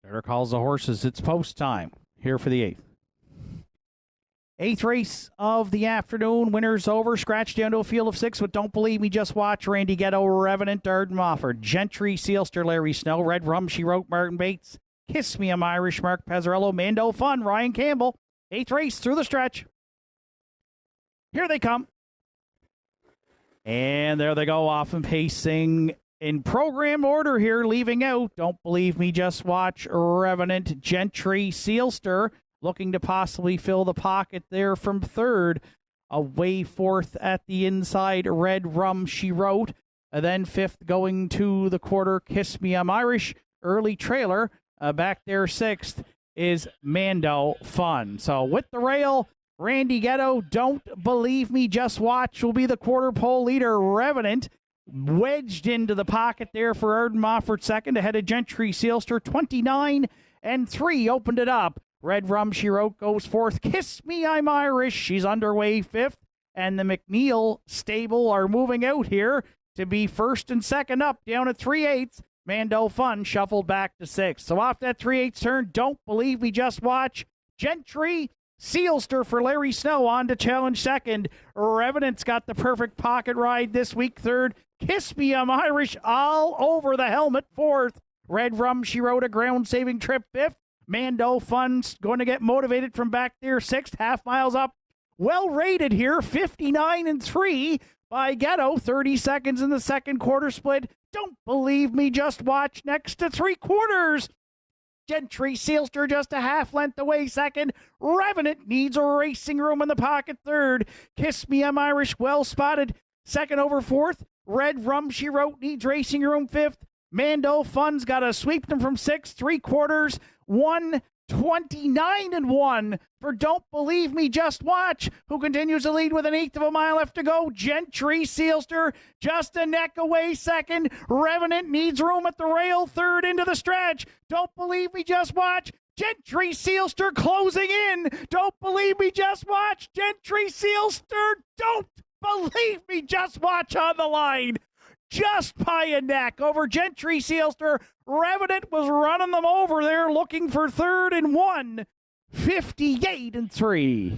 Better calls the horses. It's post time here for the 8th. 8th race of the afternoon. Winners over. Scratch down to a field of 6. But don't believe me, just watch. Randy Ghetto, Revenant, Darden Mofford, Gentry, Sealster, Larry Snow, Red Rum She Wrote, Martin Bates, Kiss Me I'm Irish, Mark Pazzarello, Mando Fun, Ryan Campbell. 8th race through the stretch. Here they come. And there they go, off and pacing in program order here, leaving out, don't believe me, just watch, Revenant, Gentry, Sealster, looking to possibly fill the pocket there from third. away fourth at the inside, Red Rum She Wrote. And then fifth going to the quarter, Kiss Me I'm Irish. Early trailer, back there sixth is Mando Fun. So with the rail, Randy Ghetto, Don't Believe Me, Just Watch will be the quarter pole leader. Revenant wedged into the pocket there for Arden Mofford second, ahead of Gentry Sealster. 29-3 opened it up. Red Rum She Wrote goes fourth. Kiss Me I'm Irish, she's underway fifth. And the McNeil stable are moving out here to be first and second up, down at 3/8. Mando Fun shuffled back to sixth. So off that 3/8 turn, Don't Believe Me, Just Watch. Gentry Sealster for Larry Snow on to challenge second. Revenant's got the perfect pocket ride this week third. Kiss Me I'm Irish all over the helmet fourth. Red Rum She Wrote a ground-saving trip fifth. Mando Fun's going to get motivated from back there sixth, half miles up. Well rated here, 59-3 by Ghetto. 30 seconds in the second quarter split. Don't Believe Me, Just Watch next to three quarters. Gentry Sealster just a half length away second. Revenant needs a racing room in the pocket third. Kiss Me I'm Irish well spotted second over fourth. Red Rum She Wrote needs racing room fifth. Mando Fun's got to sweep them from six, three quarters. 1:29-1 for Don't Believe Me, Just Watch, who continues to lead with an eighth of a mile left to go. Gentry Sealster just a neck away second. Revenant needs room at the rail third into the stretch. Don't Believe Me, Just Watch. Gentry Sealster closing in. Don't Believe Me, Just Watch. Gentry Sealster. Don't Believe Me, Just Watch on the line. Just by a neck over Gentry Sealster. Revenant was running them over there looking for third and 58-3.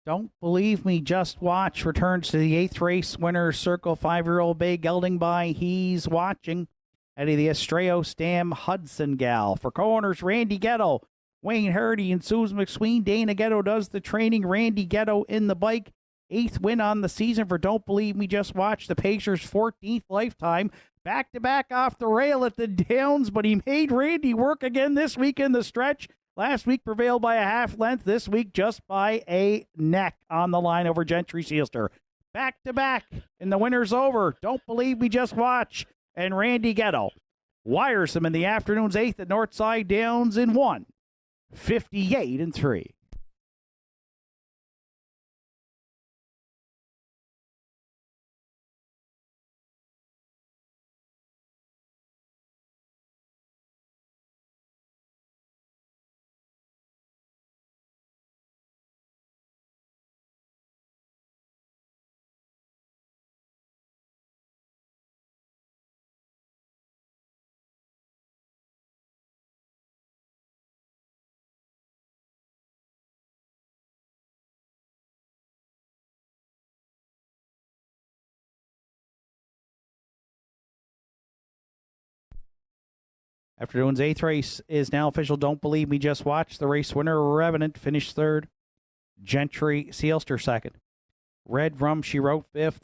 Don't believe me, just watch. Returns to the 8th race winner, Circle 5-year-old Bay Gelding by He's Watching. Eddie the Estrella Stam Hudson Gal. For corners, Randy Ghetto, Wayne Hardy, and Susan McSween. Dana Ghetto does the training. Randy Ghetto in the bike. 8th win on the season for Don't Believe Me, Just Watch. The Pacers' 14th lifetime. Back-to-back off the rail at the Downs, but he made Randy work again this week in the stretch. Last week prevailed by a half length. This week just by a neck on the line over Gentry Sealster. Back-to-back, and the winner's over. Don't Believe Me, Just Watch. And Randy Ghetto wires him in the afternoon's 8th at Northside Downs in 1:58-3. Afternoon's 8th race is now official. Don't Believe Me, Just Watch. The race winner, Revenant, finished 3rd. Gentry Sealster 2nd. Red Rum, She Wrote 5th.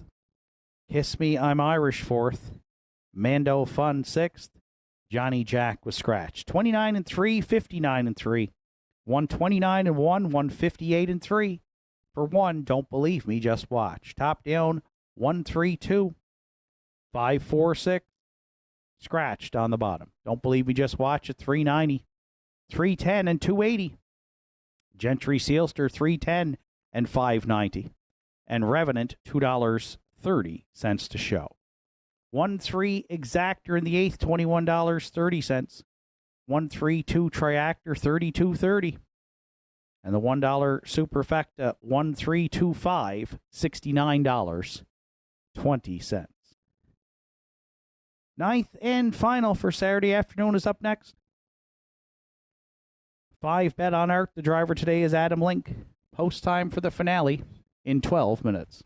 Kiss Me, I'm Irish 4th. Mando Fun 6th. Johnny Jack was scratched. 29-3, 59-3. 129-1, 158-3. For 1, Don't Believe Me, Just Watch. Top down, 132. 546. Scratched on the bottom. Don't Believe Me, Just Watch at 390. 310 and 280. Gentry Sealster 310 and 590. And Revenant $2.30 to show. 1-3 Exactor in the 8th, $21.30. 1-3-2 Triactor, $32.30. And the $1 Superfecta 1-3-2-5, $69.20. 9th and final for Saturday afternoon is up next. 5 Bet on Art. The driver today is Adam Link. Post time for the finale in 12 minutes.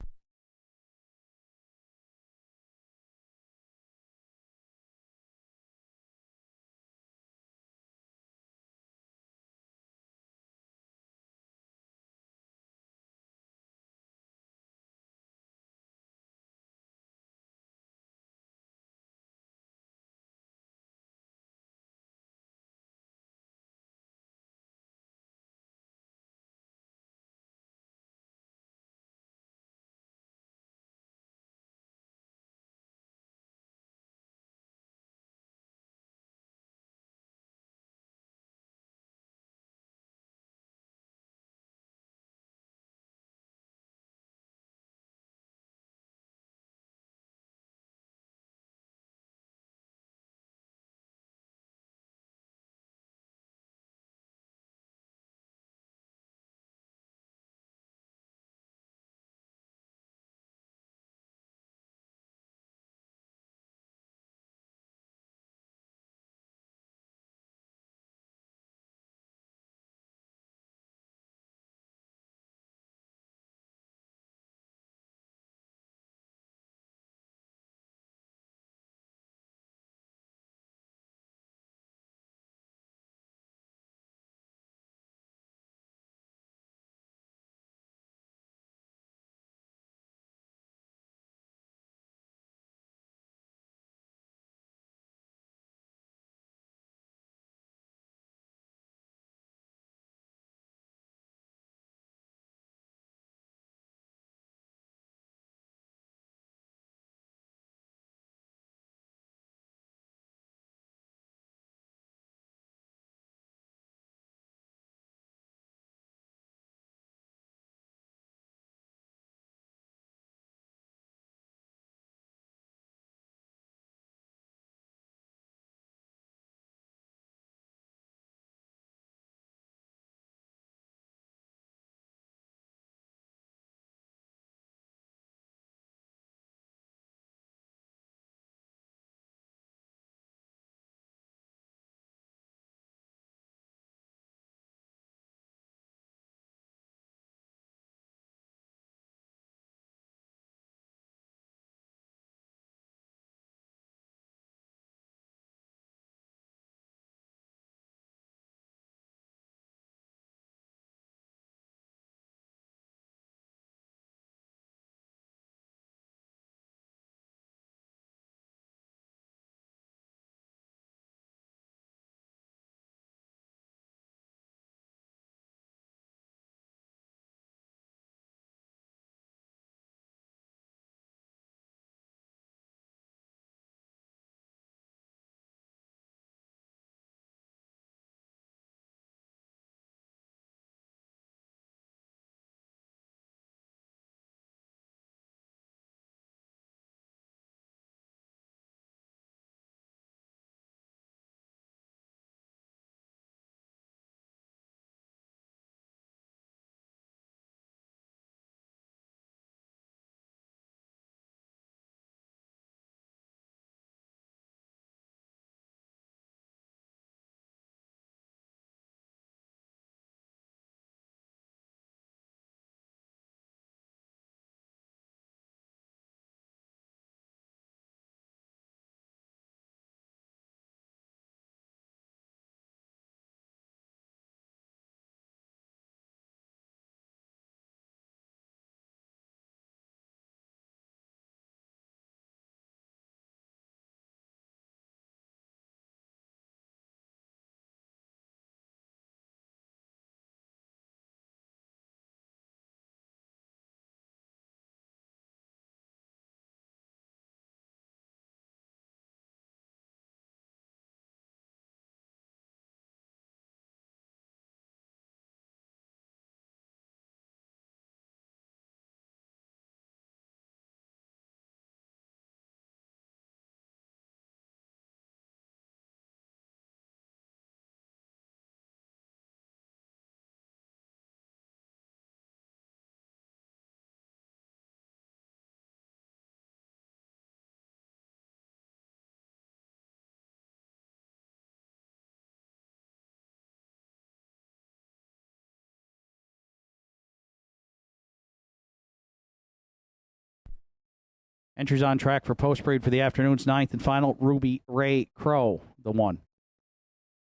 Entries on track for post parade for the afternoon's 9th and final. Ruby Ray Crow, the 1.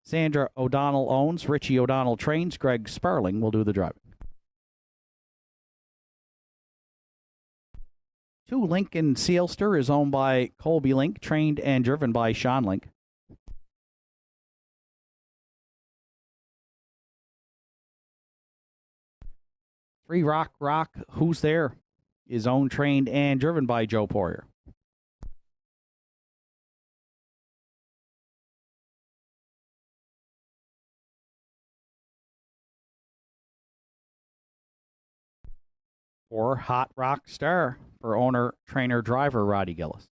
Sandra O'Donnell owns. Richie O'Donnell trains. Greg Sparling will do the driving. 2 Lincoln Sealster is owned by Colby Link, trained and driven by Sean Link. 3 Rock, Who's There is owned, trained, and driven by Joe Poirier. 4 Hot Rock Star for owner, trainer, driver Roddy Gillis.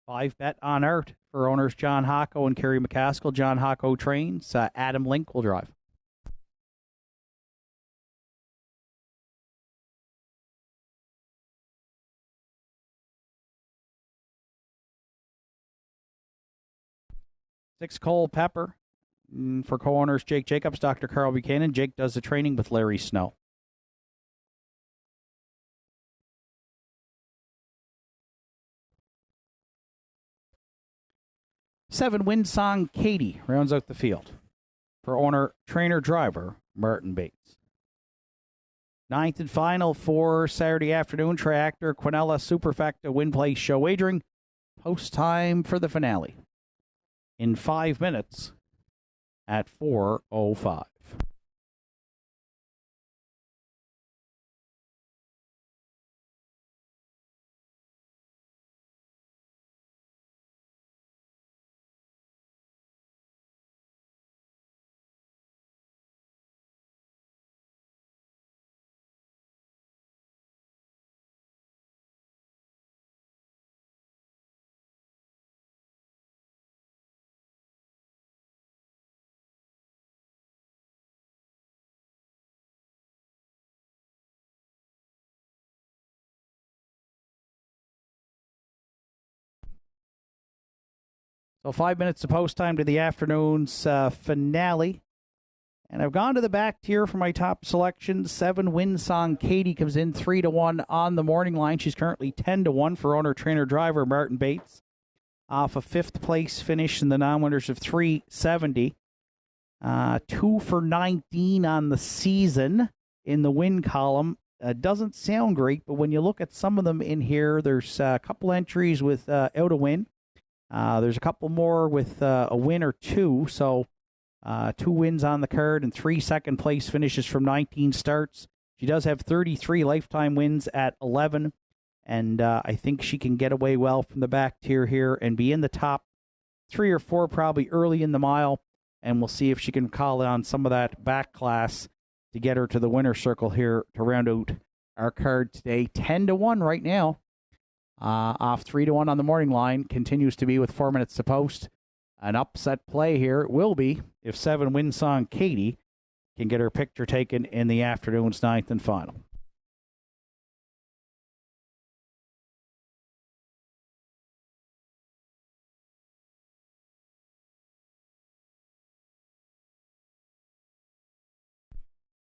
5 Bet on Art for owners John Hocko and Kerry McCaskill. John Hocko trains. Adam Link will drive. 6 Cole Pepper for co-owners Jake Jacobs, Dr. Carl Buchanan. Jake does the training with Larry Snow. 7 Windsong Katie rounds out the field for owner, trainer, driver Martin Bates. 9th and final for Saturday afternoon. Triactor Quinella Superfecta Win Place Show Wagering. Post time for the finale in 5 minutes at 4:05. So 5 minutes to post time to the afternoon's finale. And I've gone to the back tier for my top selections. 7 Windsong Katie comes in 3-1 on the morning line. She's currently 10-1 for owner, trainer, driver Martin Bates. Off a 5th place finish in the non-winners of 370. 2 for 19 on the season in the win column. Doesn't sound great, but when you look at some of them in here, there's a couple entries with out a win. There's a couple more with a win or 2, so 2 wins on the card and 3 second-place finishes from 19 starts. She does have 33 lifetime wins at 11, and I think she can get away well from the back tier here and be in the top 3 or 4 probably early in the mile, and we'll see if she can call on some of that back class to get her to the winner's circle here to round out our card today. 10-1 right now. Off 3-1 on the morning line, continues to be with 4 minutes to post. An upset play here it will be if 7 Windsong Katie can get her picture taken in the afternoon's 9th and final.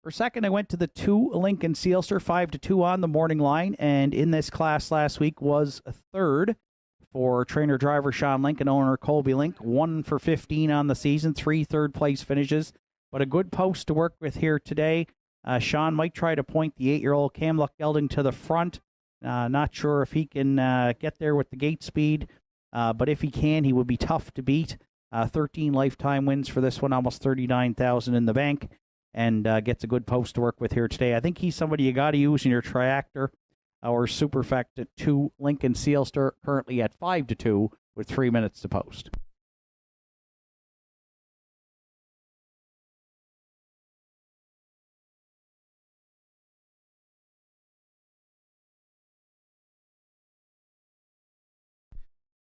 For second, I went to the 2 Lincoln Sealster, 5-2 on the morning line, and in this class last week was a third for trainer driver Sean Link and owner Colby Link. 1 for 15 on the season, 3 third-place finishes, but a good post to work with here today. Sean might try to point the 8-year-old Camluck Gelding to the front. Not sure if he can get there with the gate speed, but if he can, he would be tough to beat. 13 lifetime wins for this one, almost $39,000 in the bank. And gets a good post to work with here today. I think he's somebody you got to use in your Triactor or Superfecta 2 Lincoln Sealster, currently at 5-2 with 3 minutes to post.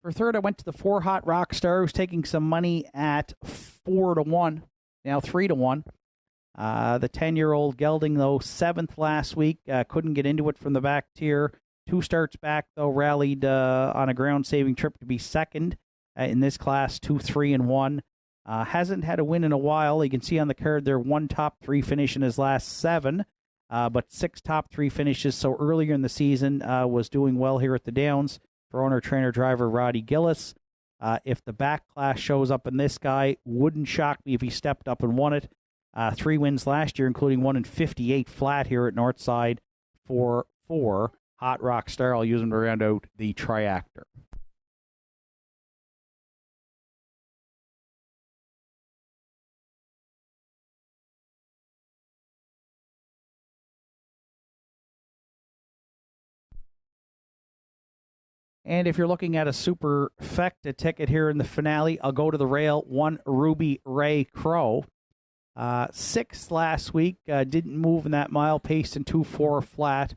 For third, I went to the 4 Hot Rock Star, who's taking some money at 4-1, now 3-1. The 10-year-old gelding, though, 7th last week. Couldn't get into it from the back tier. 2 starts back, though, rallied on a ground-saving trip to be 2nd in this class, 2-3-1. Hasn't had a win in a while. You can see on the card there 1 top 3 finish in his last 7, but 6 top 3 finishes. So earlier in the season was doing well here at the Downs for owner, trainer, driver Roddy Gillis. If the back class shows up in this guy, wouldn't shock me if he stepped up and won it. 3 wins last year, including 1 in 58 flat here at Northside for 4. Hot Rock Star, I'll use him to round out the triactor. And if you're looking at a superfecta ticket here in the finale, I'll go to the rail. 1 Ruby Ray Crow. 6th last week, didn't move in that mile, paced in 2-4 flat.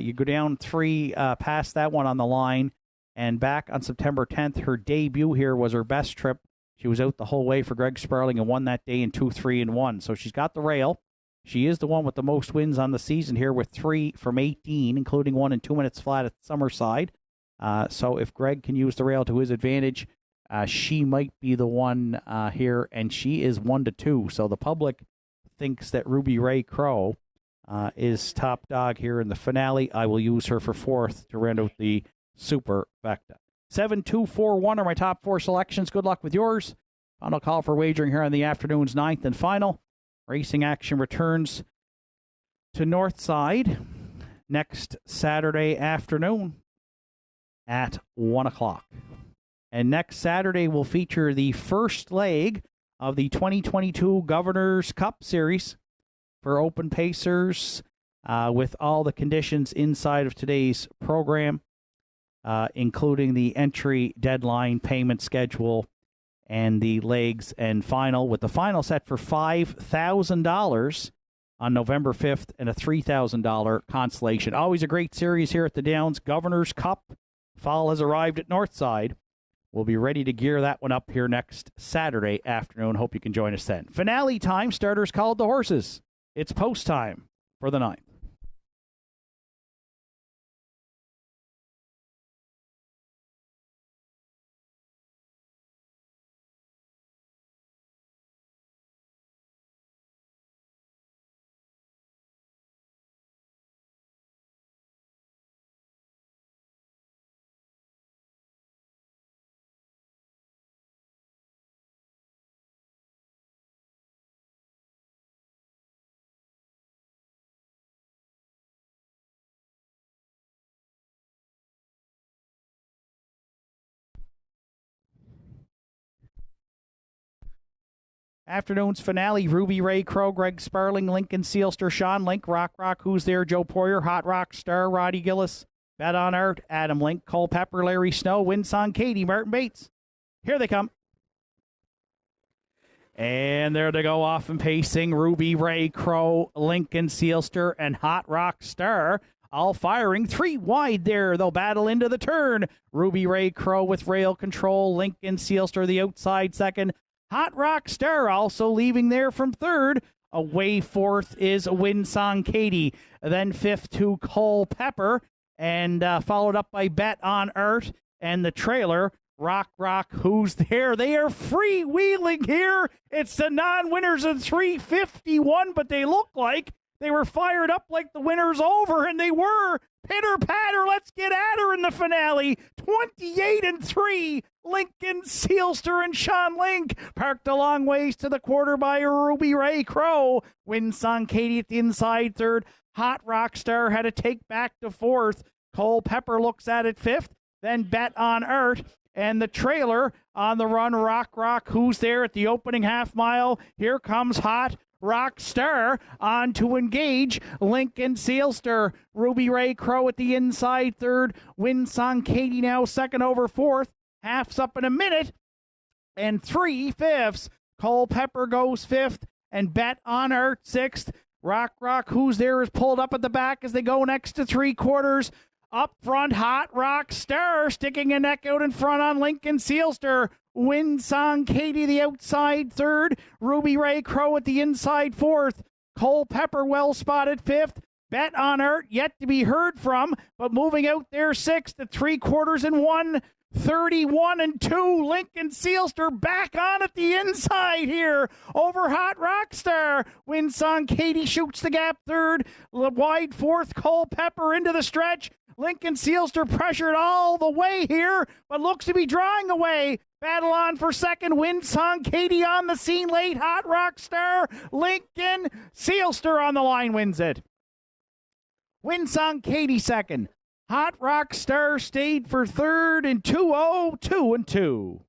You go down 3 past that one on the line, and back on September 10th, her debut here was her best trip. She was out the whole way for Greg Sparling and won that day in 2-3-1. So she's got the rail. She is the one with the most wins on the season here with 3 from 18, including 1 in 2 minutes flat at Summerside. So if Greg can use the rail to his advantage, she might be the one here, and she is 1-2. So the public thinks that Ruby Ray Crow is top dog here in the finale. I will use her for 4th to round out the superfecta. 7, 2, 4, 1 are my top 4 selections. Good luck with yours. Final call for wagering here on the afternoon's 9th and final. Racing action returns to Northside next Saturday afternoon at 1 o'clock. And next Saturday will feature the first leg of the 2022 Governor's Cup Series for open pacers, with all the conditions inside of today's program, including the entry deadline, payment schedule, and the legs and final, with the final set for $5,000 on November 5th and a $3,000 consolation. Always a great series here at the Downs. Governor's Cup. Fall has arrived at Northside. We'll be ready to gear that one up here next Saturday afternoon. Hope you can join us then. Finale time. Starters called the horses. It's post time for the 9th. Afternoon's finale, Ruby Ray Crow, Greg Sparling, Lincoln Sealster, Sean Link, Rock, Who's There, Joe Poirier, Hot Rock Star, Roddy Gillis, Bet on Art, Adam Link, Cole Pepper, Larry Snow, Winsong Katie, Martin Bates. Here they come. And there they go, off and pacing. Ruby Ray Crow, Lincoln Sealster, and Hot Rock Star. All firing 3 wide there. They'll battle into the turn. Ruby Ray Crow with rail control. Lincoln Sealster the outside second. Hot Rock Star also leaving there from 3rd. Away 4th is Winsong Katie. Then 5th to Cole Pepper. And followed up by Bet on Art. And the trailer, Rock, Who's There? They are freewheeling here. It's the non-winners of 351, but they look like they were fired up like the winner's over, and they were. Pitter-patter, let's get at her in the finale. 28-3, Lincoln Sealster and Sean Link. Parked a long ways to the quarter by Ruby Ray Crow. Winsong Katie at the inside 3rd. Hot Rock Star had to take back to 4th. Cole Pepper looks at it 5th. Then Bet on Art. And the trailer on the run, Rock, Who's There at the opening half mile. Here comes Hot Rock Star on to engage. Lincoln Sealster, Ruby Ray Crow at the inside 3rd. Winsong Katie now 2nd over 4th. Half's up in a minute. And 3/5. Cole Pepper goes 5th. And Bet on Art 6th. Rock, Who's There is pulled up at the back as they go next to 3/4. Up front, Hot Rock Star sticking a neck out in front on Lincoln Sealster. Winsong Katie the outside third. Ruby Ray Crow at the inside fourth. Cole Pepper well spotted fifth. Bet on Art yet to be heard from, but moving out there sixth at 3/4 and 1. 31 and 2. Lincoln Sealster back on at the inside here over Hot Rockstar. Winsong Katie shoots the gap third. Wide fourth. Cole Pepper into the stretch. Lincoln Sealster pressured all the way here, but looks to be drawing away. Battle on for second. Winsong Katie on the scene late. Hot Rockstar. Lincoln Sealster on the line wins it. Winsong Katie second. Hot Rock Star stayed for third in 2-0, 2-2.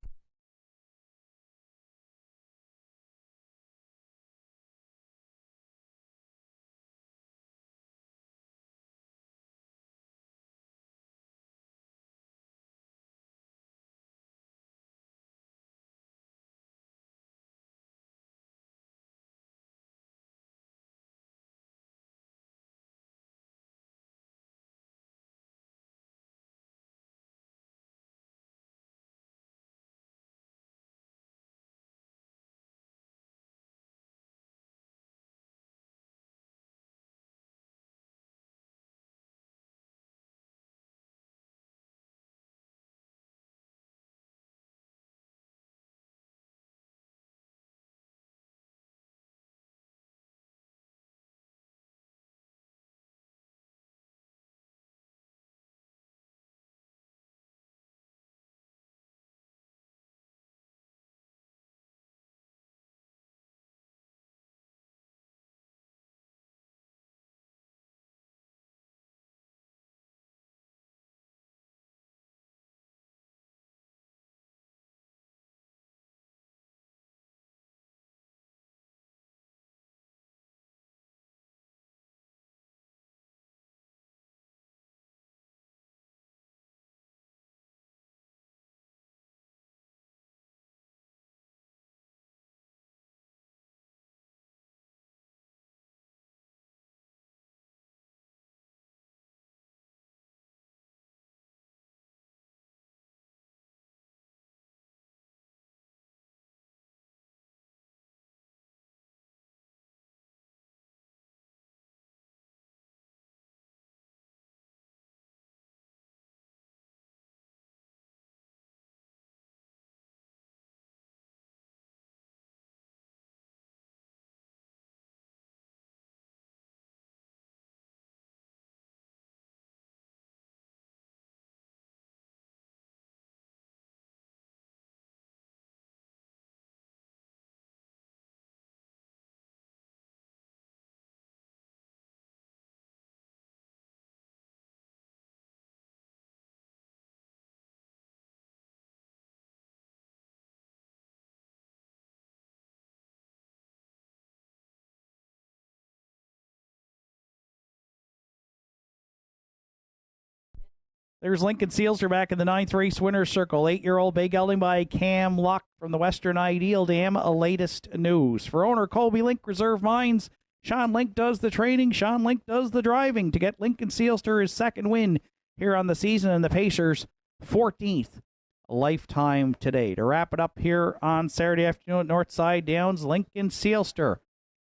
There's Lincoln Sealster back in the ninth race winner's circle. 8-year-old bay gelding by Cam Luck from the Western Ideal Dam. Latest news. For owner Colby Link Reserve Mines, Sean Link does the training. Sean Link does the driving to get Lincoln Sealster his second win here on the season, and the Pacers 14th lifetime today. To wrap it up here on Saturday afternoon at Northside Downs, Lincoln Sealster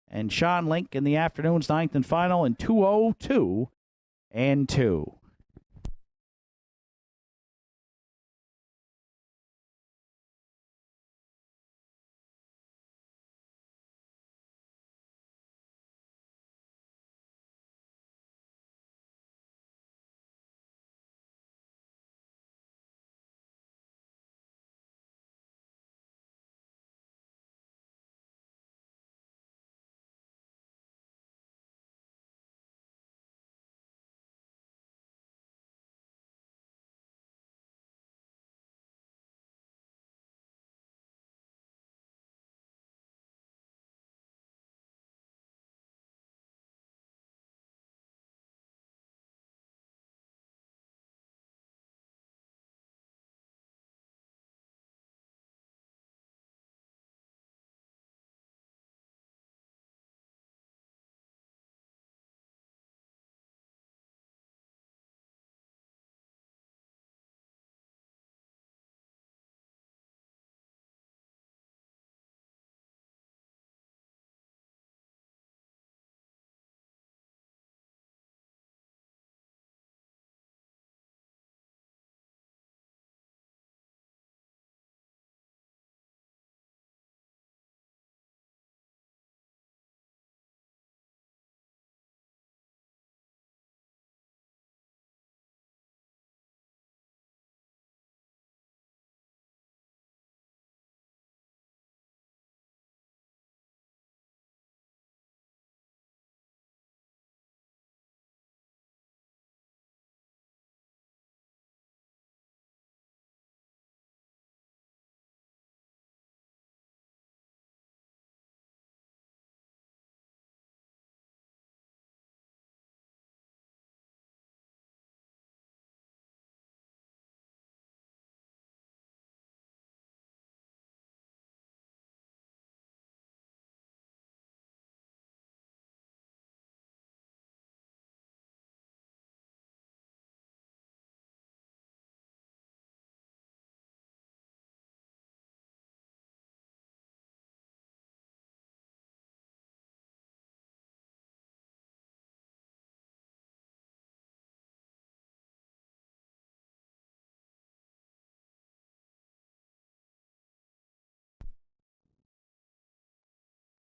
and Sean Link in the afternoon's ninth and final in 2-0-2 and 2.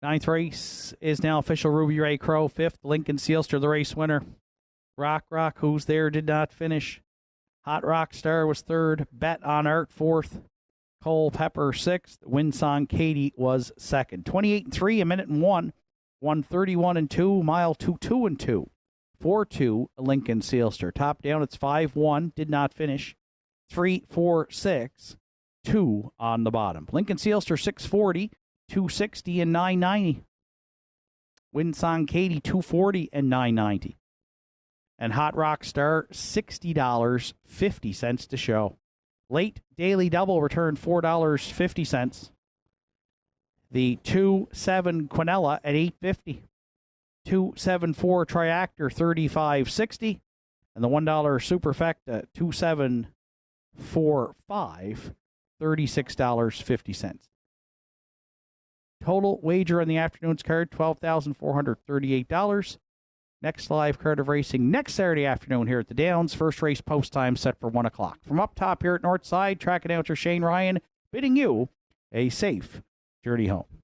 Ninth race is now official. Ruby Ray Crow. Fifth, Lincoln Sealster, the race winner. Rock, who's there, did not finish. Hot Rock Star was third. Bet on Art, fourth. Cole Pepper, sixth. Windsong Katie was second. 28-3, a minute and 1. 131-2, mile 2-2-2. 4-2, Lincoln Sealster. Top down, it's 5-1, did not finish. 3-4-6, 2 on the bottom. Lincoln Sealster, 640, 260, and 990. Windsong Katie, 240 and 990. And Hot Rock Star, $60.50 to show. Late Daily Double returned $4.50. The 2-7 Quinella at $8.50. 2-7-4 Triactor, $35.60. And the $1 Superfecta, 2-7-4-5, $36.50. Total wager on the afternoon's card, $12,438. Next live card of racing next Saturday afternoon here at the Downs. First race post time set for 1 o'clock. From up top here at Northside, track announcer Shane Ryan bidding you a safe journey home.